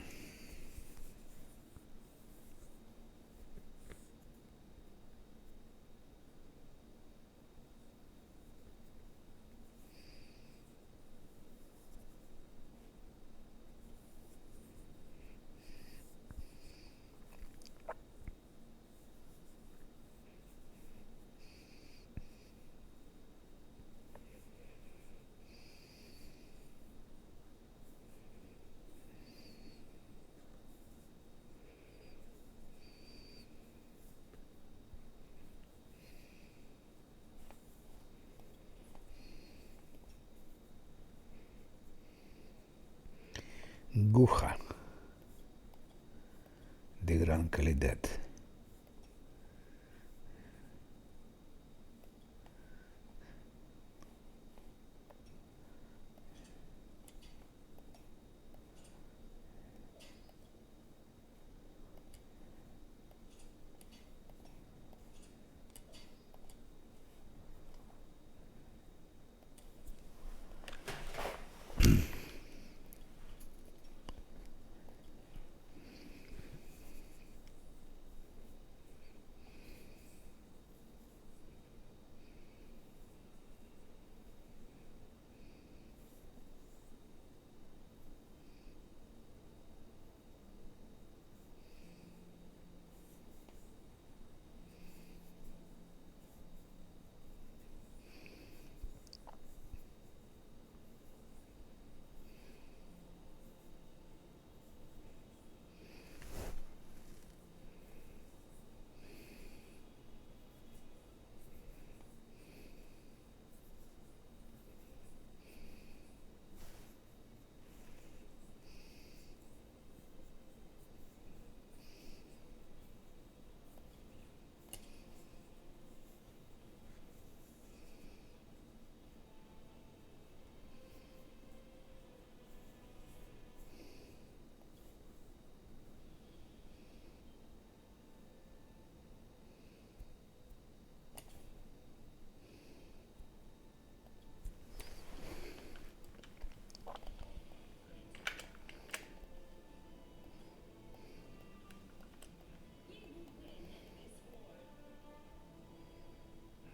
Guja, de gran calidad.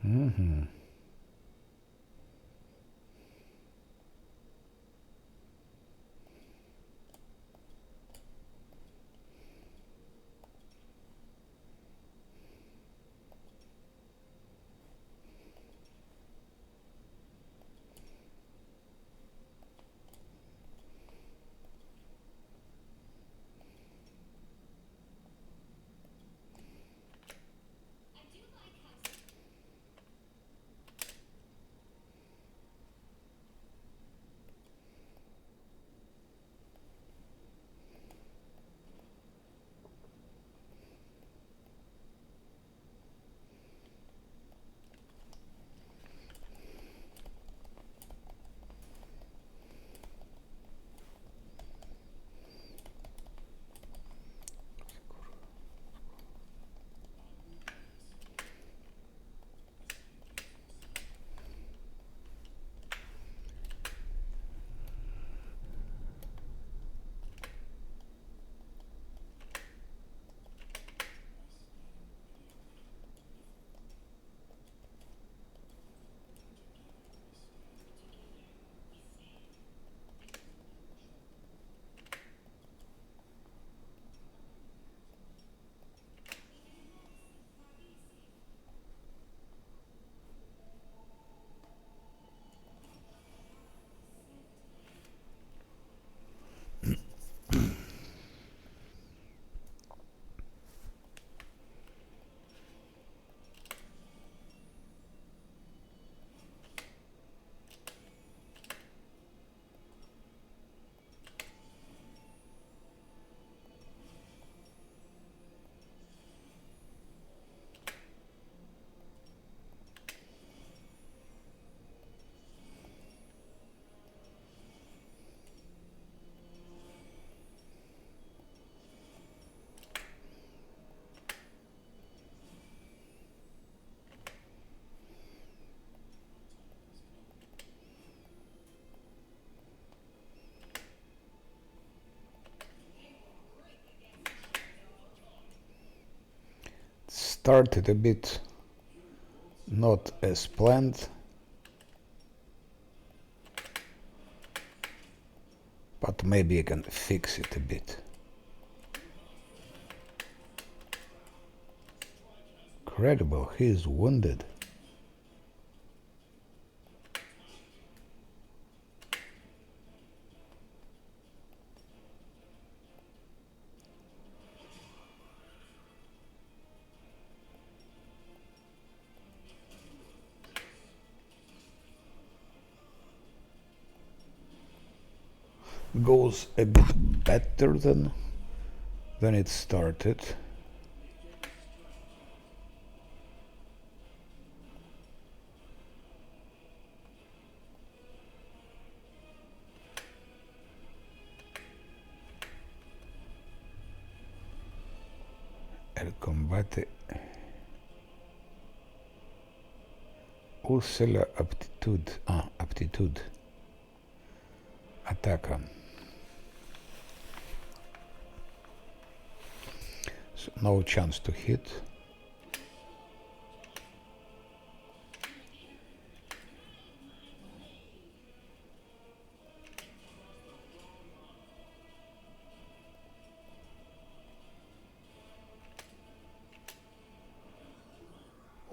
Mm-hmm. started a bit not as planned, but maybe I can fix it a bit. Incredible, he is wounded. Goes a bit better than when it started. El combate usa la aptitud. Ataca. So no chance to hit.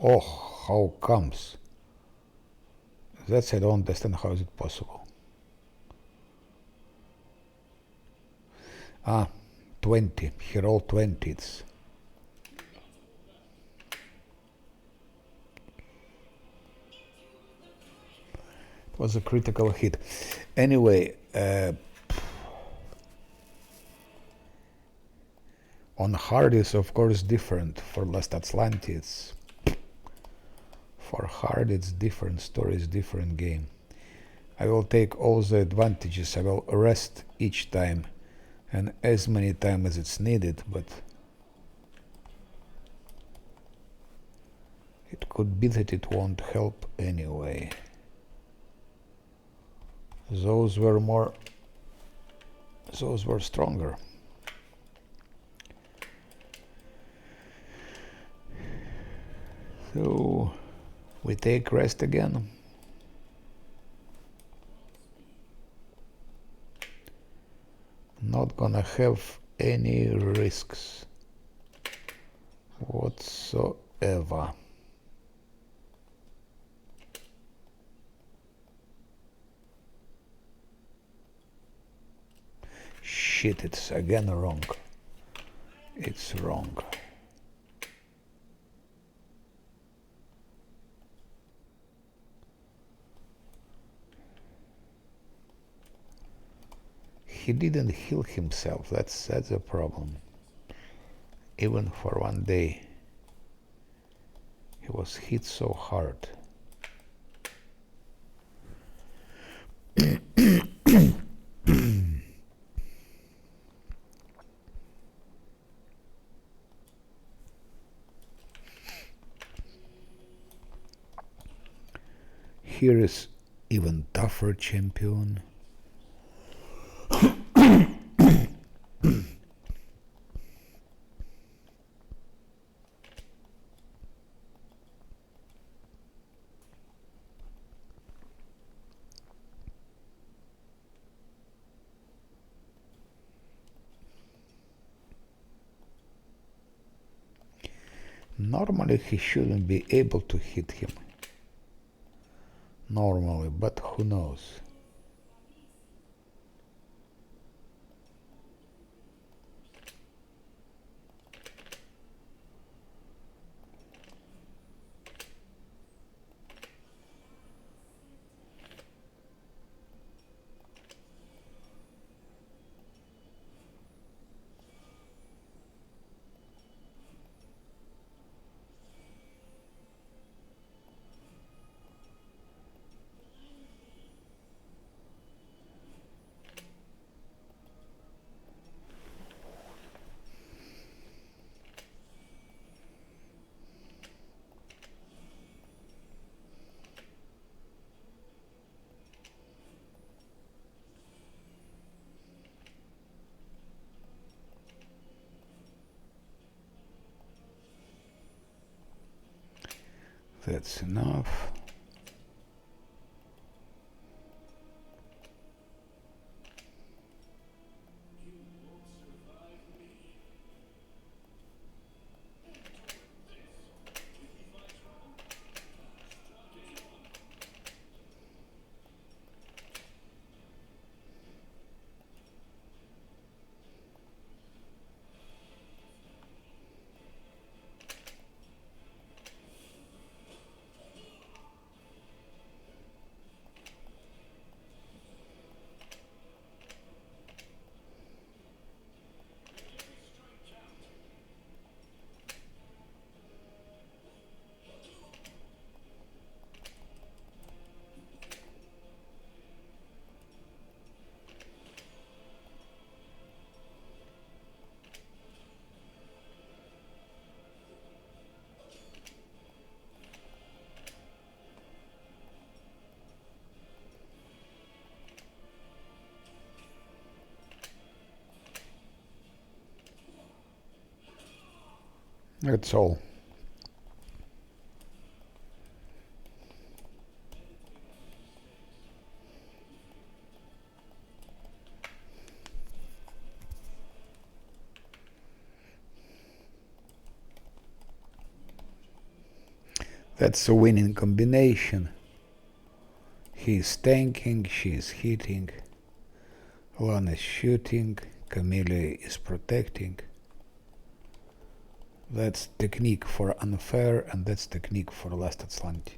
Oh, how comes? That's I don't understand how is it possible. 20. He rolled 20s. It was a critical hit. Anyway, on hard is of course different. For last Azlanti, for hard it's different story, is different game. I will take all the advantages. I will rest each time and as many times as it's needed, but it could be that it won't help anyway. Those were stronger. So we take rest again. Not gonna have any risks whatsoever. Shit, it's again wrong. It's wrong. He didn't heal himself. That's a problem. Even for one day, he was hit so hard. Here is even tougher champion. Normally he shouldn't be able to hit him. Normally, but who knows? That's enough. That's all. That's a winning combination. He's tanking, she's hitting, Lan is shooting, Camille is protecting. That's technique for unfair, and that's technique for last Azlanti.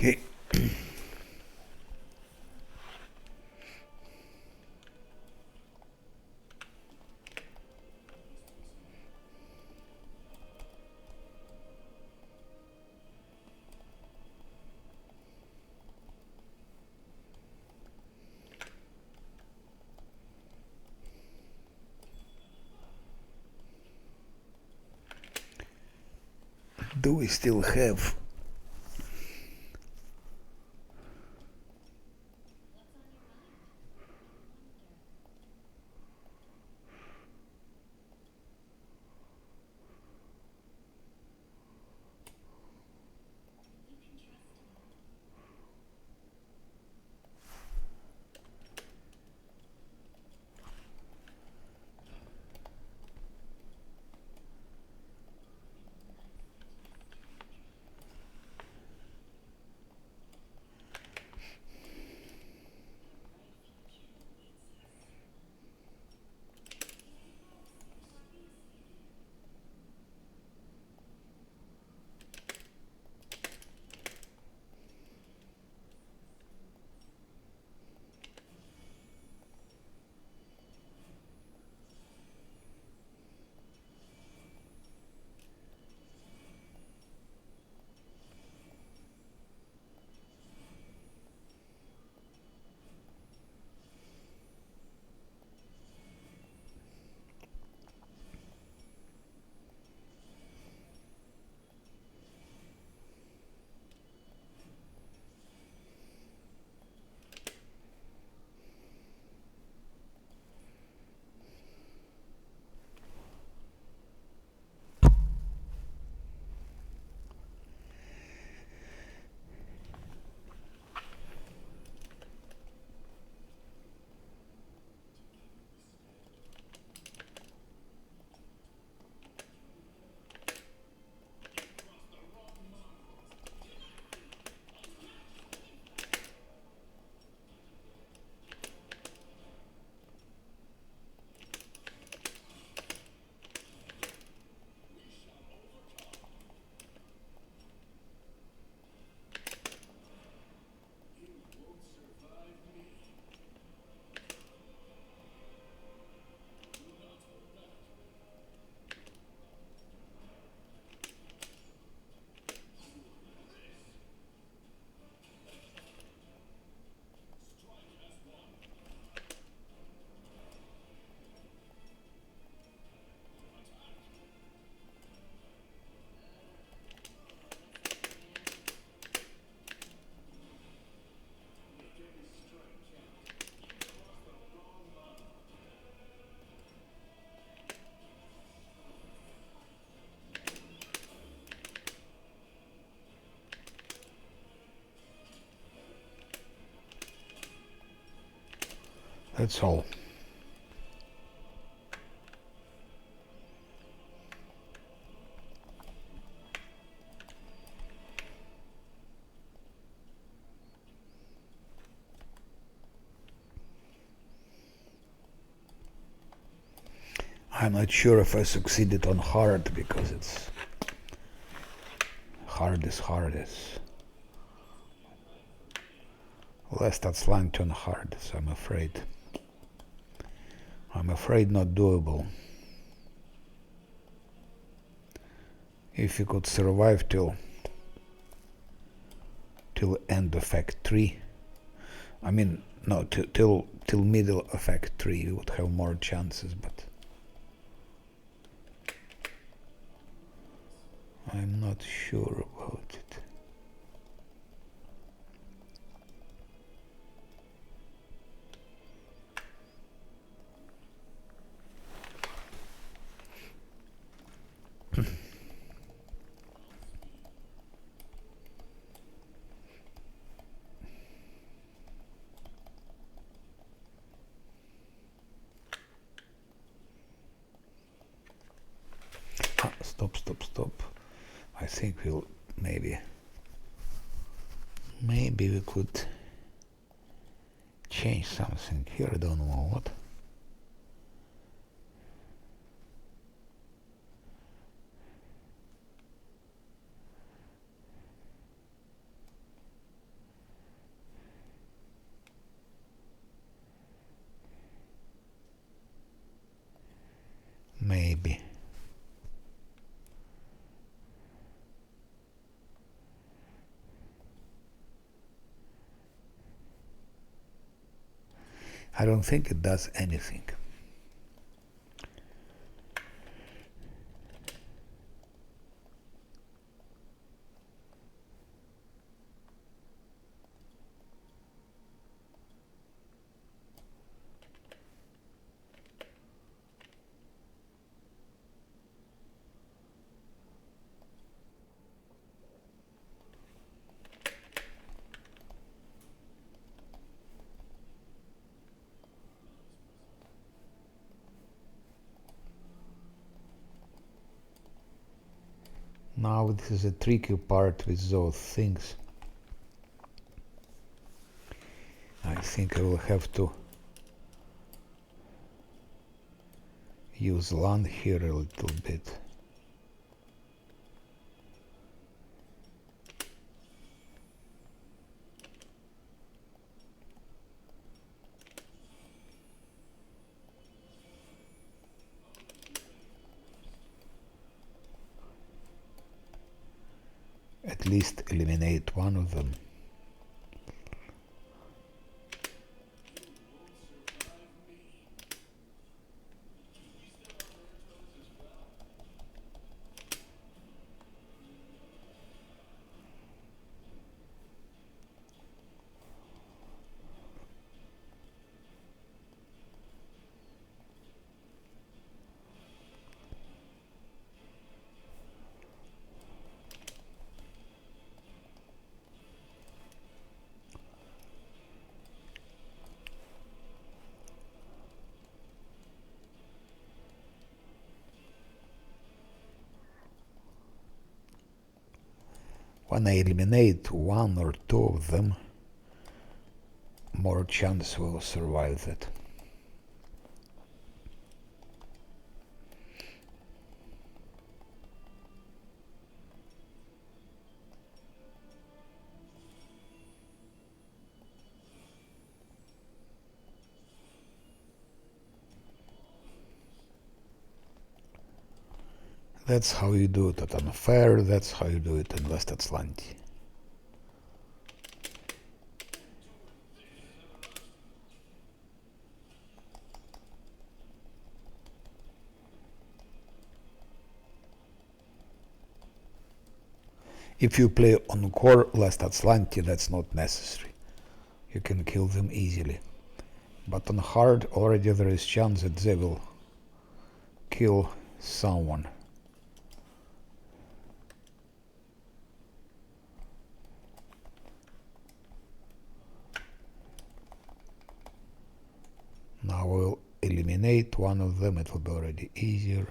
Okay. Do we still have That's all. I'm not sure if I succeeded on hard, because it's hardest. Last Azlanti on hard, so I'm afraid not doable. If you could survive till end of Act 3, I mean, no, till middle of Act 3, you would have more chances, but I'm not sure about it. Stop. I think we'll maybe we could change something here. I don't know what. Maybe. I don't think it does anything. Now this is a tricky part with those things. I think I will have to use land here a little bit. At least eliminate one of them. When I eliminate one or two of them, more chance will survive that. That's how you do it at Unfair, that's how you do it in West Azlanti. If you play on core West Azlanti, that's not necessary. You can kill them easily. But on hard, already there is chance that they will kill someone. I will eliminate one of them, it will be already easier.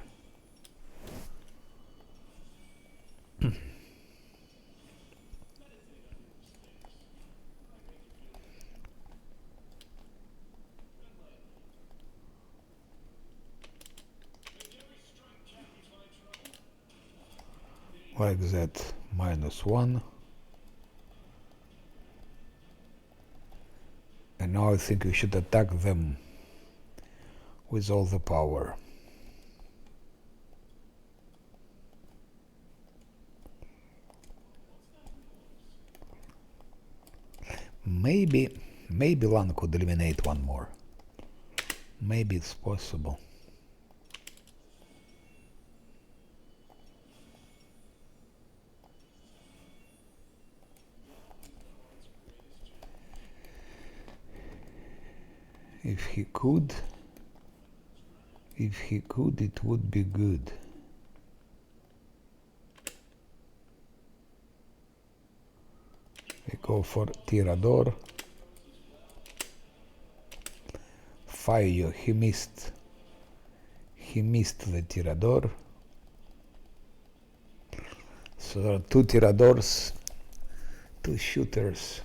Like that, -1. And now I think we should attack them with all the power. Maybe Lan could eliminate one more. Maybe it's possible. If he could, it would be good. We go for Tirador. Fire, he missed the Tirador. So there are 2 Tiradors, 2 shooters.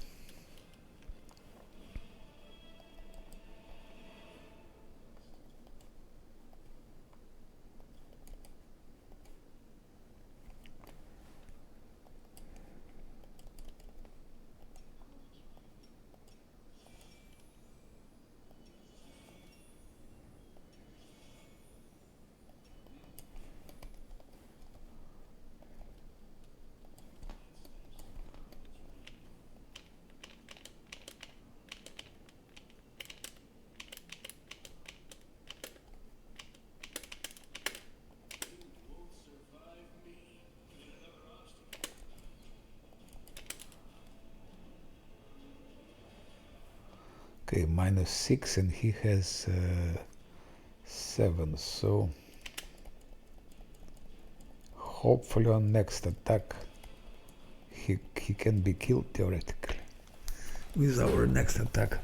Okay, -6 and he has 7, so hopefully on next attack he can be killed theoretically with our next attack.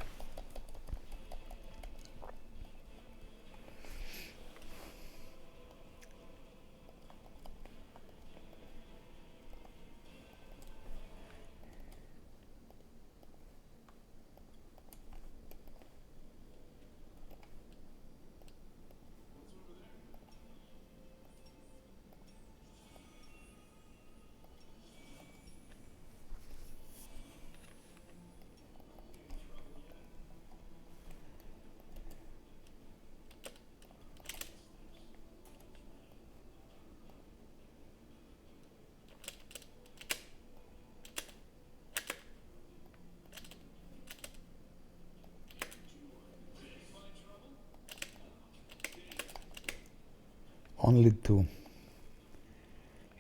Only 2.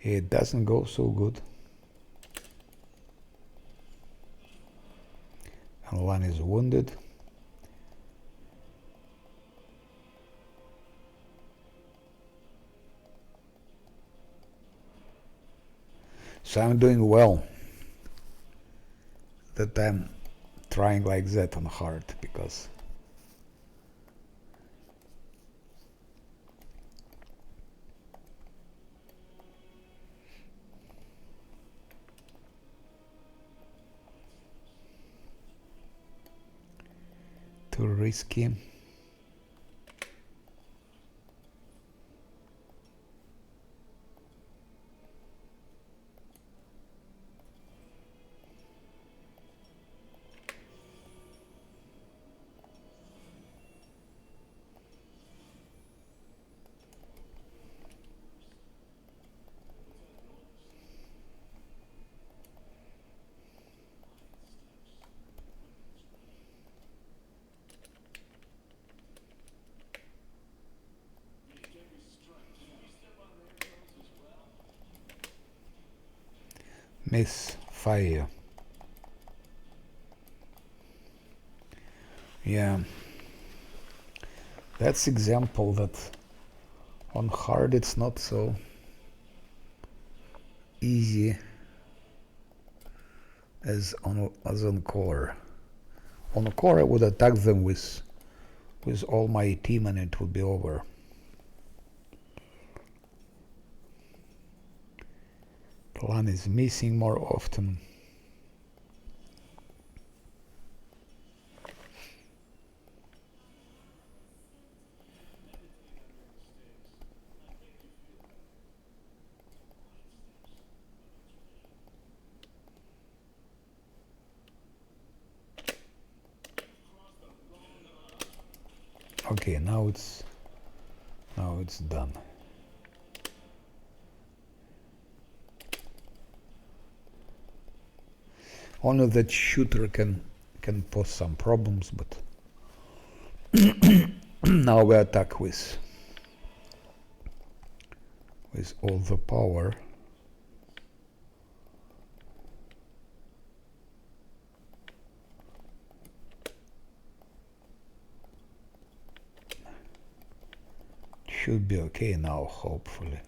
It doesn't go so good. And one is wounded. So I'm doing well that I'm trying like that on hard, because too risky. Misfire. Yeah, that's example that on hard it's not so easy as on core. On core I would attack them with with all my team and it would be over. Plan is missing more often. Okay, now it's done. Only that shooter can pose some problems, but now we attack with all the power. Should be okay now, hopefully.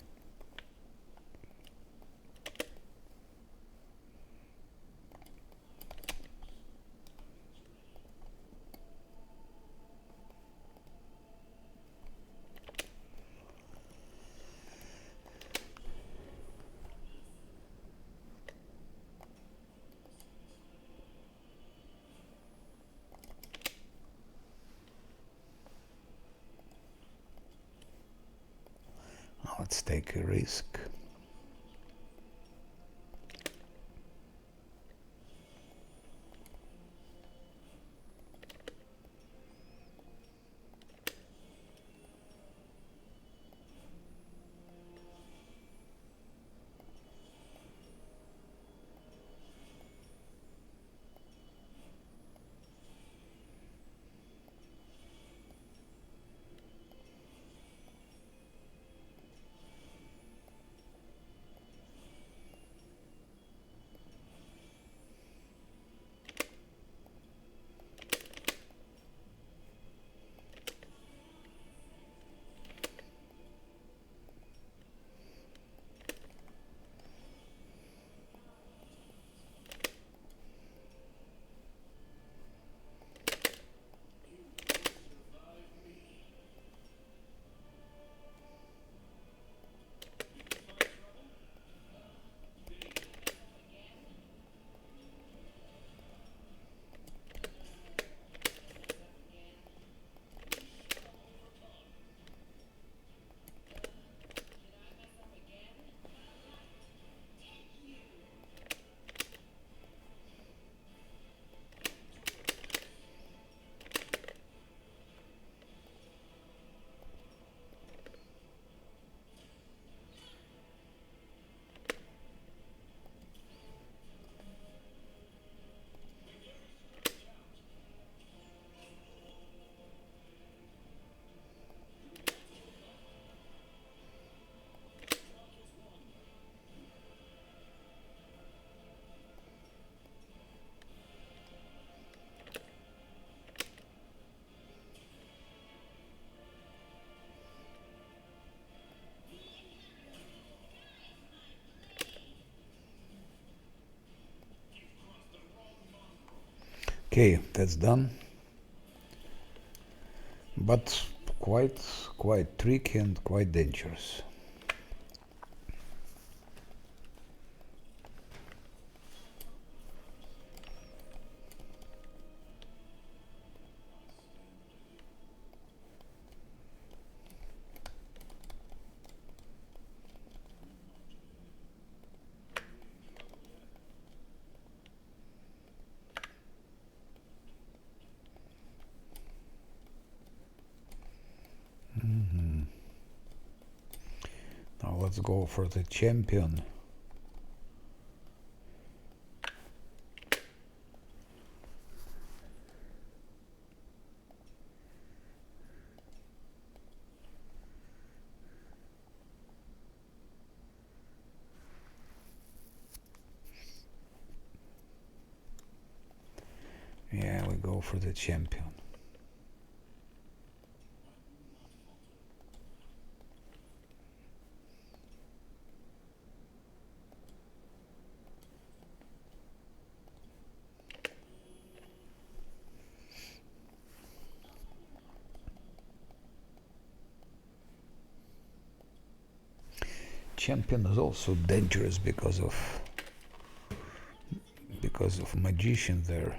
Let's take a risk. Okay, that's done. But quite tricky and quite dangerous. Now let's go for the champion. Yeah, we go for the champion. champion is also dangerous because of magician there.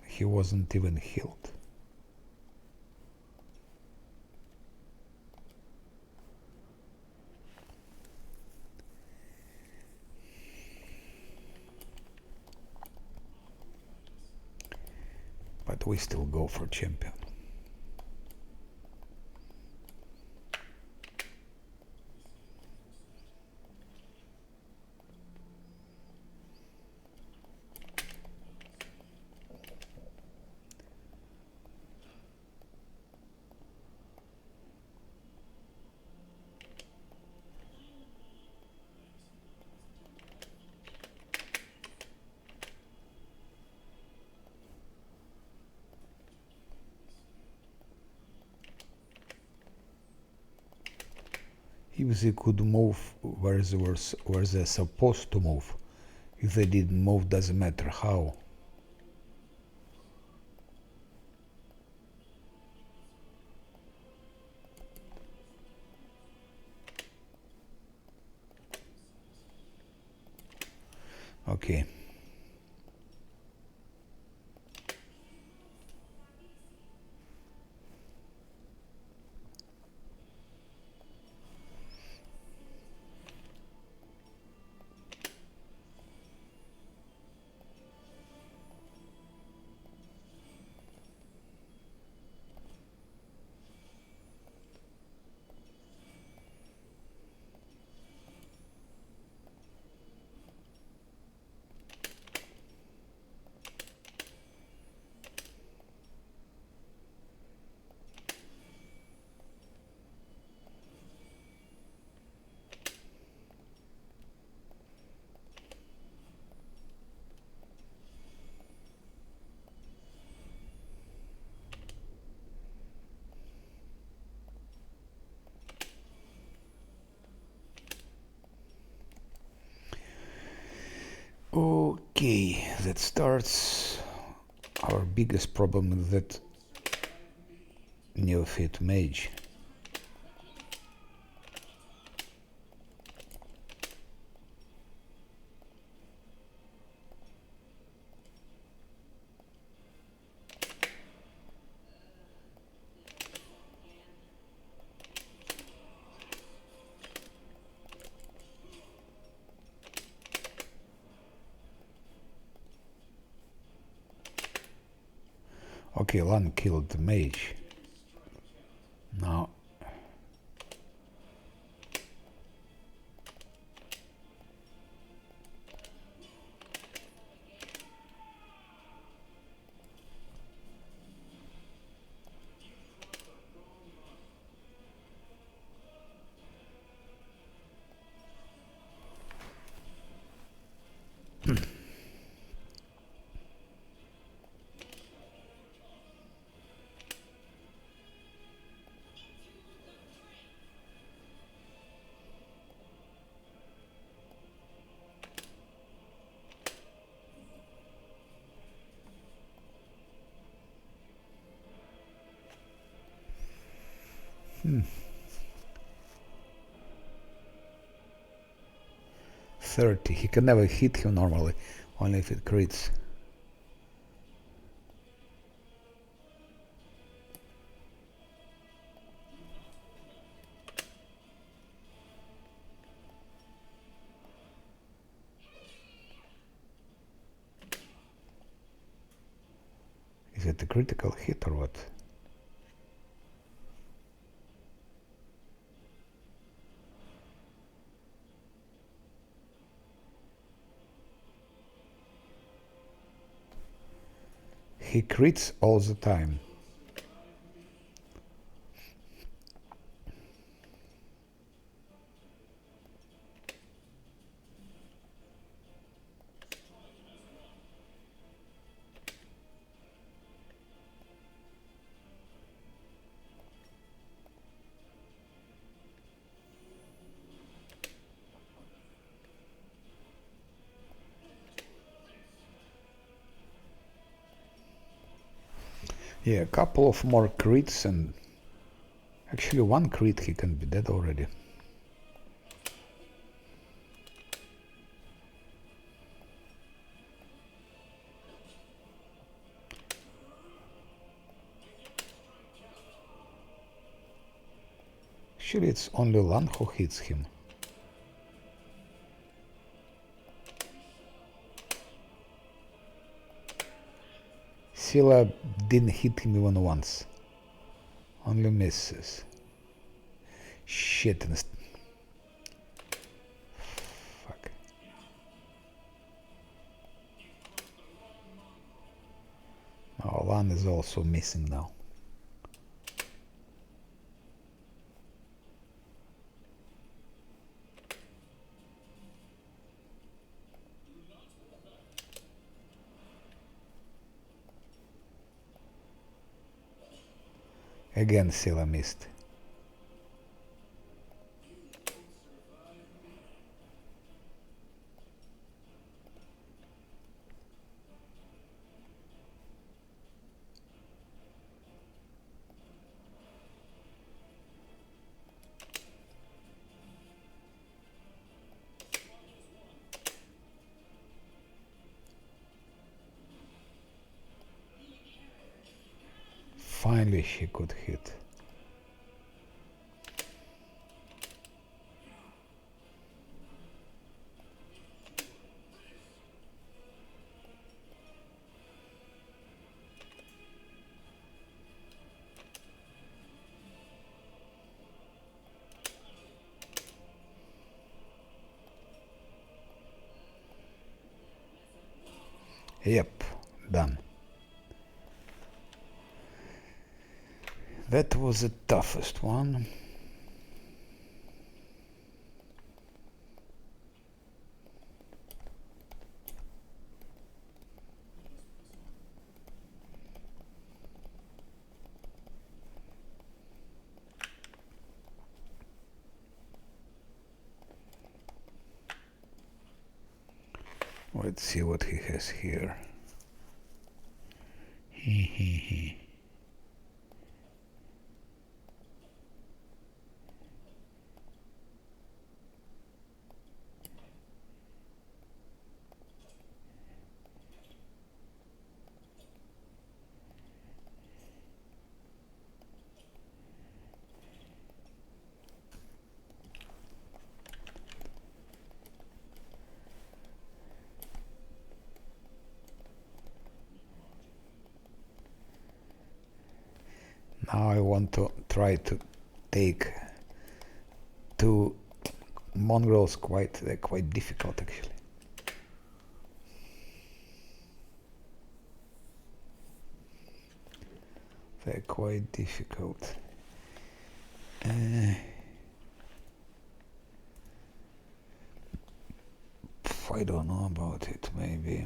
He wasn't even healed. But we still go for champion. If they could move where they're supposed to move, if they didn't move, doesn't matter how. Okay. Okay, that starts our biggest problem with that neophyte mage. Okay, Lan killed the mage. Now Hmm. 30. He can never hit him normally, only if it crits. Is it a critical hit or what? He crits all the time. Yeah, a couple of more crits and actually one crit he can be dead already. Actually it's only Lan who hits him. Scylla didn't hit him even once. Only misses. Shit. Fuck. Oh, Lan is also missing now. Again Scylla missed. Finally she could hit. Yep, done. That was the toughest one. Let's see what he has here. He. Now I want to try to take two mongrels. They're quite difficult actually. They're quite difficult. I don't know about it, maybe.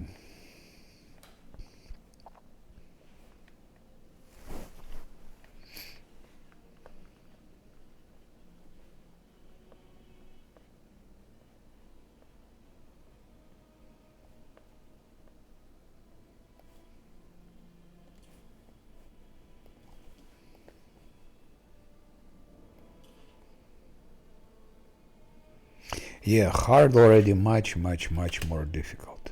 Yeah, hard already much more difficult.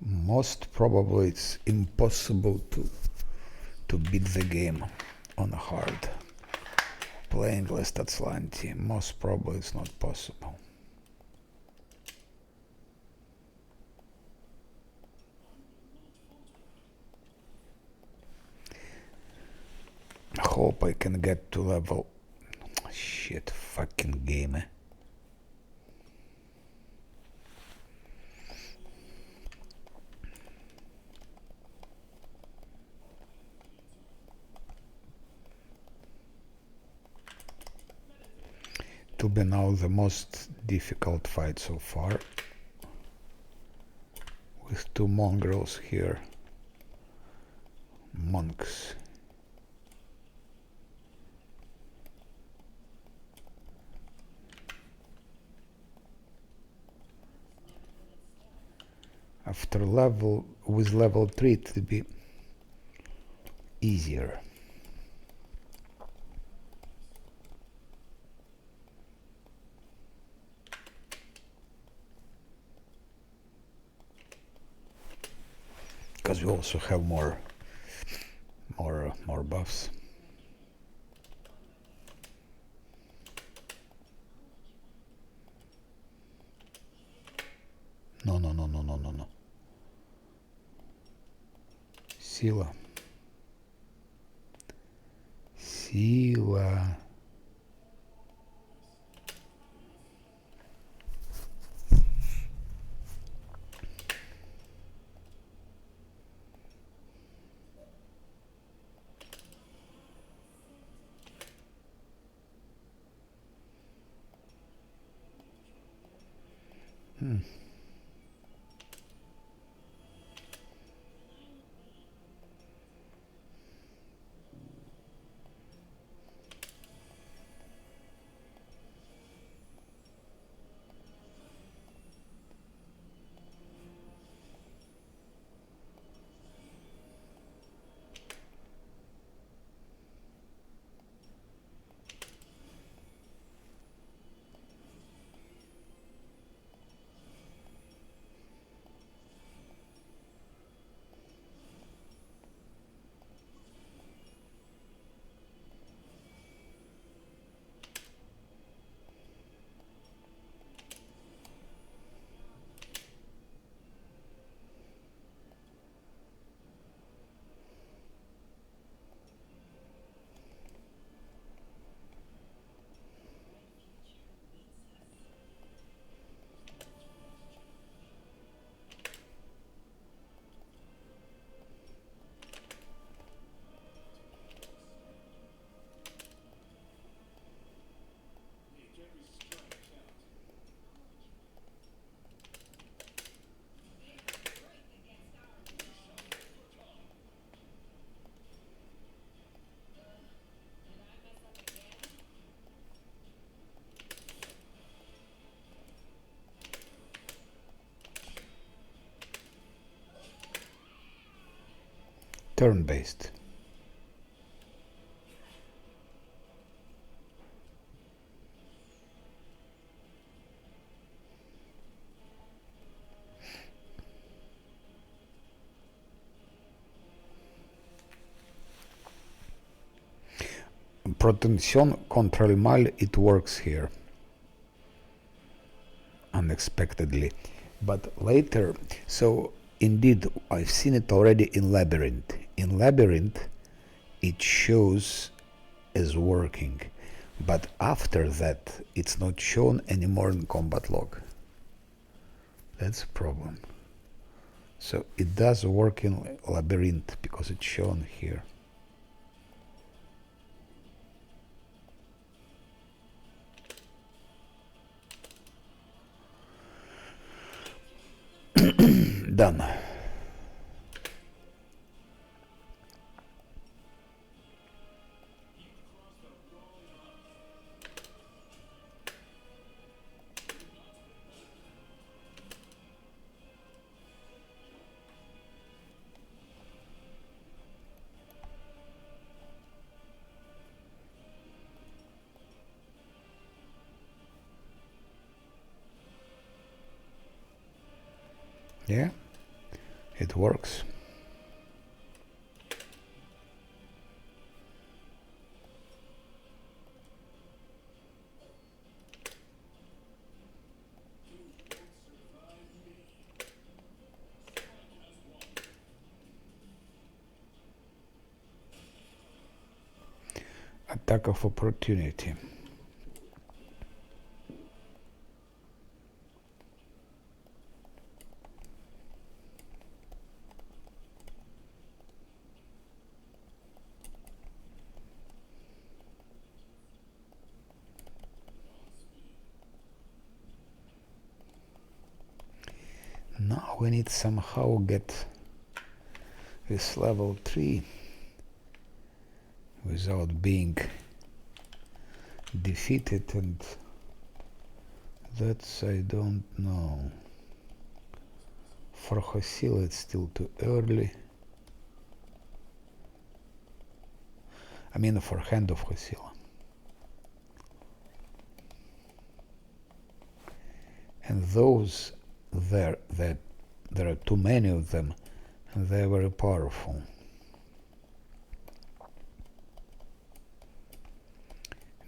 Most probably it's impossible to beat the game on hard. Playing list Azlanti, most probably it's not possible. I hope I can get to level... Shit, fucking game. To be now the most difficult fight so far. With two mongrels here. Monks. After level, with level 3 it will be easier. Because we also have more buffs. No. Sila. Turn-based. Protection control mal, it works here unexpectedly, but later, so indeed I've seen it already in Labyrinth. In Labyrinth it shows as working, but after that it's not shown anymore in combat log. That's a problem. So it does work in Labyrinth because it's shown here. Done. Yeah, it works. Attack of opportunity. Now we need somehow get this level 3 without being defeated, and that's I don't know. For Hosila it's still too early. I mean for Hand of Hosila. And those there are too many of them, and they're very powerful.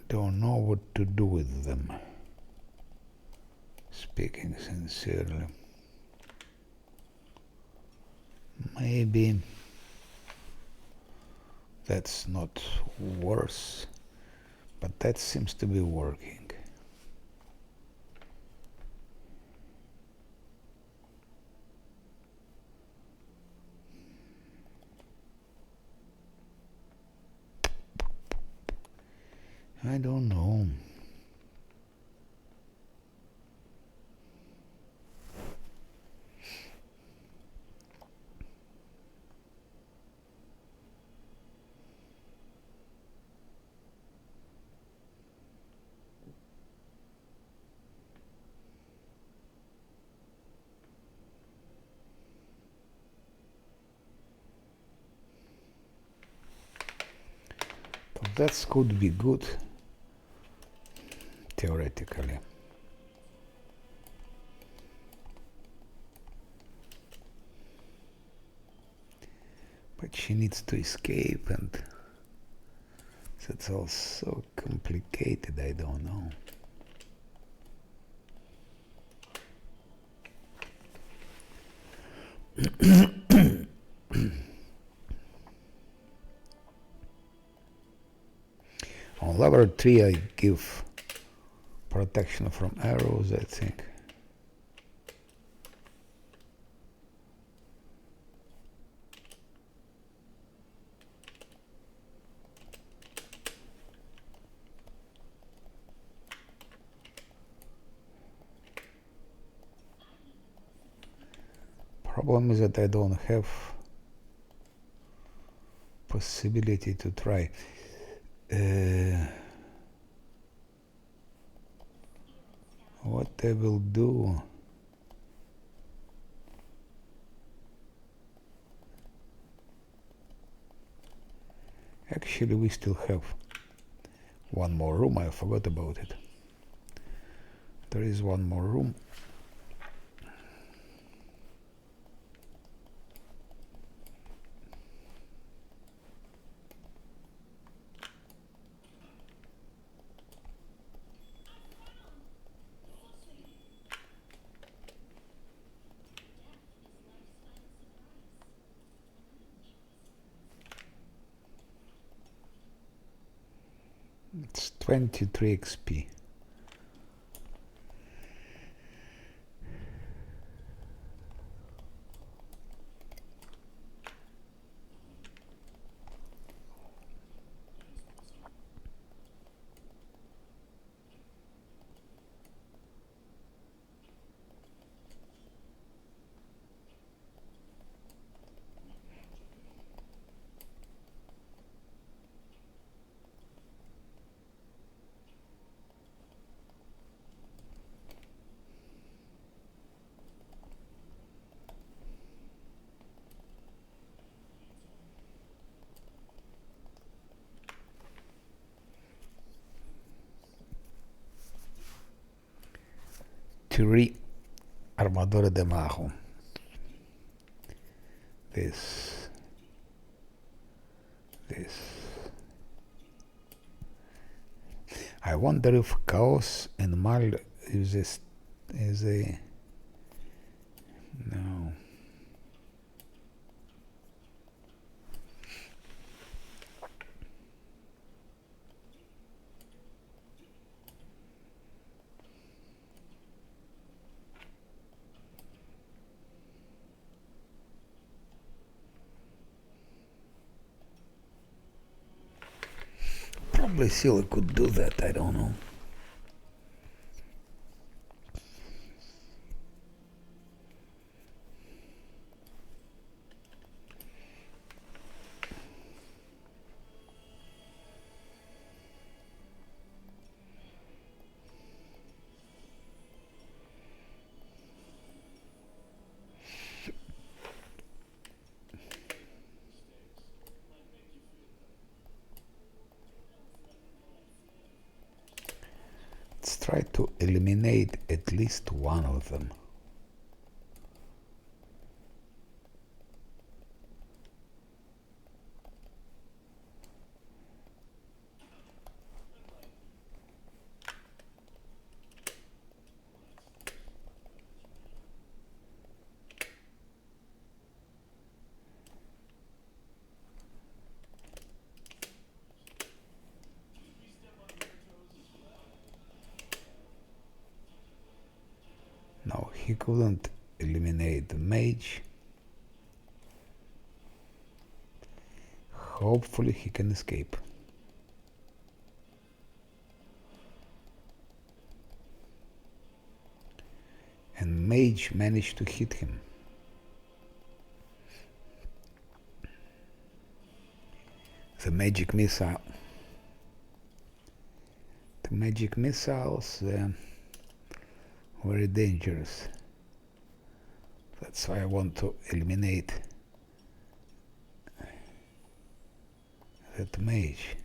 Don't know what to do with them. Speaking sincerely. Maybe that's not worse, but that seems to be working. I don't know. That could be good, theoretically. But she needs to escape, and that's all so complicated, I don't know. On level 3 I give protection from arrows, I think. Problem is that I don't have possibility to try. What I will do? Actually, we still have one more room. I forgot about it. There is one more room. It's 23 XP. Three armadura de mago. This. I wonder if Chaos and Mal is a no. Probably Scylla could do that, I don't know. try to eliminate at least one of them. No, he couldn't eliminate the mage. Hopefully he can escape. And mage managed to hit him. The magic missile. The magic missiles very dangerous. That's why I want to eliminate that mage.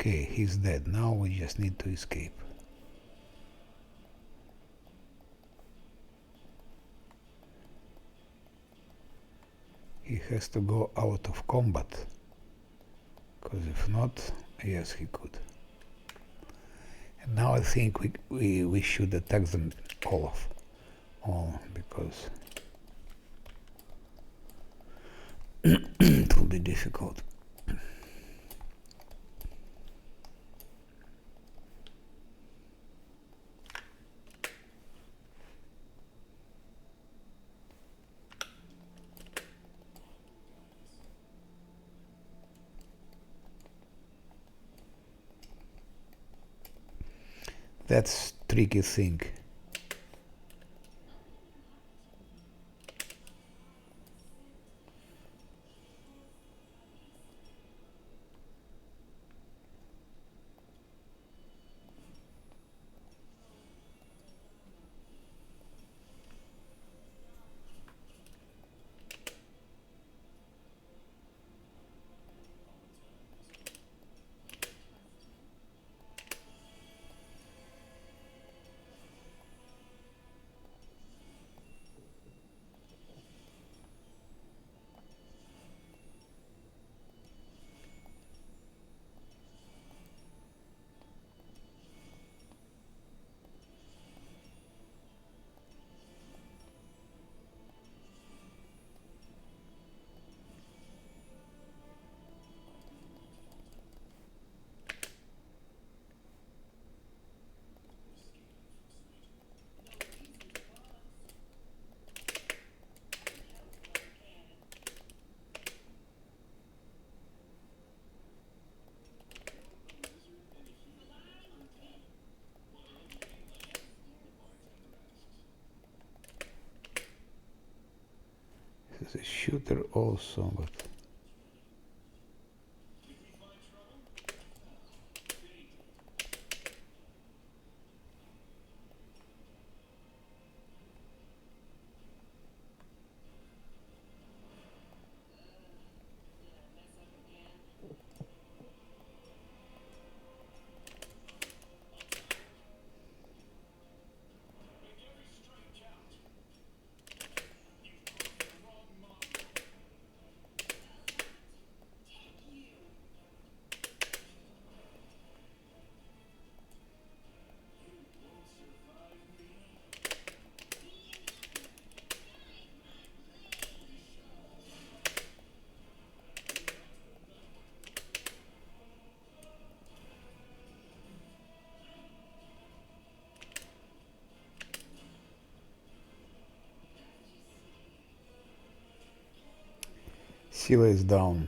Okay, he's dead. Now we just need to escape. He has to go out of combat, because if not, yes, he could. And now I think we should attack them all, because it will be difficult. That's tricky thing. This is a shooter also, but Sila is down.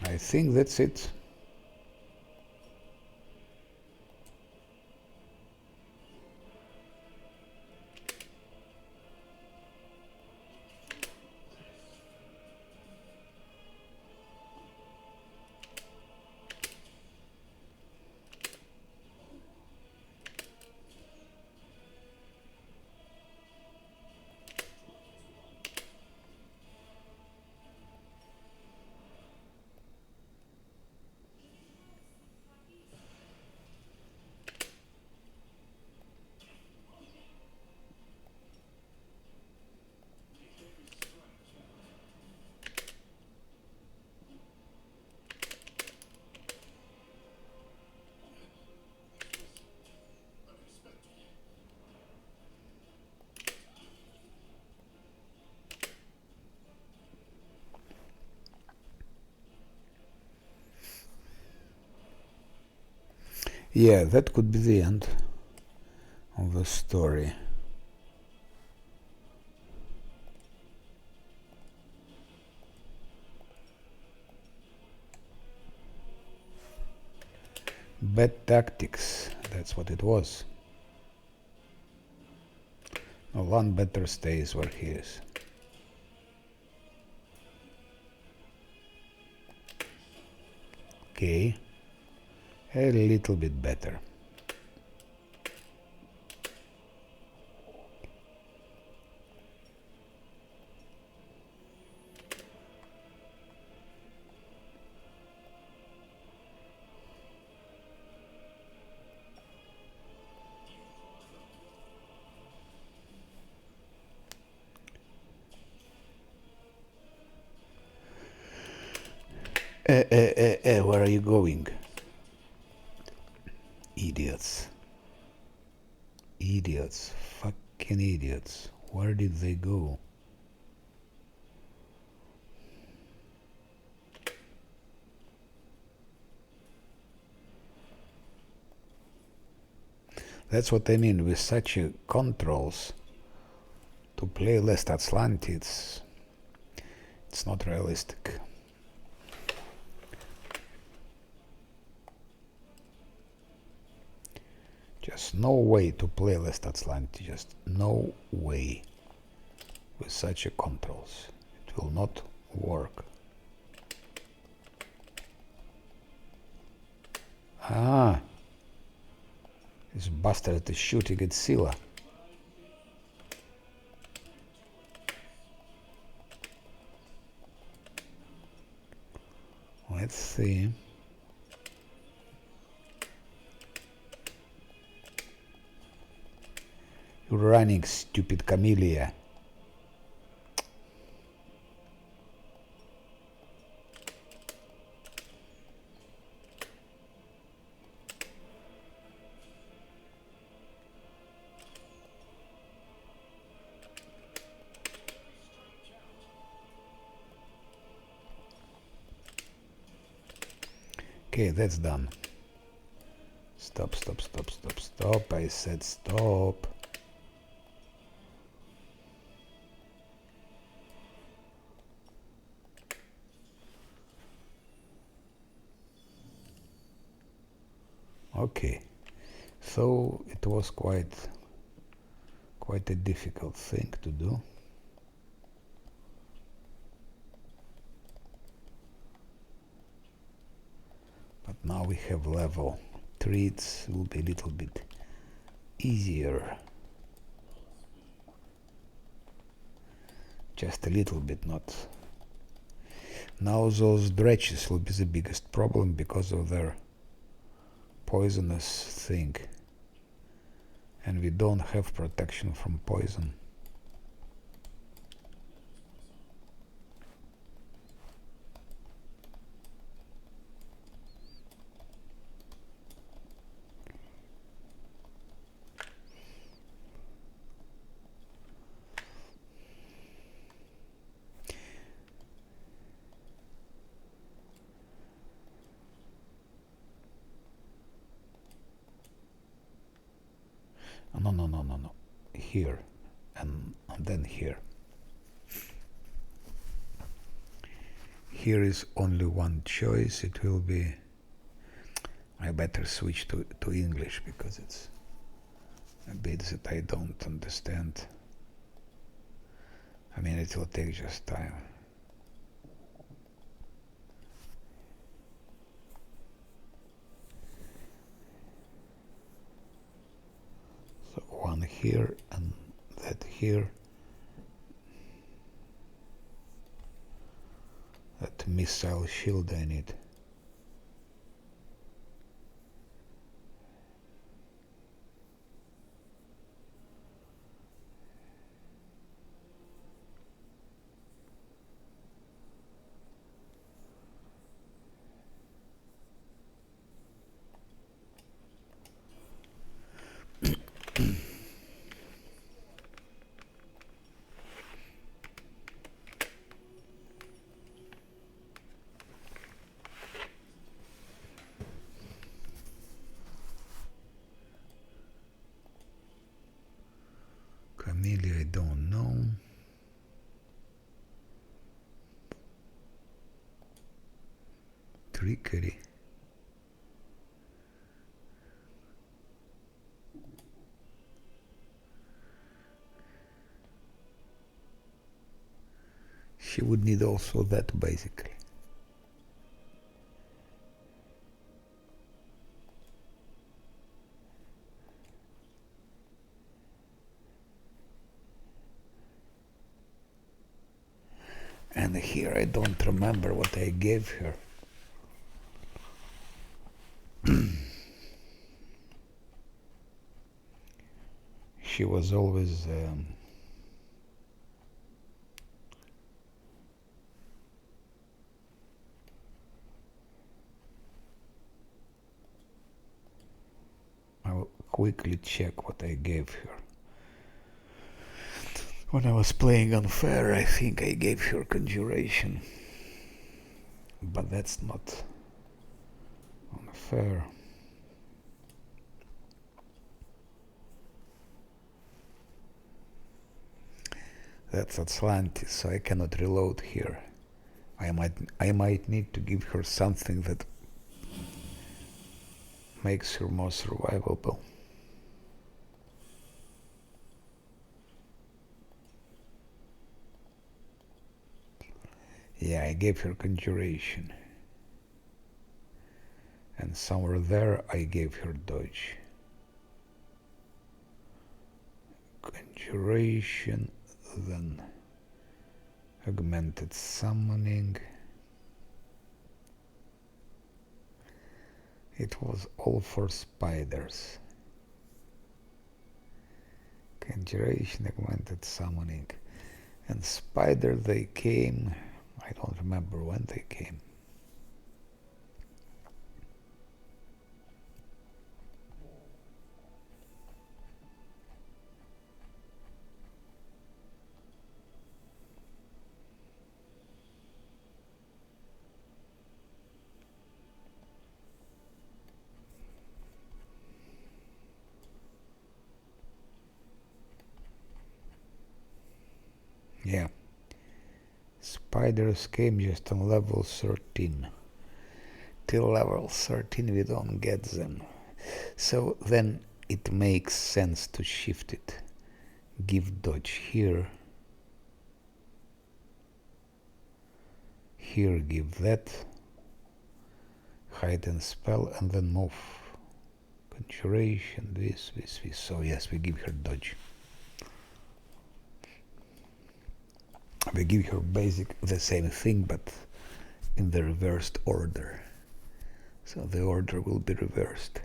I think that's it. Yeah, that could be the end of the story. Bad tactics, that's what it was. No one better stays where he is. Okay, a little bit better. Where are you going? Idiots. Idiots. Fucking idiots. Where did they go? That's what I mean with such controls. To play less Azlanti, it's not realistic. Just no way to play less Azlanti, just no way with such controls. It will not work. Ah, this bastard is shooting at Scylla. Let's see. You're running, stupid camellia. Okay, that's done. Stop, stop, stop, stop, stop. I said stop. Okay, so it was quite a difficult thing to do. But now we have level 3, it will be a little bit easier. Just a little bit, not. Now those dredges will be the biggest problem because of their poisonous thing. And we don't have protection from poison. No. Here and then here. Here is only one choice. It will be. I better switch to English because it's a bit that I don't understand. I mean, it will take just time. So one here and that here. That missile shield I need. Camellia, I don't know. Trickery. She would need also that, basically. And here I don't remember what I gave her. She was always I will quickly check what I gave her. When I was playing unfair, I think I gave her conjuration. But that's not unfair. That's Azlanti, so I cannot reload here. I might need to give her something that makes her more survivable. Yeah, I gave her conjuration. And somewhere there I gave her dodge. Conjuration, then augmented summoning. It was all for spiders. Conjuration, augmented summoning. And spider, they came, I don't remember when they came. Yeah. Spiders came just on level 13. Till level 13 we don't get them. So then it makes sense to shift it. Give dodge here. Here give that. Hide and spell and then move. Conjuration, this. So yes, we give her dodge. We give her basic the same thing, but in the reversed order. So the order will be reversed.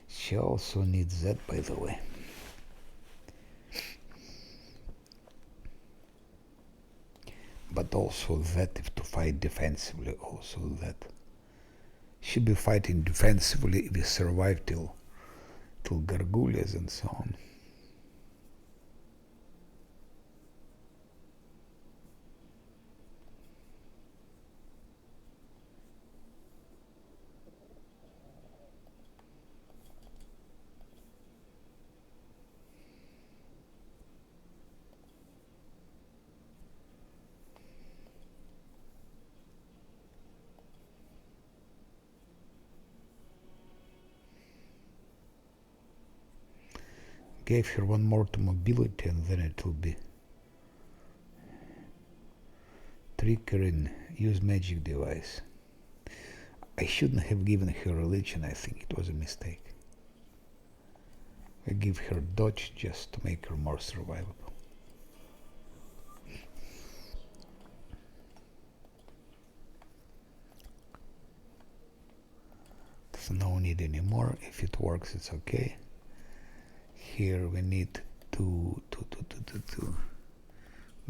She also needs that, by the way. But also that if to fight defensively, also that. She'll be fighting defensively if we survive till Gargullas and so on. Gave her one more to mobility and then it will be triggering, use magic device. I shouldn't have given her religion, I think it was a mistake. I give her dodge just to make her more survivable. There's no need anymore. If it works, it's okay. Here we need two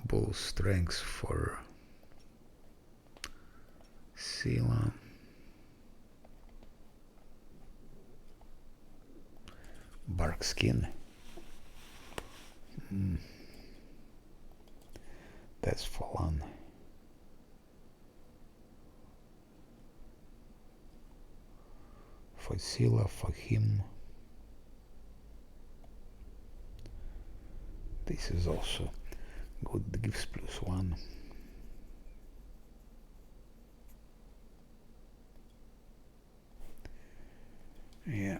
both strengths for Sila. Bark skin. That's Falan. For Sila, for him. This is also good, gives +1. Yeah.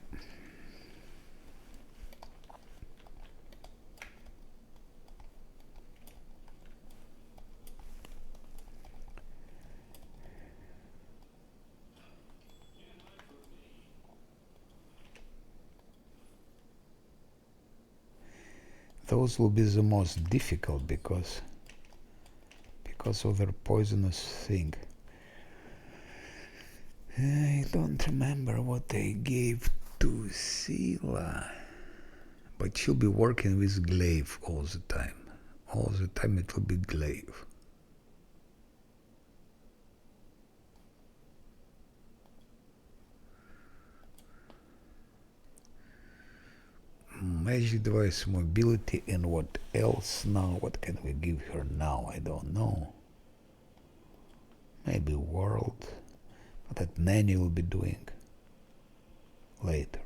Those will be the most difficult because of their poisonous thing. I don't remember what I gave to Sila, but she'll be working with glaive all the time. All the time it will be glaive. Magic device, mobility, and what else now? What can we give her now? I don't know. Maybe world. But that nanny will be doing later.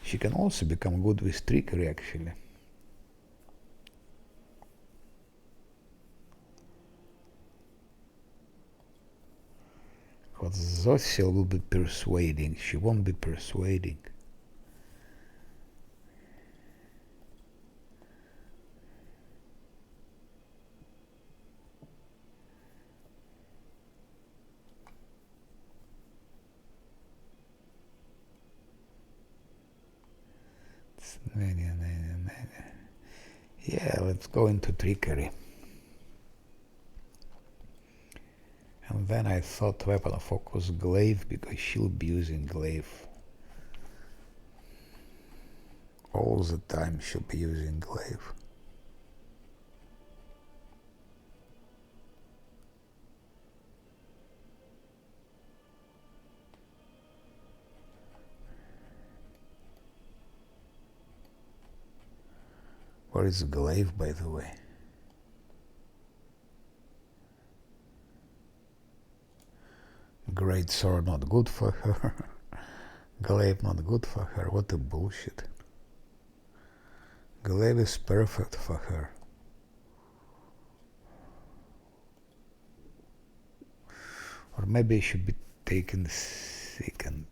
She can also become good with trickery, actually. But Zosia will be persuading. She won't be persuading. Yeah, let's go into trickery. And then I thought weapon of focus glaive, because she'll be using glaive. All the time she'll be using glaive. Where is glaive, by the way? Great sword not good for her. Glaive not good for her. What a bullshit. Glaive is perfect for her. Or maybe it should be taken second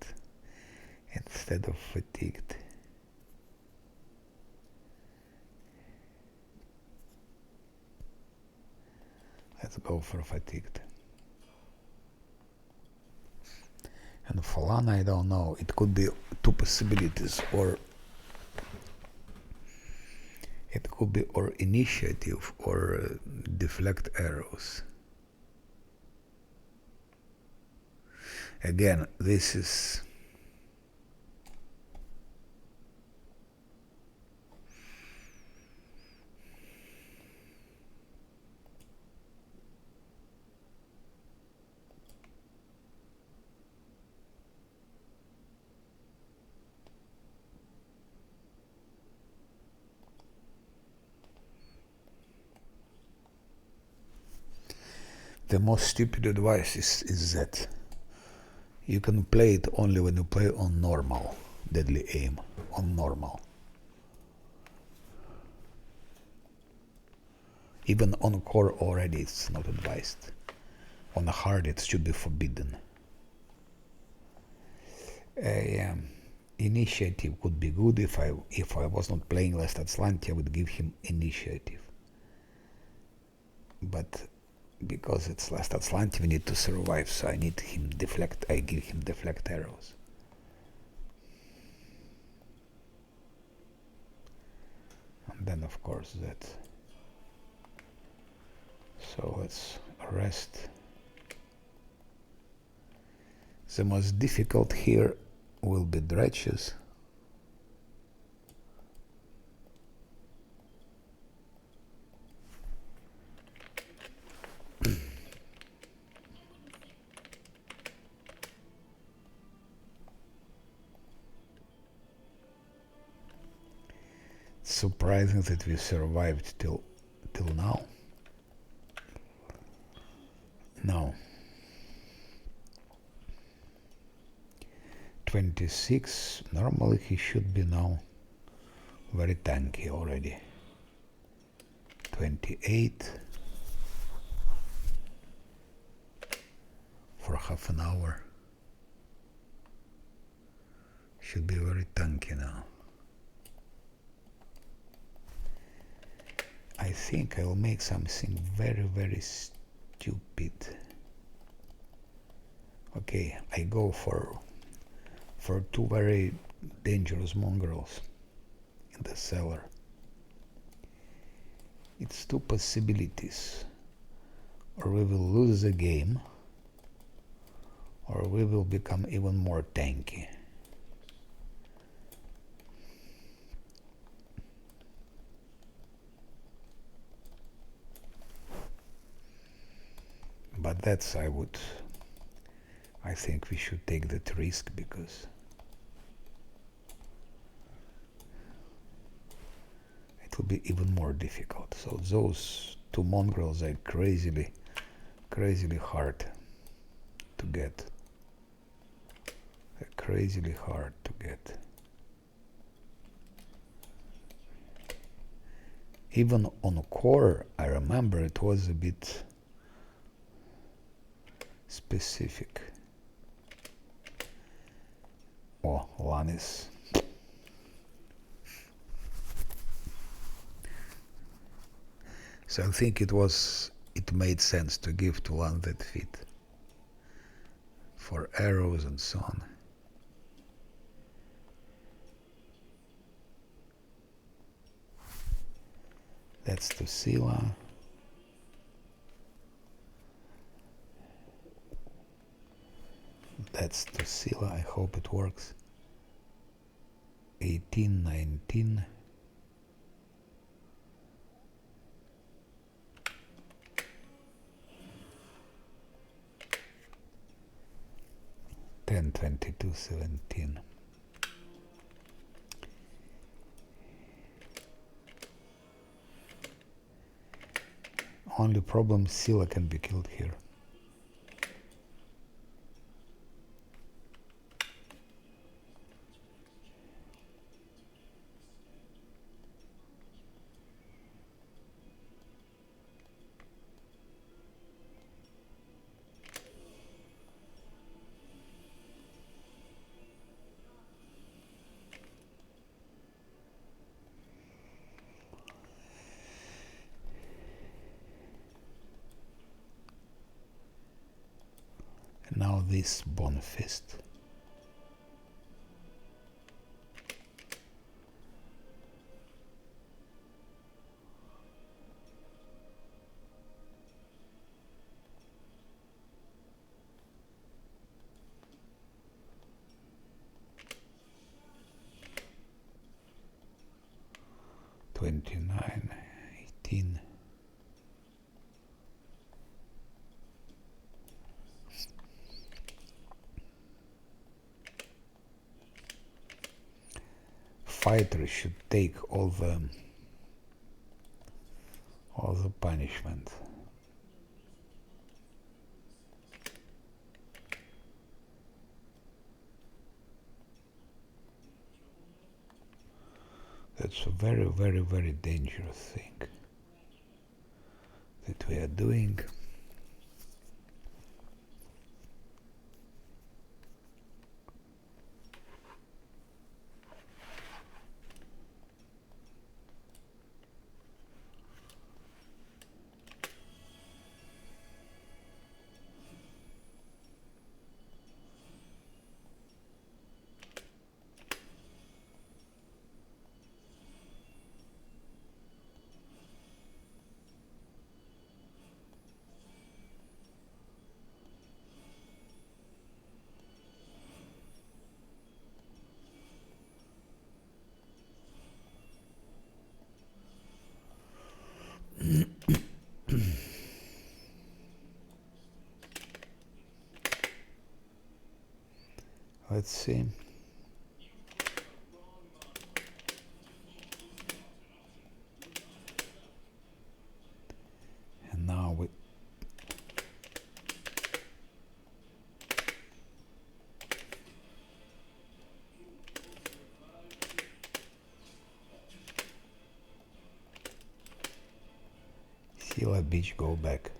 instead of fatigued. Let's go for fatigued. And Falan, I don't know. It could be two possibilities, or it could be or initiative or deflect arrows. Again, this is the most stupid advice is that you can play it only when you play on normal deadly aim, on normal. Even on core already it's not advised. On hard it should be forbidden. Initiative would be good. If I was not playing last Azlanti, I would give him initiative. But because it's last Azlanti, we need to survive, so I need him deflect. I give him deflect arrows. And then of course that. So let's rest. The most difficult here will be dredges. Surprising that we survived till now. No. 26. Normally he should be now very tanky already. 28. For half an hour. Should be very tanky now. I think I will make something very, very stupid. Okay, I go for two very dangerous mongrels in the cellar. It's two possibilities. Or we will lose the game, or we will become even more tanky. But that's I think we should take that risk, because it will be even more difficult. So those two mongrels are crazily hard to get. They're crazily hard to get. Even on core, I remember it was a bit specific. Oh, Lanis. So I think it made sense to give to Lan that fit for arrows and so on. That's to Sila. That's to Sila. I hope it works. 18, 19. Ten, 22, 17. Only problem, Sila can be killed here. Now this Bone Fist. $29, 18. Fighter should take all the punishment. That's a very, very, very dangerous thing that we are doing. Let's see. Kill a bitch, go back.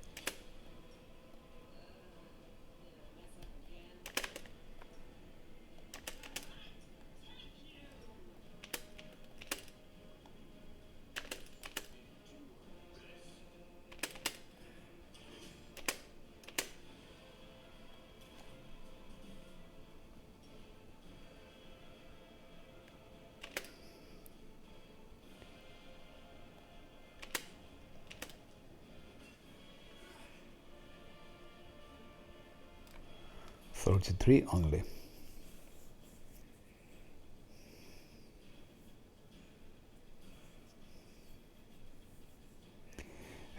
$33 only.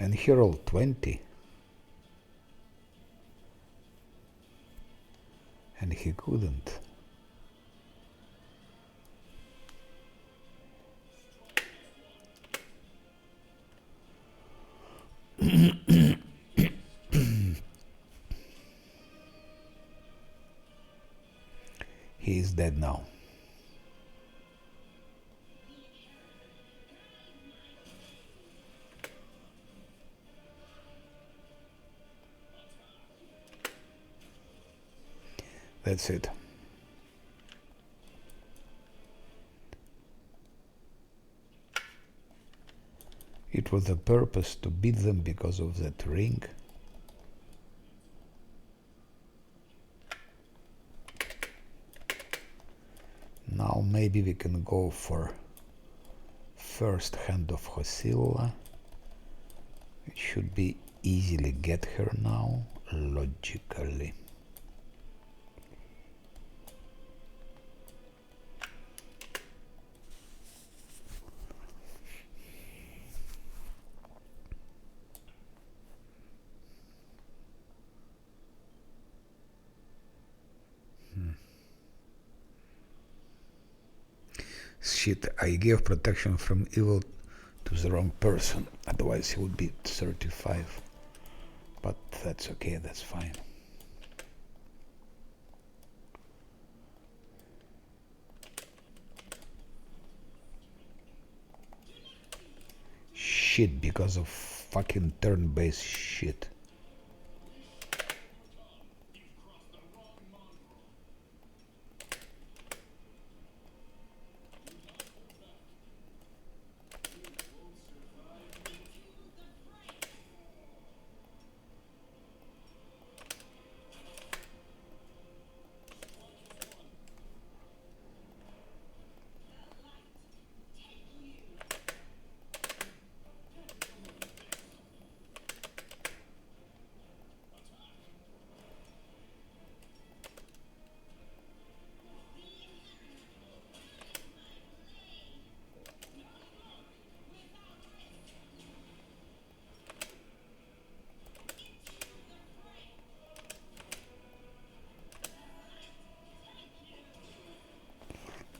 And he rolled 20. And he couldn't. He is dead now. That's it. It was the purpose to beat them because of that ring. Now maybe we can go for first hand of Hosilla. It should be easily get her now, logically. Shit, I gave protection from evil to the wrong person, otherwise he would be 35. But that's okay, that's fine. Shit, because of fucking turn-based shit.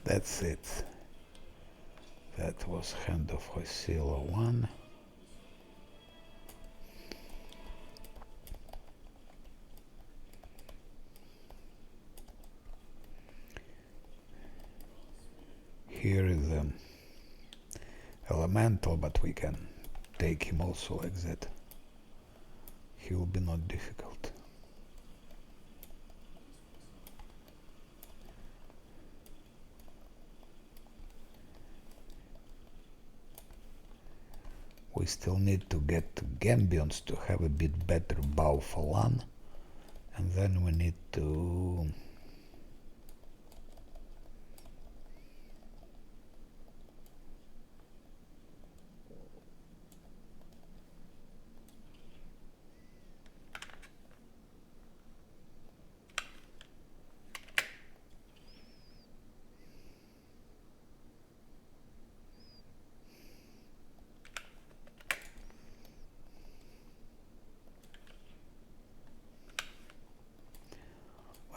That's it. That was Hand of Hosilla 1. Here is Elemental, but we can take him also like that. He will be not difficult. We still need to get Gambions to have a bit better bow for LAN, and then we need to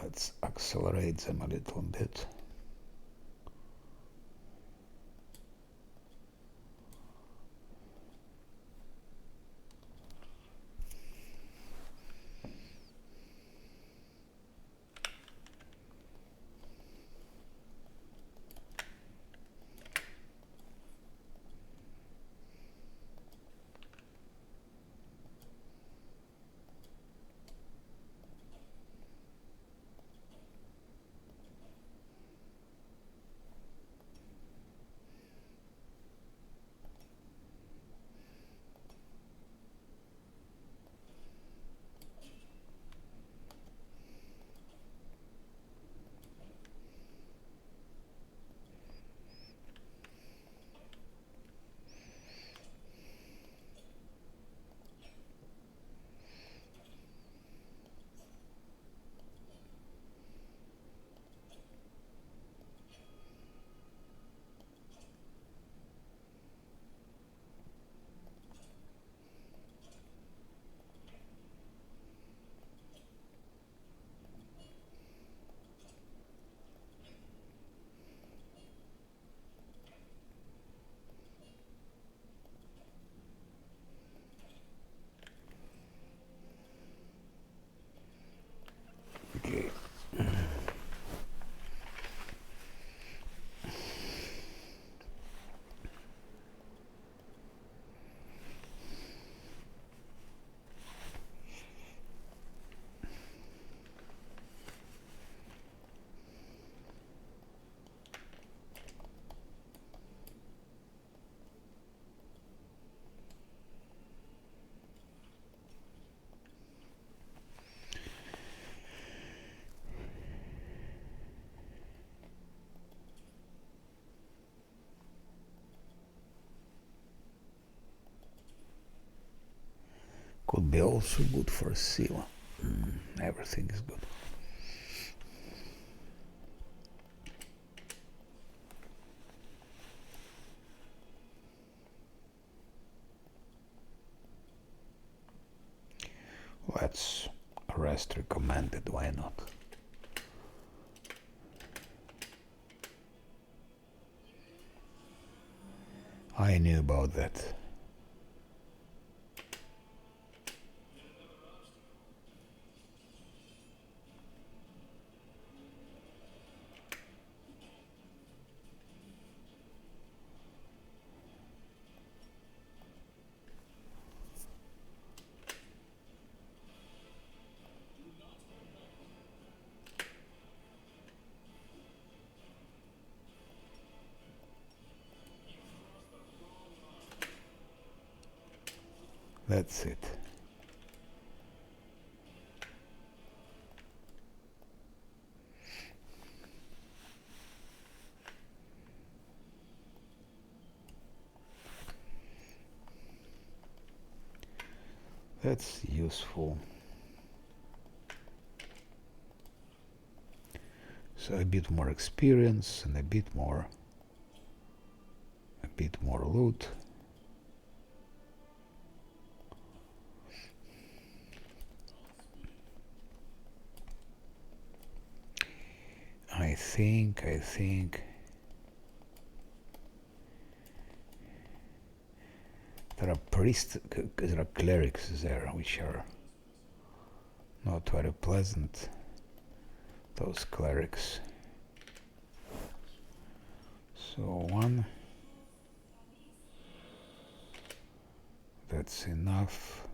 let's accelerate them a little bit. Could be also good for Sila. Everything is good. Let's rest recommended, why not? I knew about that. That's it. That's useful. So a bit more experience and a bit more loot. I think there are priests, there are clerics there, which are not very pleasant. Those clerics. So one. That's enough.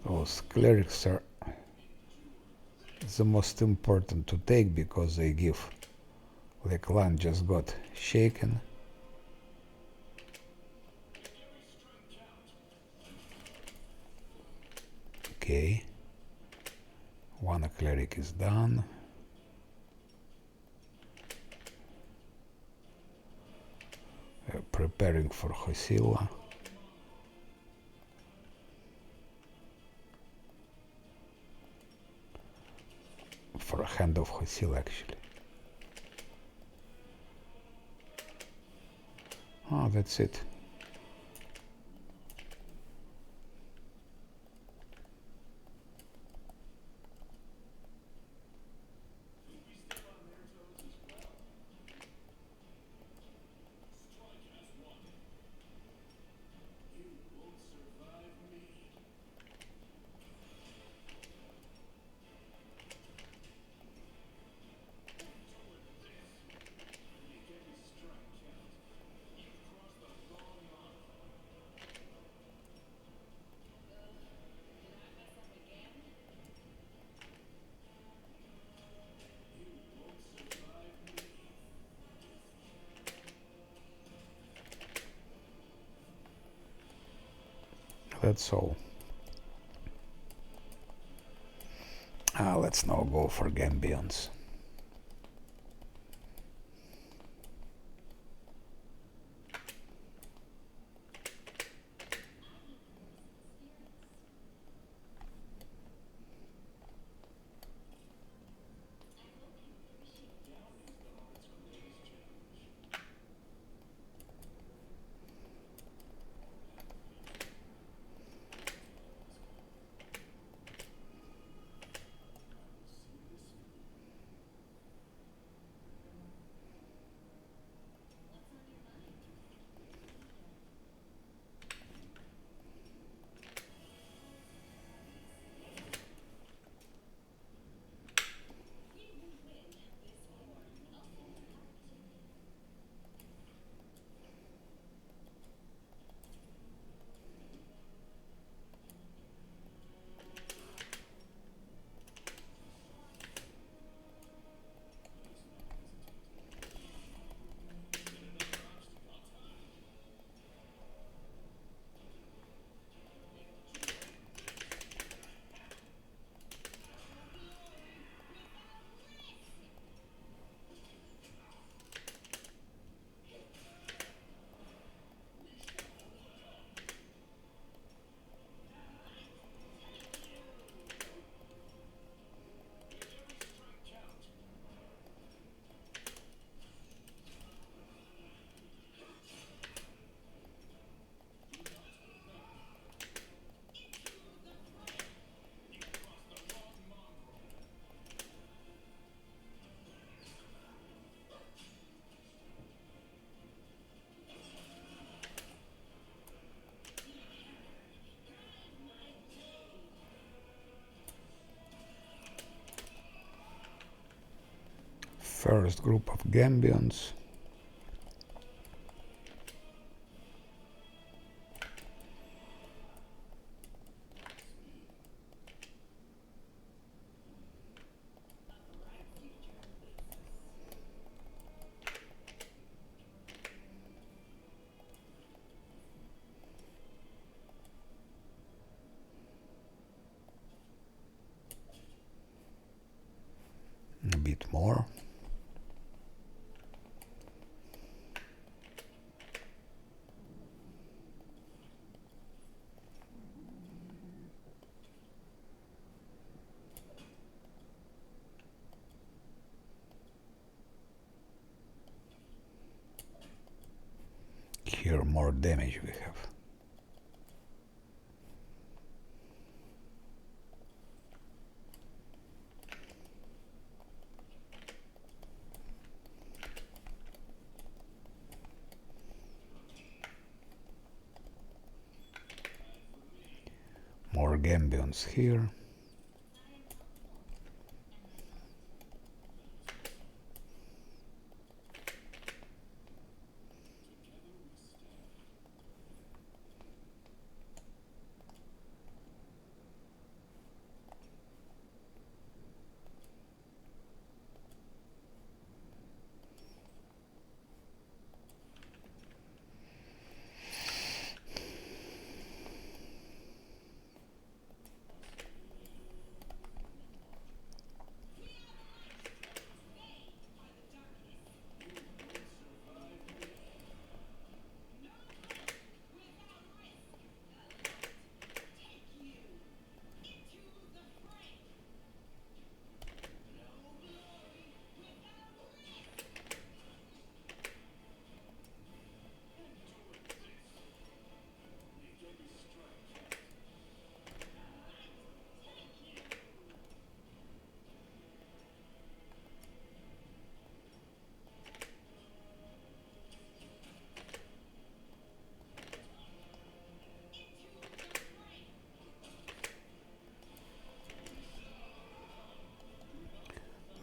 Those clerics are the most important to take because they give. The clan just got shaken. Okay. One cleric is done. Preparing for Hosilla. For a hand of Hosilla, actually. Oh, that's it. That's all. Let's now go for Gambions. First group of Gambians. A bit more. Here more damage we have. More Gambians here.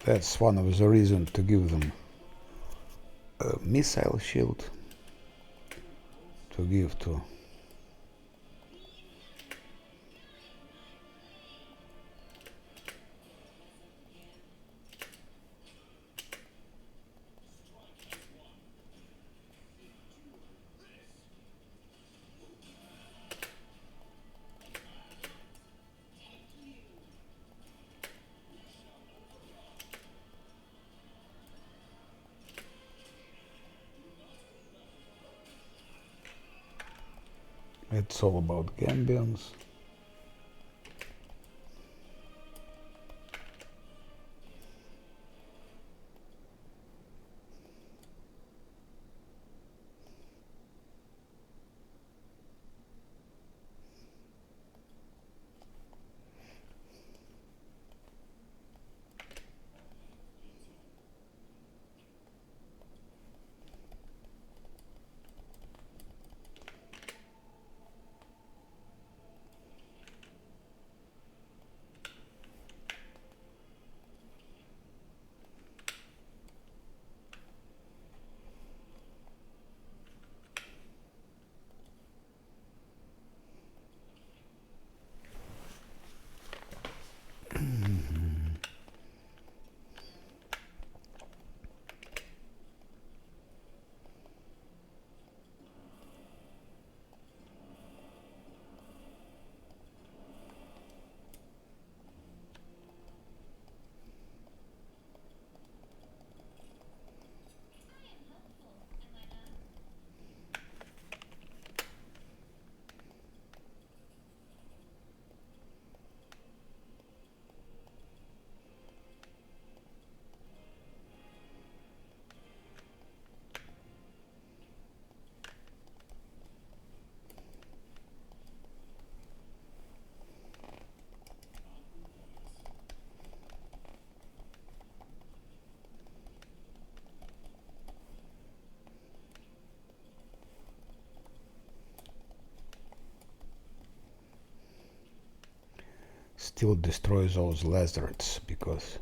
That's one of the reasons to give them a missile shield to give to it's all about Gambians. Still destroy those lizards because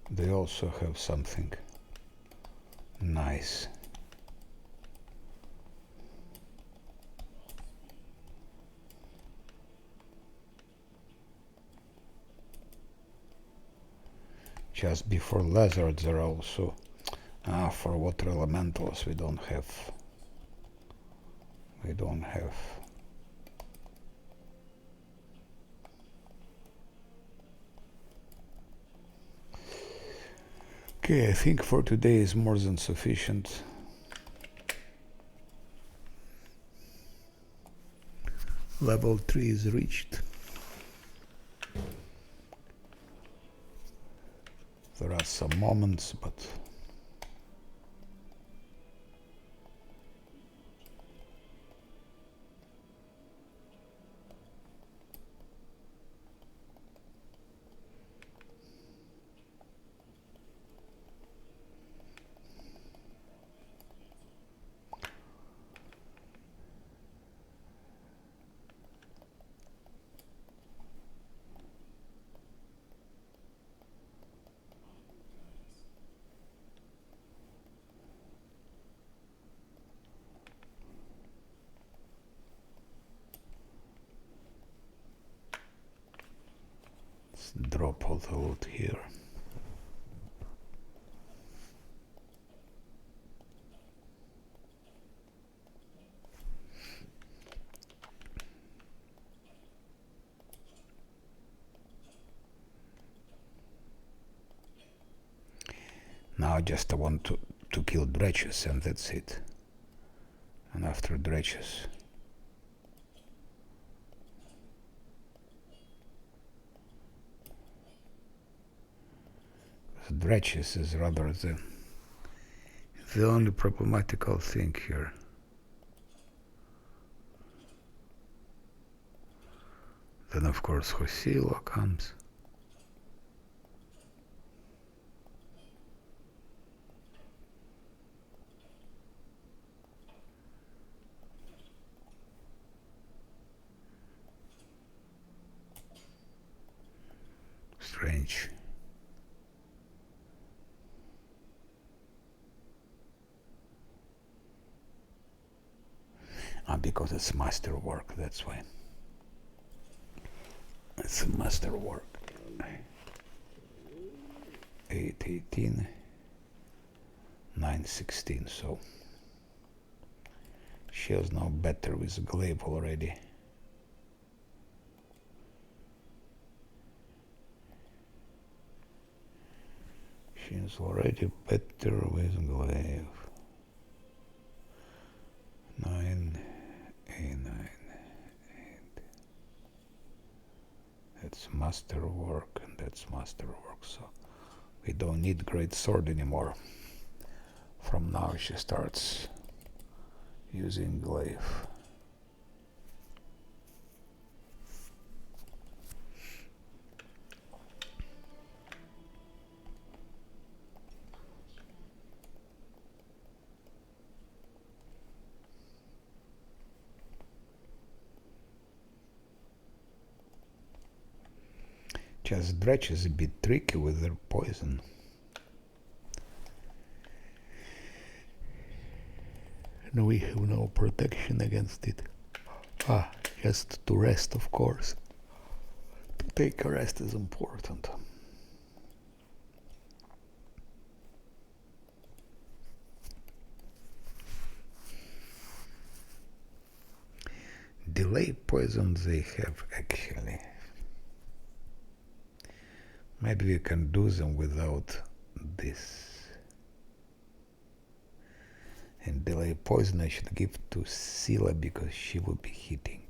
they also have something nice. Just before lizards are also for water elementals we don't have. Okay, I think for today is more than sufficient. Level 3 is reached. There are some moments, but let's drop all the loot here. Now just I want to kill dredges and that's it. And after dredges is rather the only problematical thing here. Then of course Hosilo comes. Strange. Because it's masterwork, that's why. It's a masterwork. 818, 916, so she is now better with glaive already. She is already better with glaive. 9, 8, 9, 8. That's masterwork and that's masterwork, so we don't need great sword anymore. From now she starts using glaive. Just dredge is a bit tricky with their poison. And we have no protection against it. Just to rest, of course. To take a rest is important. Delay poison they have actually. Maybe we can do them without this. And delay poison I should give to Scylla because she will be hitting.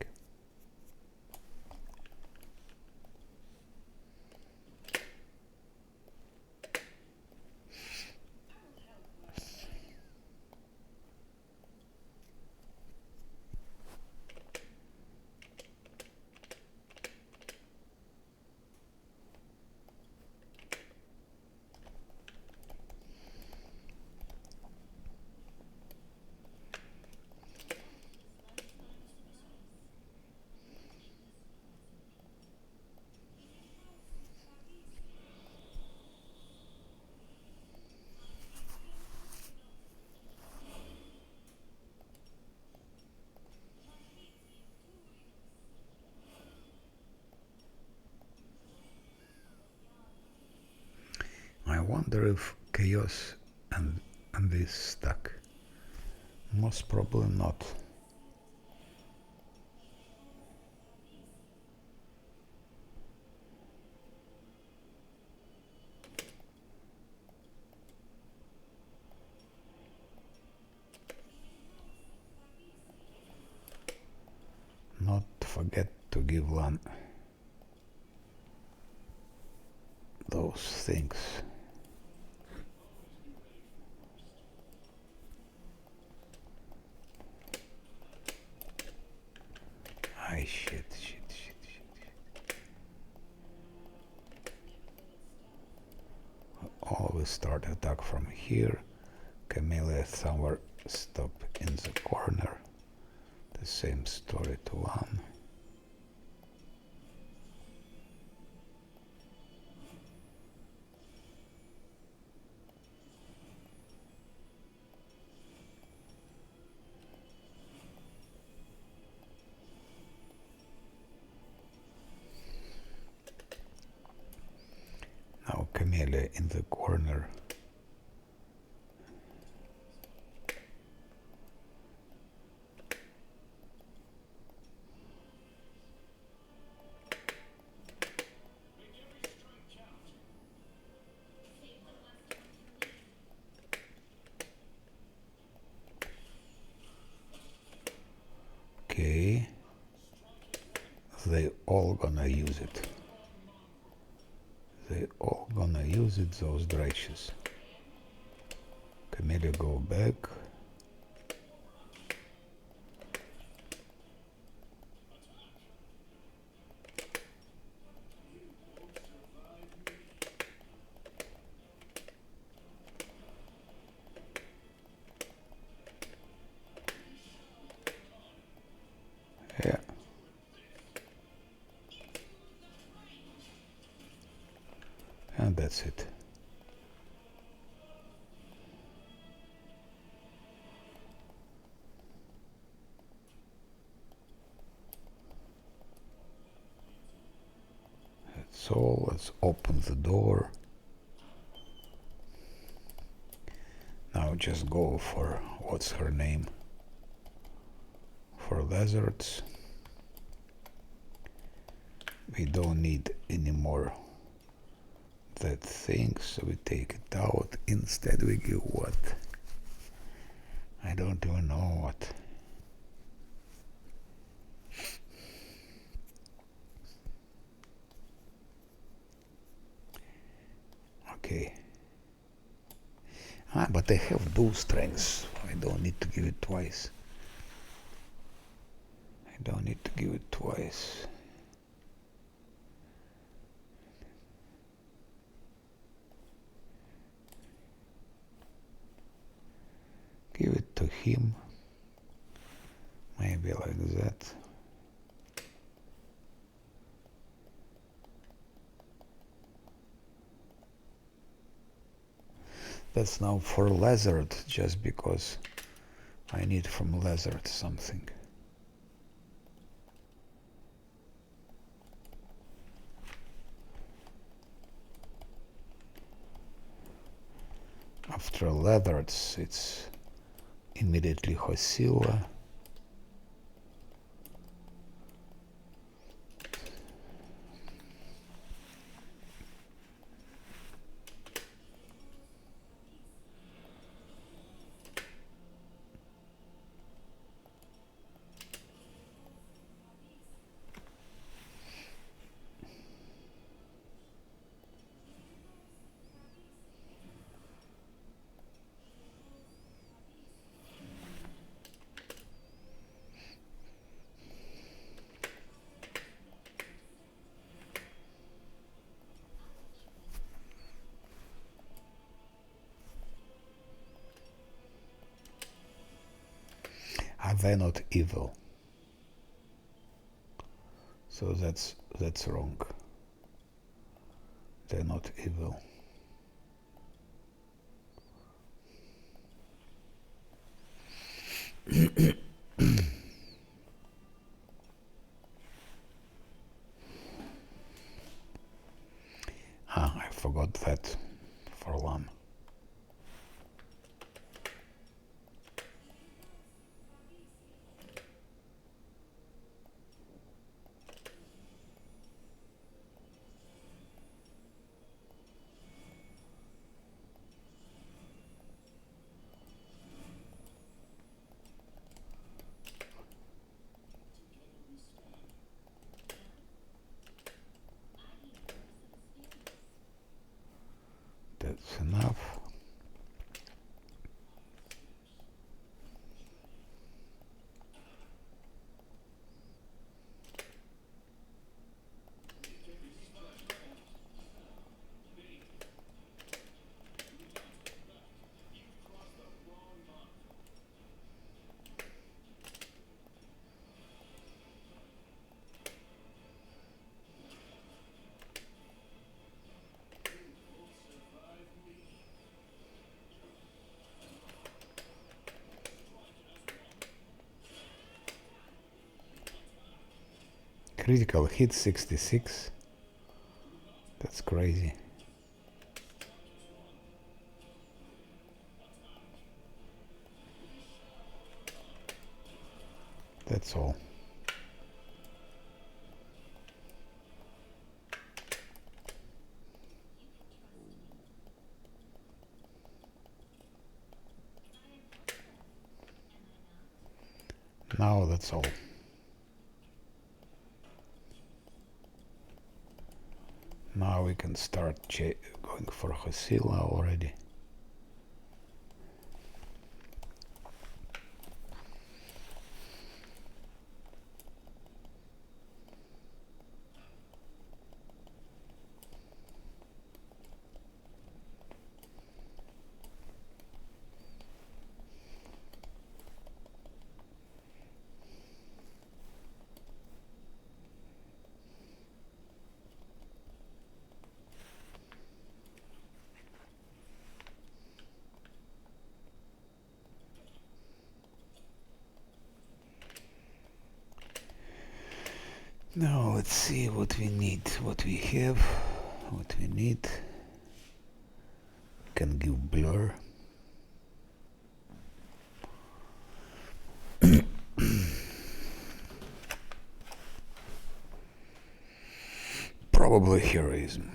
wonder if chaos and this stuck. Most probably not. Not forget to give Lan those things. Ay, shit. Always start attack from here. Camellia somewhere stop in the corner. The same story to Lan. Now Camellia in the corner. Okay. They all gonna use it. They all gonna use it, those dredges. Camellia go back. Yeah. And that's it. That's all. Let's open the door. Now just go for, what's her name? For lizards. We don't need any more that thing, so we take it out. Instead we give what? I don't even know what. Okay. But I have dual strengths. I don't need to give it twice. I don't need to give it twice. Give it to him. Maybe like that. That's now for lizard, just because I need from lizard something. After lizards, it's immediately Hosilla. Are they not evil? So that's wrong. They're not evil. I forgot that for Warlam. That's enough. Critical hit 66. That's crazy. That's all. Now that's all. Now we can start going for Hasila already. Now let's see what we need, what we have, what we need. Can give blur. Probably heroism.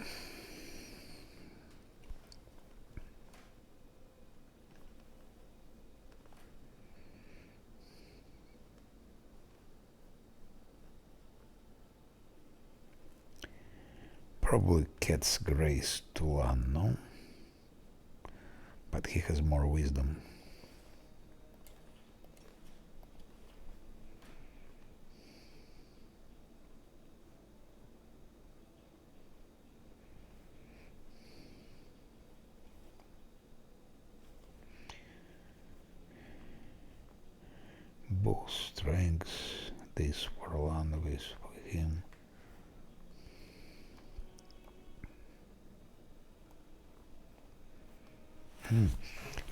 Probably Cat's Grace to 1, no? But he has more wisdom. Both strengths, this Warland is for him.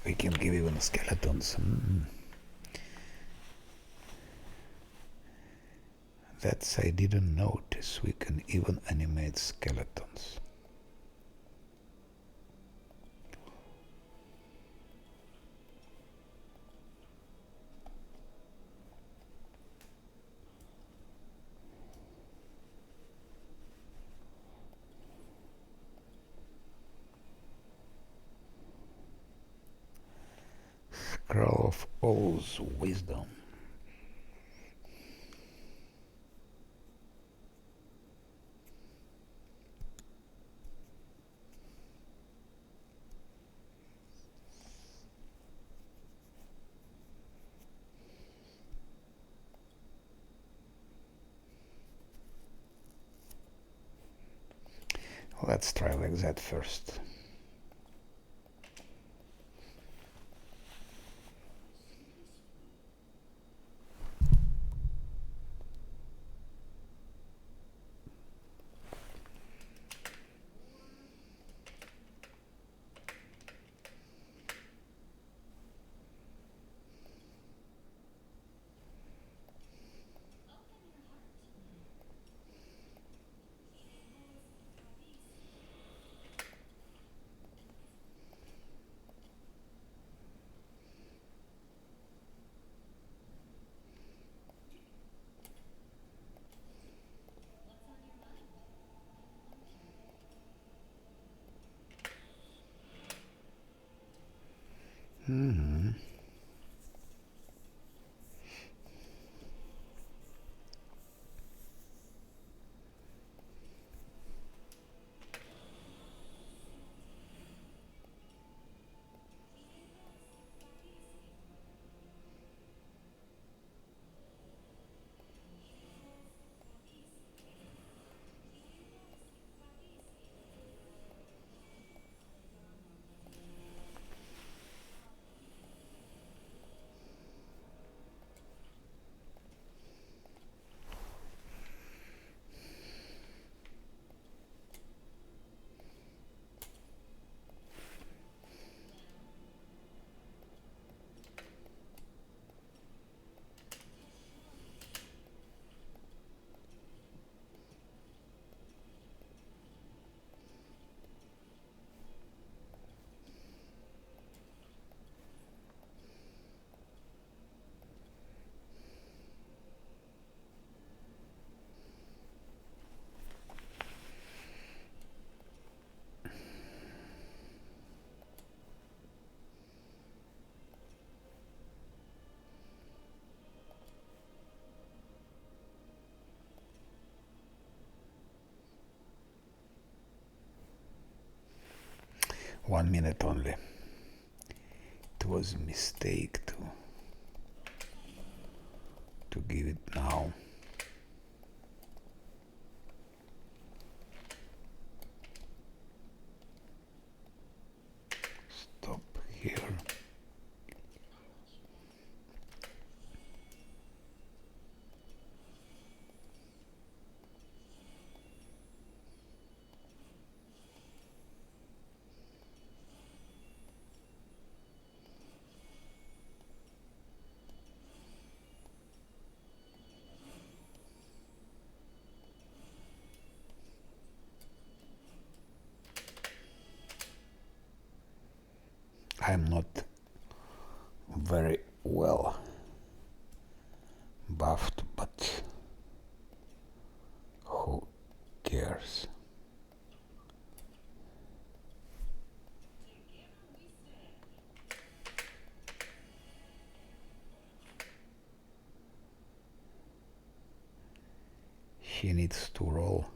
We can give even skeletons. That's I didn't notice. We can even animate skeletons. Scroll of O's wisdom. Let's try like that first. 1 minute only. It was a mistake to give it now. Stop here. I'm not very well buffed, but who cares? She needs to roll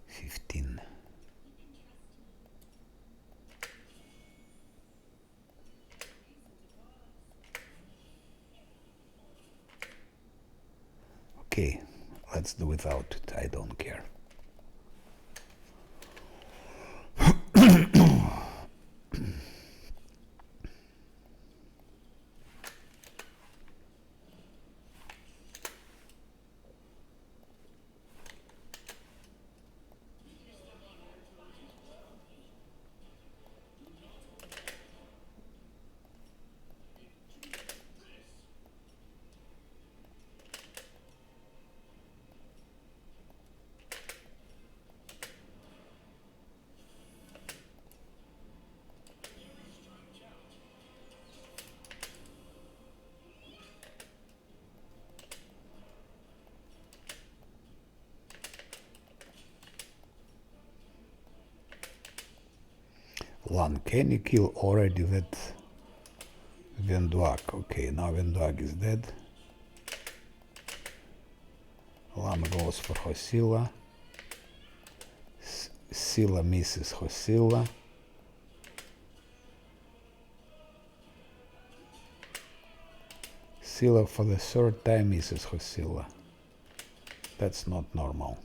15. Okay, let's do without it. I don't care. Lan, can you kill already that Venduak? Okay, now Venduak is dead. Lan goes for Hosilla. Silla misses Hosilla. Silla for the third time misses Hosilla. That's not normal.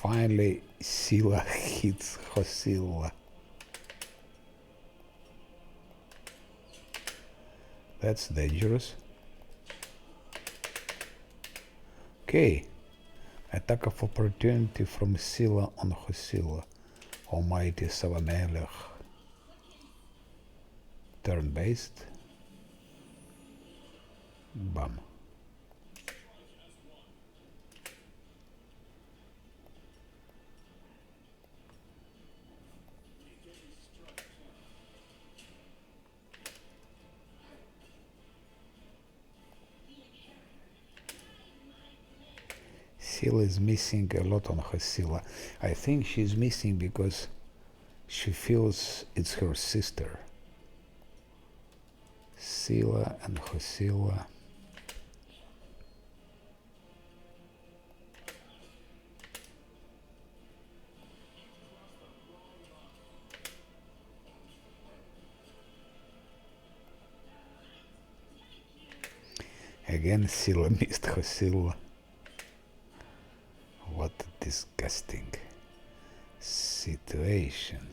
Finally, Silla hits Hosilla. That's dangerous. Okay. Attack of opportunity from Silla on Hosilla. Almighty Savanelech. Turn-based. Bam. Silla is missing a lot on Hosilla. I think she's missing because she feels it's her sister. Silla and Hosilla. Again, Silla missed Hosilla. What a disgusting situation.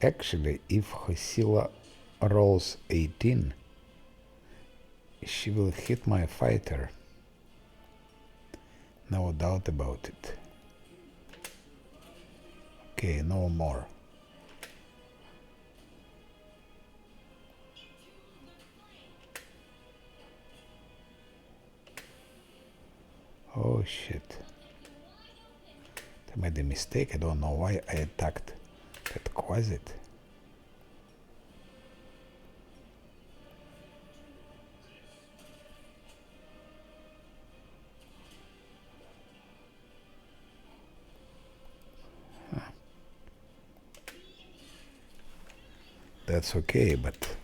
Actually, if Hosilla rolls 18, she will hit my fighter. No doubt about it. Okay, no more. Oh shit. I made a mistake. I don't know why I attacked that Quasit. that's okay, but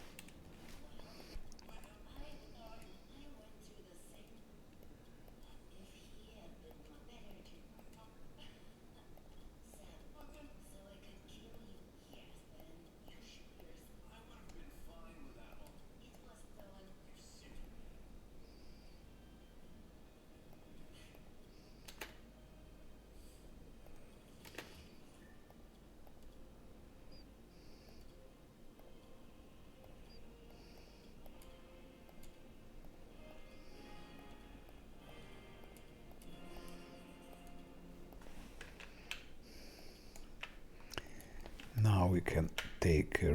now we can take a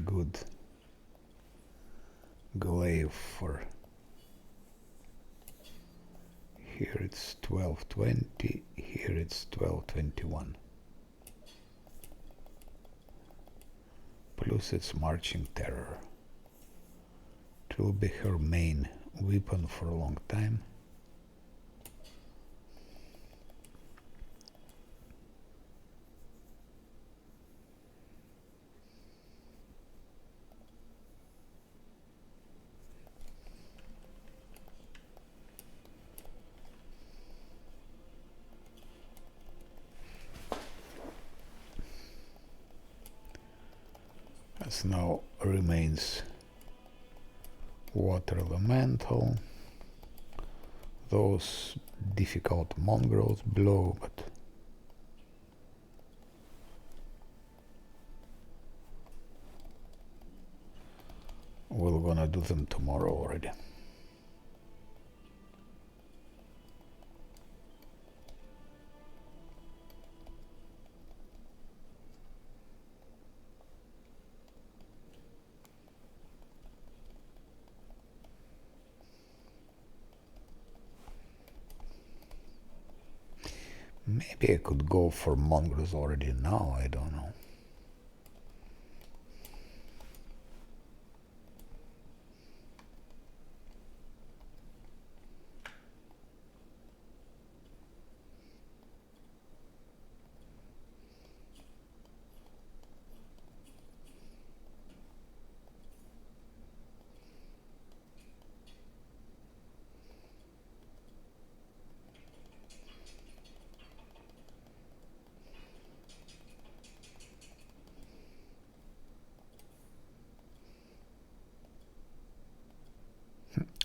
good glaive for here it's 1220, here it's 1221. Plus it's marching terror. It will be her main weapon for a long time. As now remains water elemental, those difficult mongrels below, but we're gonna do them tomorrow already. Maybe I could go for mongrels already now, I don't know.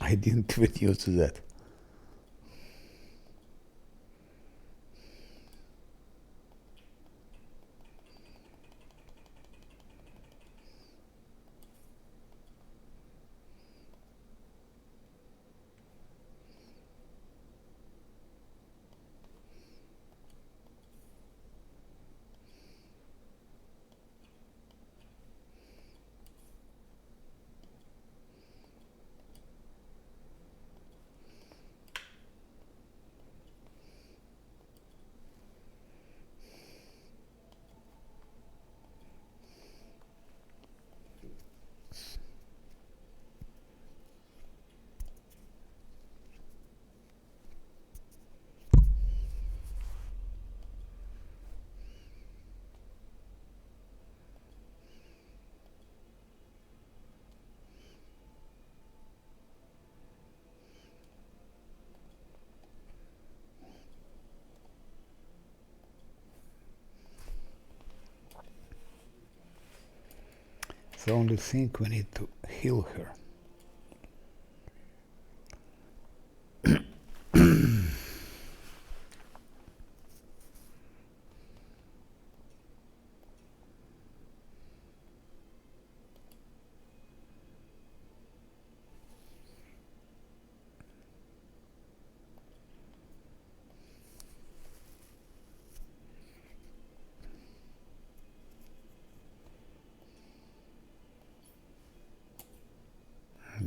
I didn't even use that. The only thing we need to heal her.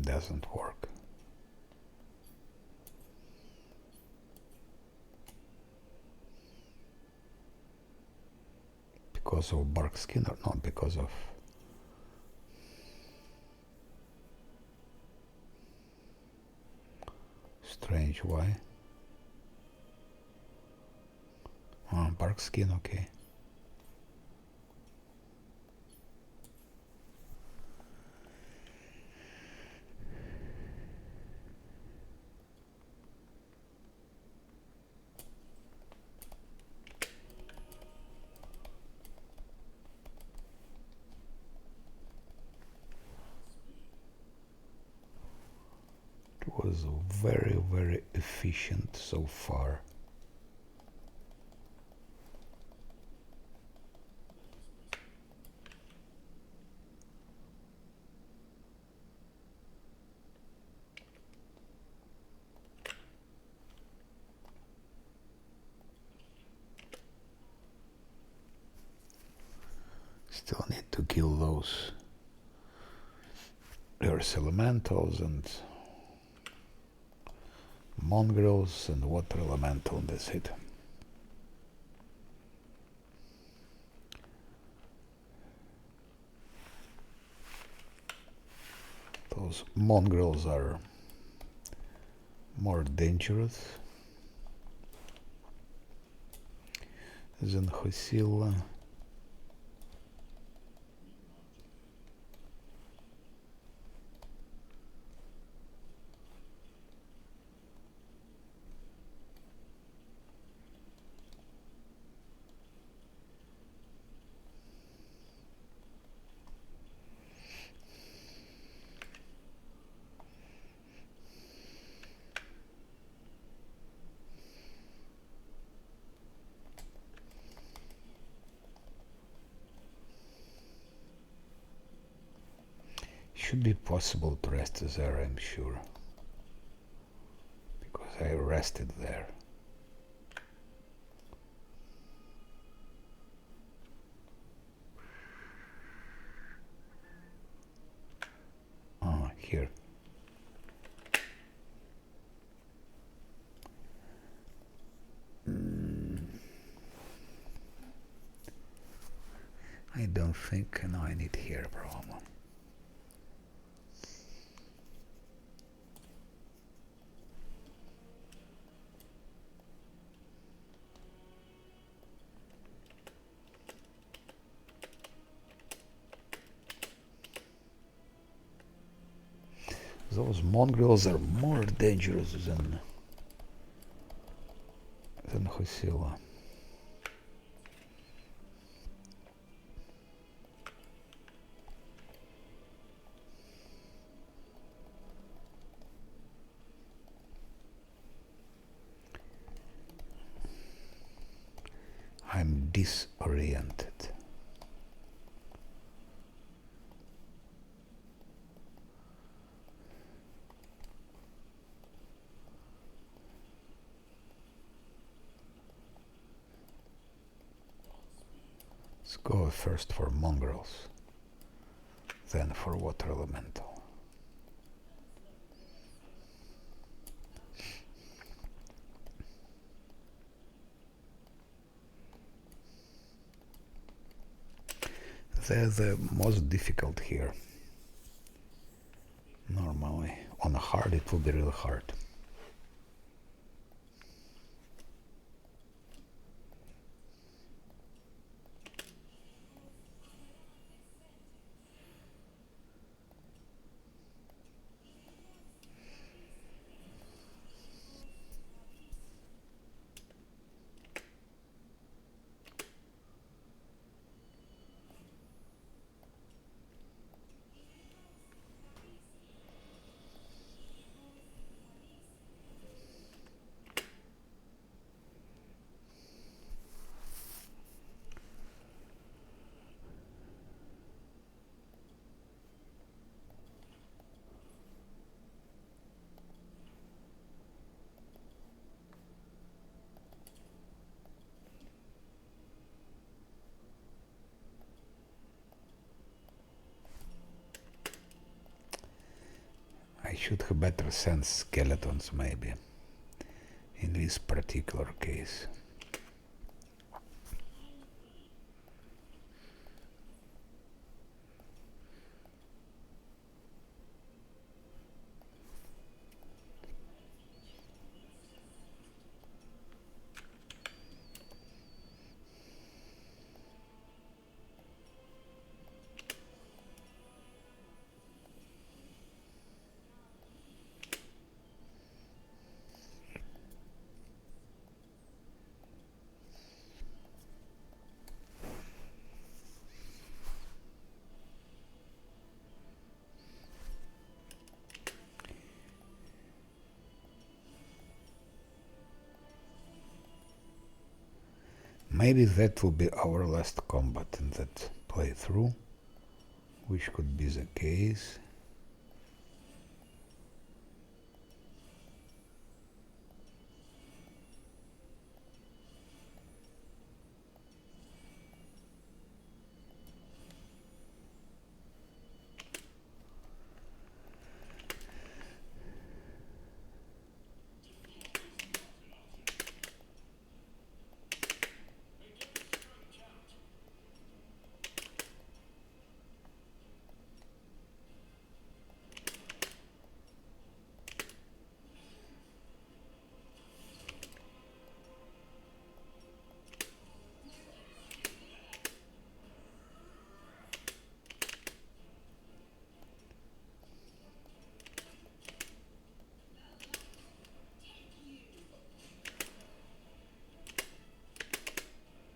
Doesn't work. Because of bark skin or not because of strange why. Oh, bark skin, okay. It was very, very efficient so far. Still need to kill those earth elementals and mongrels and water elemental, and that's it. Those mongrels are more dangerous than Hosilla. Should be possible to rest there, I'm sure, because I rested there. Here. I don't think, no, I need here problem. Those mongrels are more dangerous than Hosilla. I'm disoriented. Let's go first for mongrels, then for water elemental. They're the most difficult here. Normally, on hard it will be really hard. I should have better send skeletons maybe in this particular case. maybe that will be our last combat in that playthrough, which could be the case.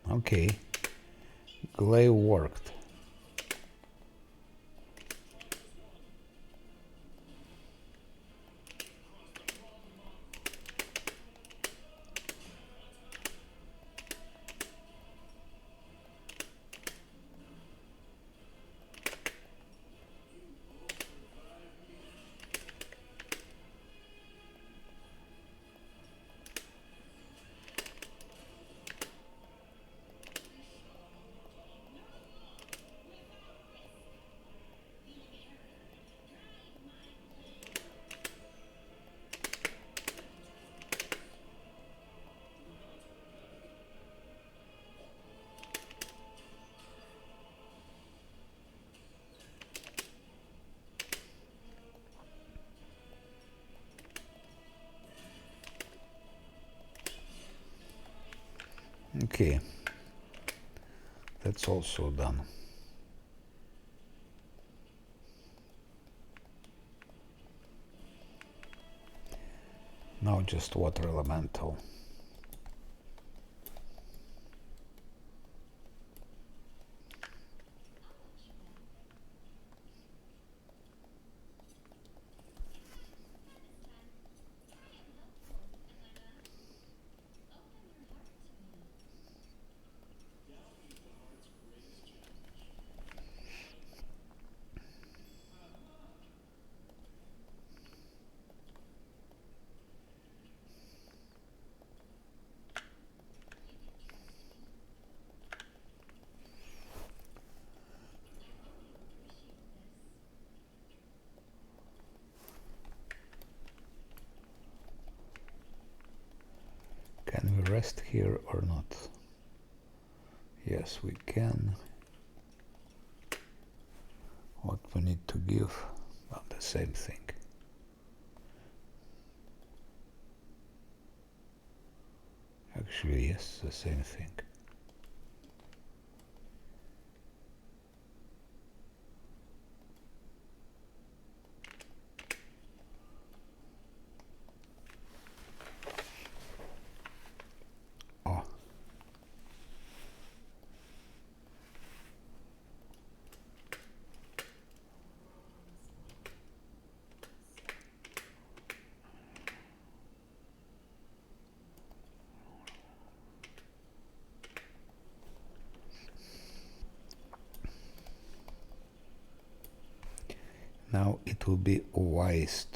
Okay, glaive worked. Okay, that's also done. Now just water elemental. Can we rest here or not? Yes, we can. What we need to give? Well, the same thing. Actually, yes, the same thing. Oh. Now it will be wise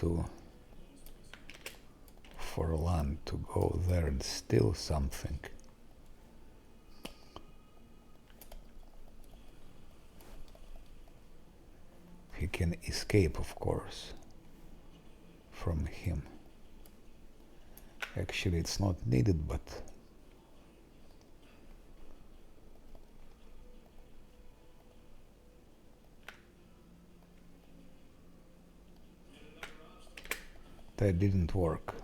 for land to go there and steal something. He can escape, of course, from him. Actually, it's not needed, but that didn't work.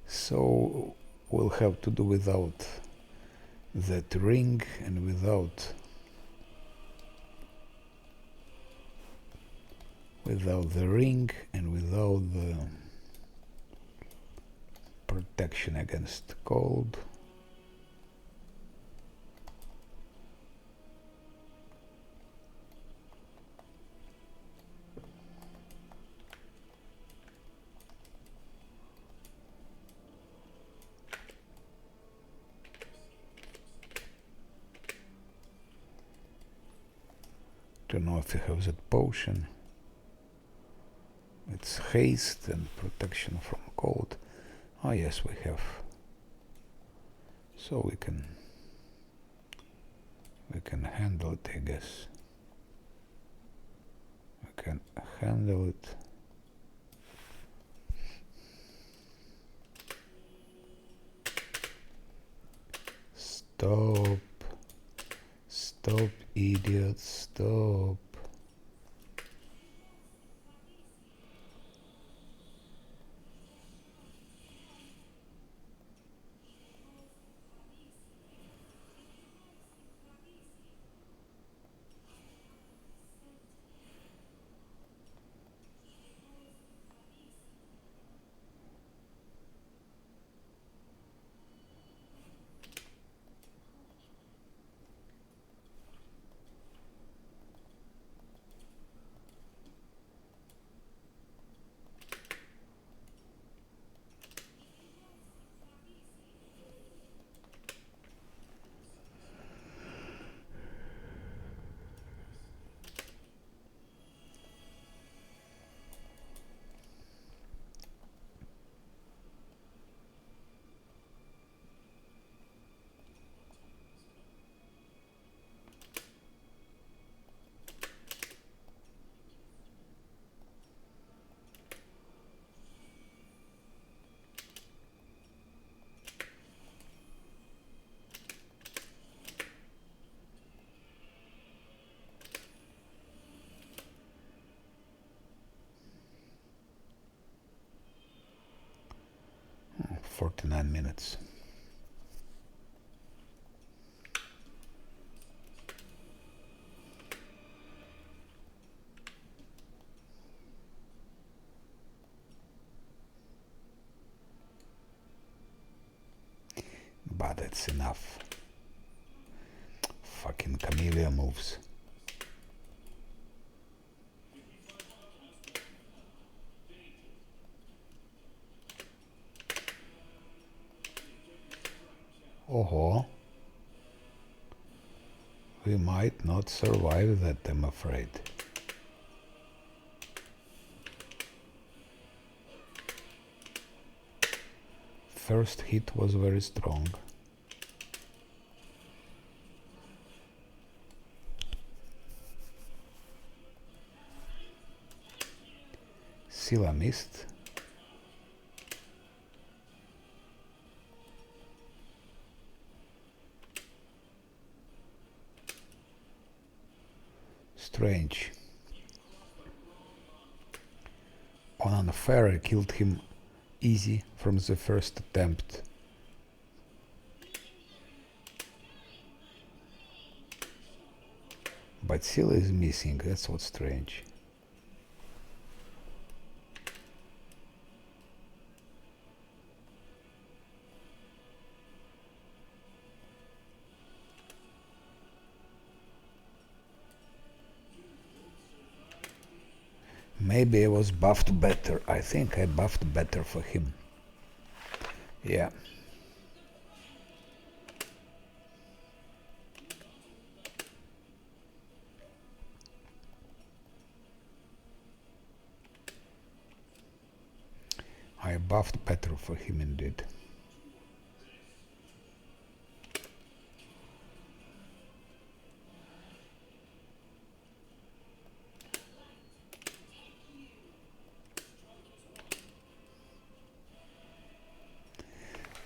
So we'll have to do without that ring and without the ring and without the protection against cold. Don't know if he has that potion. It's haste and protection from cold. Oh yes, we have. So we can handle it, I guess. We can handle it. Stop. Stop, idiots, stop. Oh, 49 minutes. But that's enough. Fucking Camellia moves. Oh, we might not survive that, I'm afraid. First hit was very strong. Scylla missed. Strange. On unfair, I killed him easy from the first attempt. But Scylla is missing, that's what's strange. Maybe I was buffed better. I think I buffed better for him. Yeah. I buffed better for him indeed.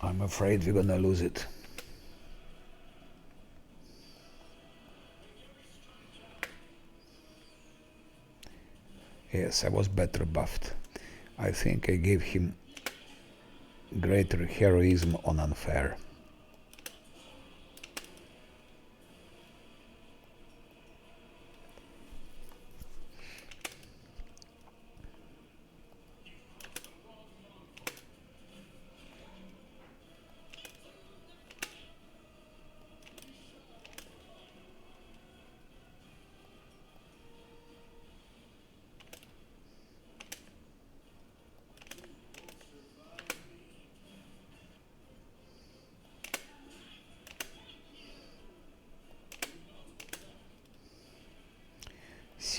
I'm afraid we're gonna lose it. Yes, I was better buffed. I think I gave him greater heroism on unfair.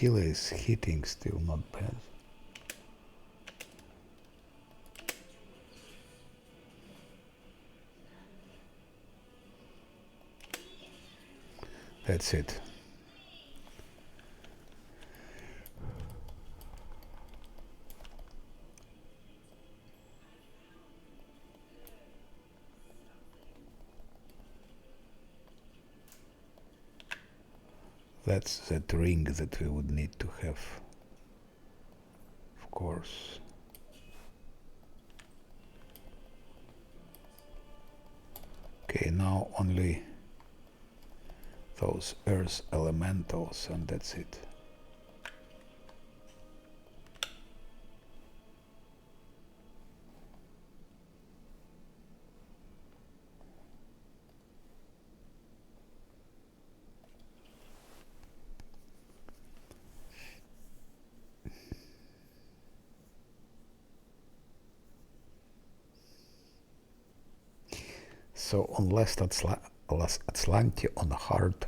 Killer is hitting still not bad. That's it. That's that ring that we would need to have, of course. Okay, now only those earth elementals and that's it. So on last Azlanti on hard,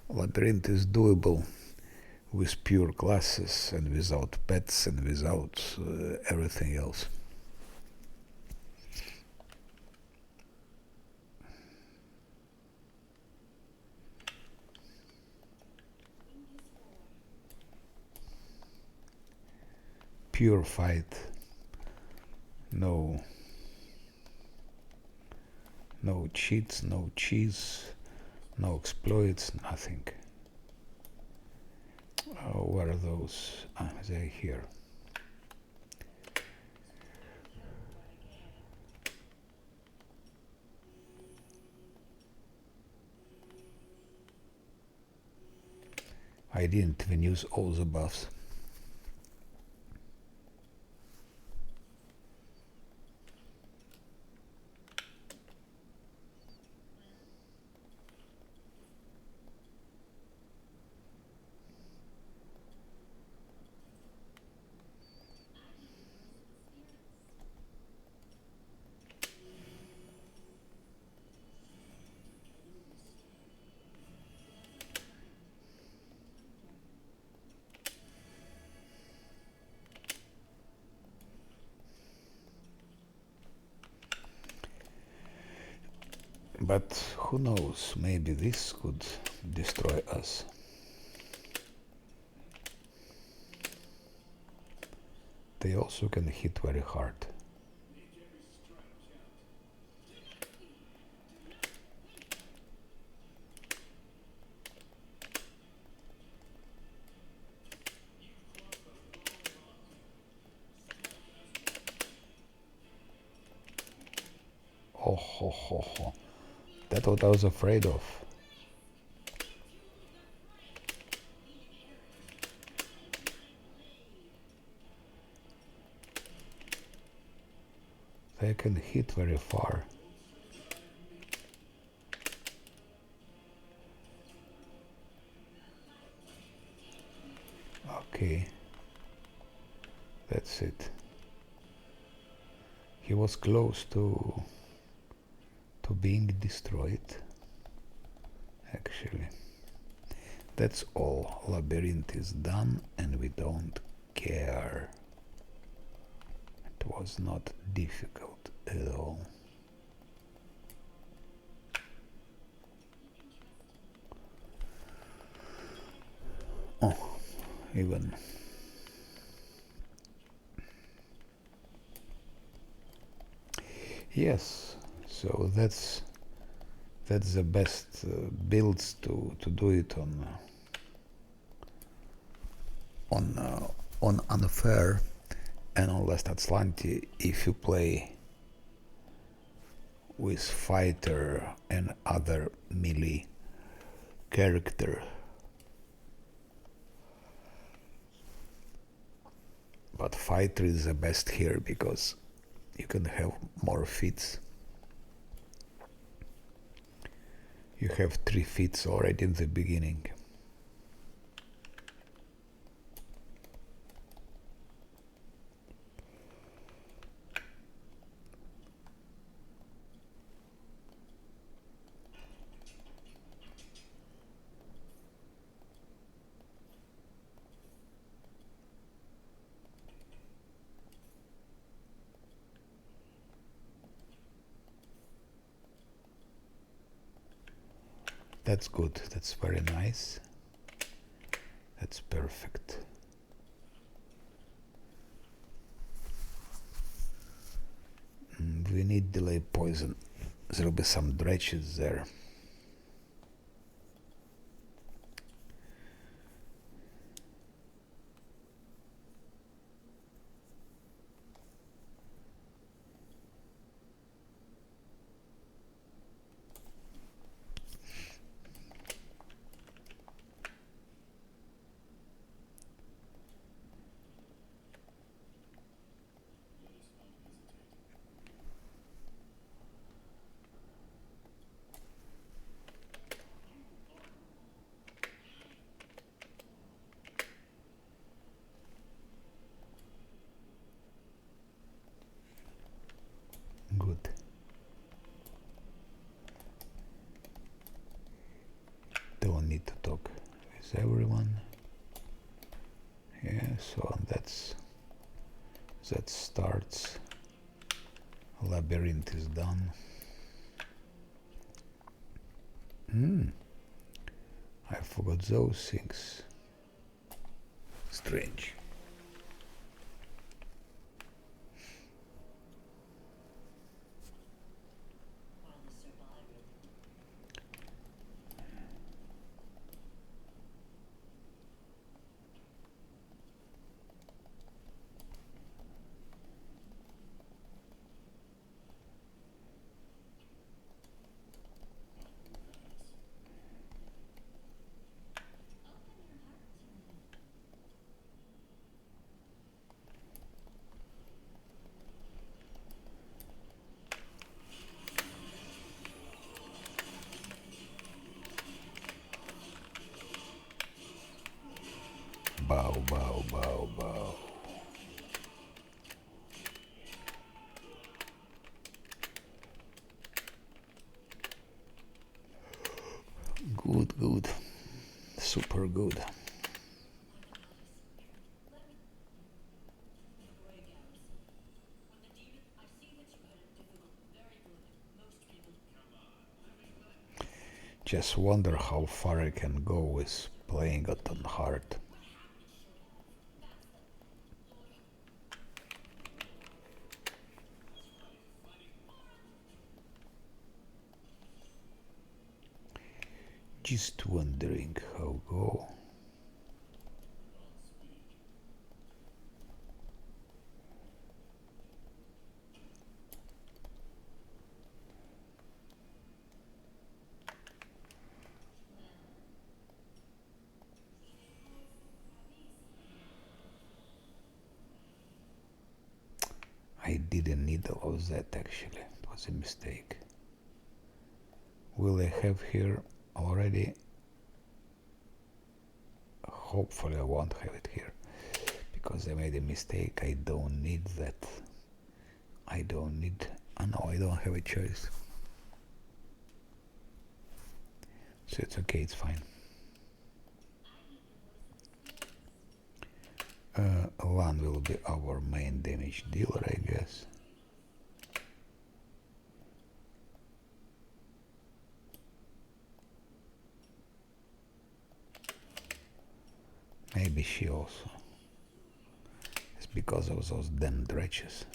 labyrinth is doable with pure classes and without pets and without everything else. Pure fight. No cheats, no cheese, no exploits, nothing. Where are those? They're here. I didn't even use all the buffs. But who knows, maybe this could destroy us. They also can hit very hard. Oh, ho, ho, ho. That's what I was afraid of. They can hit very far. Okay. That's it. He was close to being destroyed. Actually. That's all. Labyrinth is done and we don't care. It was not difficult at all. Oh, even. Yes, so that's the best builds to do it on unfair and on last Azlanti. If you play with fighter and other melee character, but fighter is the best here because you can have more feats. You have 3 feats already in the beginning. That's good. That's very nice. That's perfect. We need delay poison. There will be some dredges there. Good. Don't need to talk with everyone. Yeah, so that starts. Labyrinth is done. I forgot those things. Strange. Bow, bow, bow, bow. Good, good. Super good. Just wonder how far I can go with playing it on hard. Just wondering how go. I didn't need all of that actually. It was a mistake. Will I have here already? Hopefully I won't have it here. Because I made a mistake. I don't need that. I don't need... Oh no, I don't have a choice. So it's okay, it's fine. One will be our main damage dealer, I guess. Maybe she also. It's because of those damn dredges.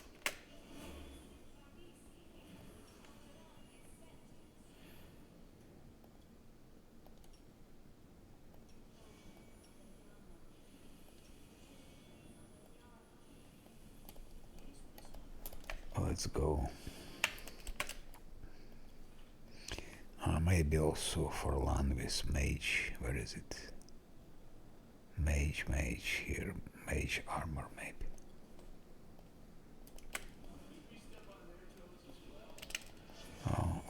Let's go. Maybe also for land with mage. Where is it? Mage here. Mage armor, maybe.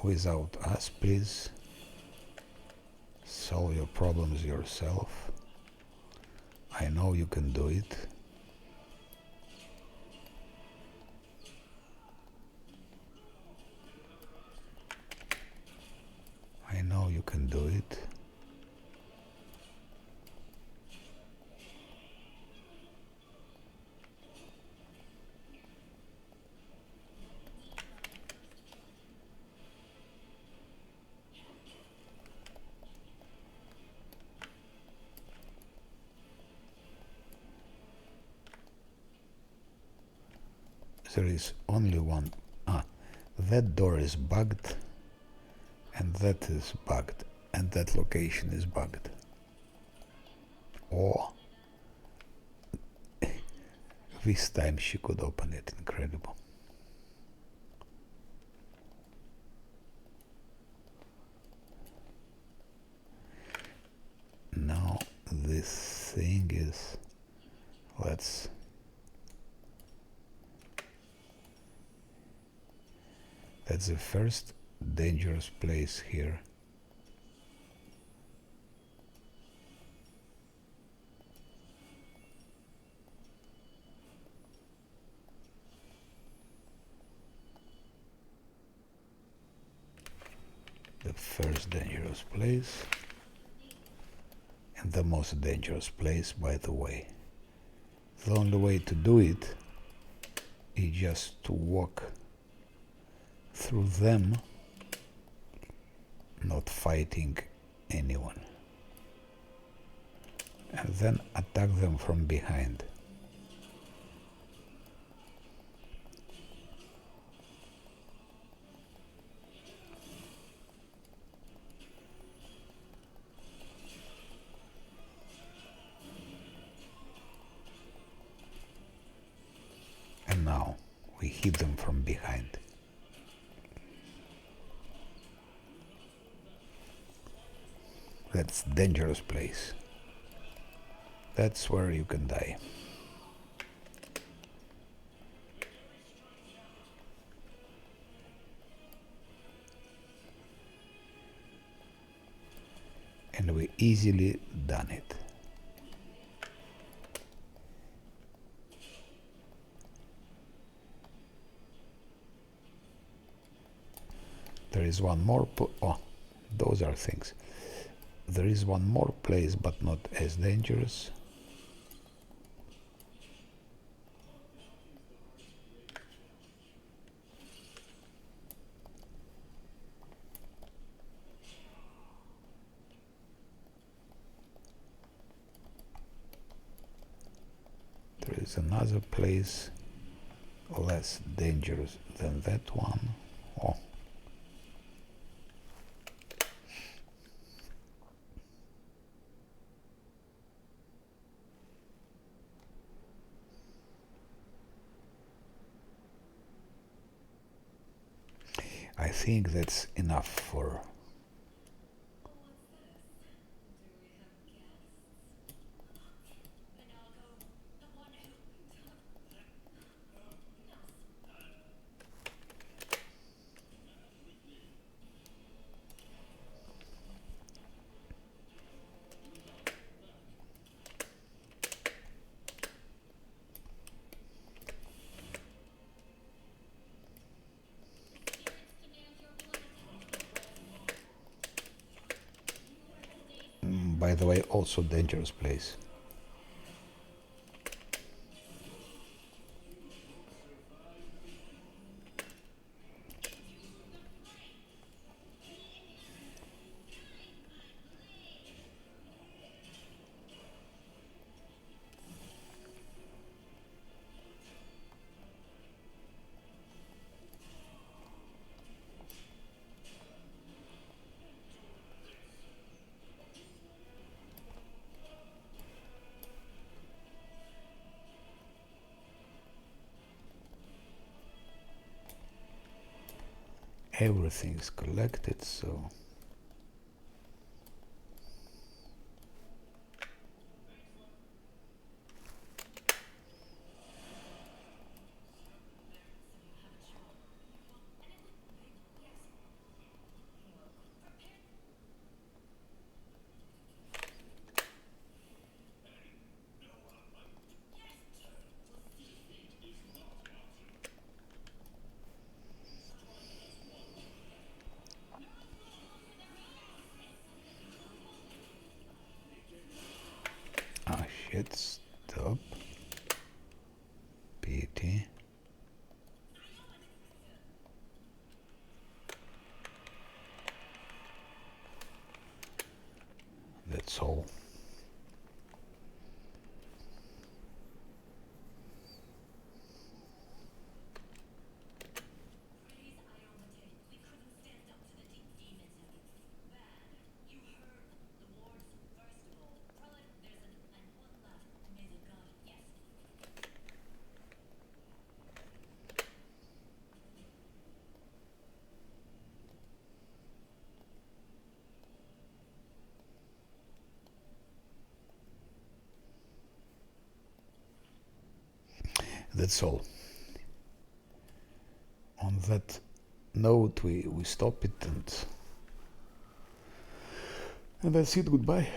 Without us, please. Solve your problems yourself. I know you can do it. I know you can do it. there is only one. That door is bugged, and that is bugged, and that location is bugged. Oh, this time she could open it. Incredible. Now this thing is, that's the first dangerous place here. The first dangerous place, and the most dangerous place, by the way. The only way to do it is just to walk through them, not fighting anyone, and then attack them from behind. And now we hit them from behind. That's dangerous place. That's where you can die. And we easily done it. There is one more those are things. There is one more place, but not as dangerous. There is another place less dangerous than that one. Oh. I think that's enough for by the way, also dangerous place. Everything's collected, so shit, stop. Pity. That's all. That's all. On that note, we stop it, and that's it. Goodbye.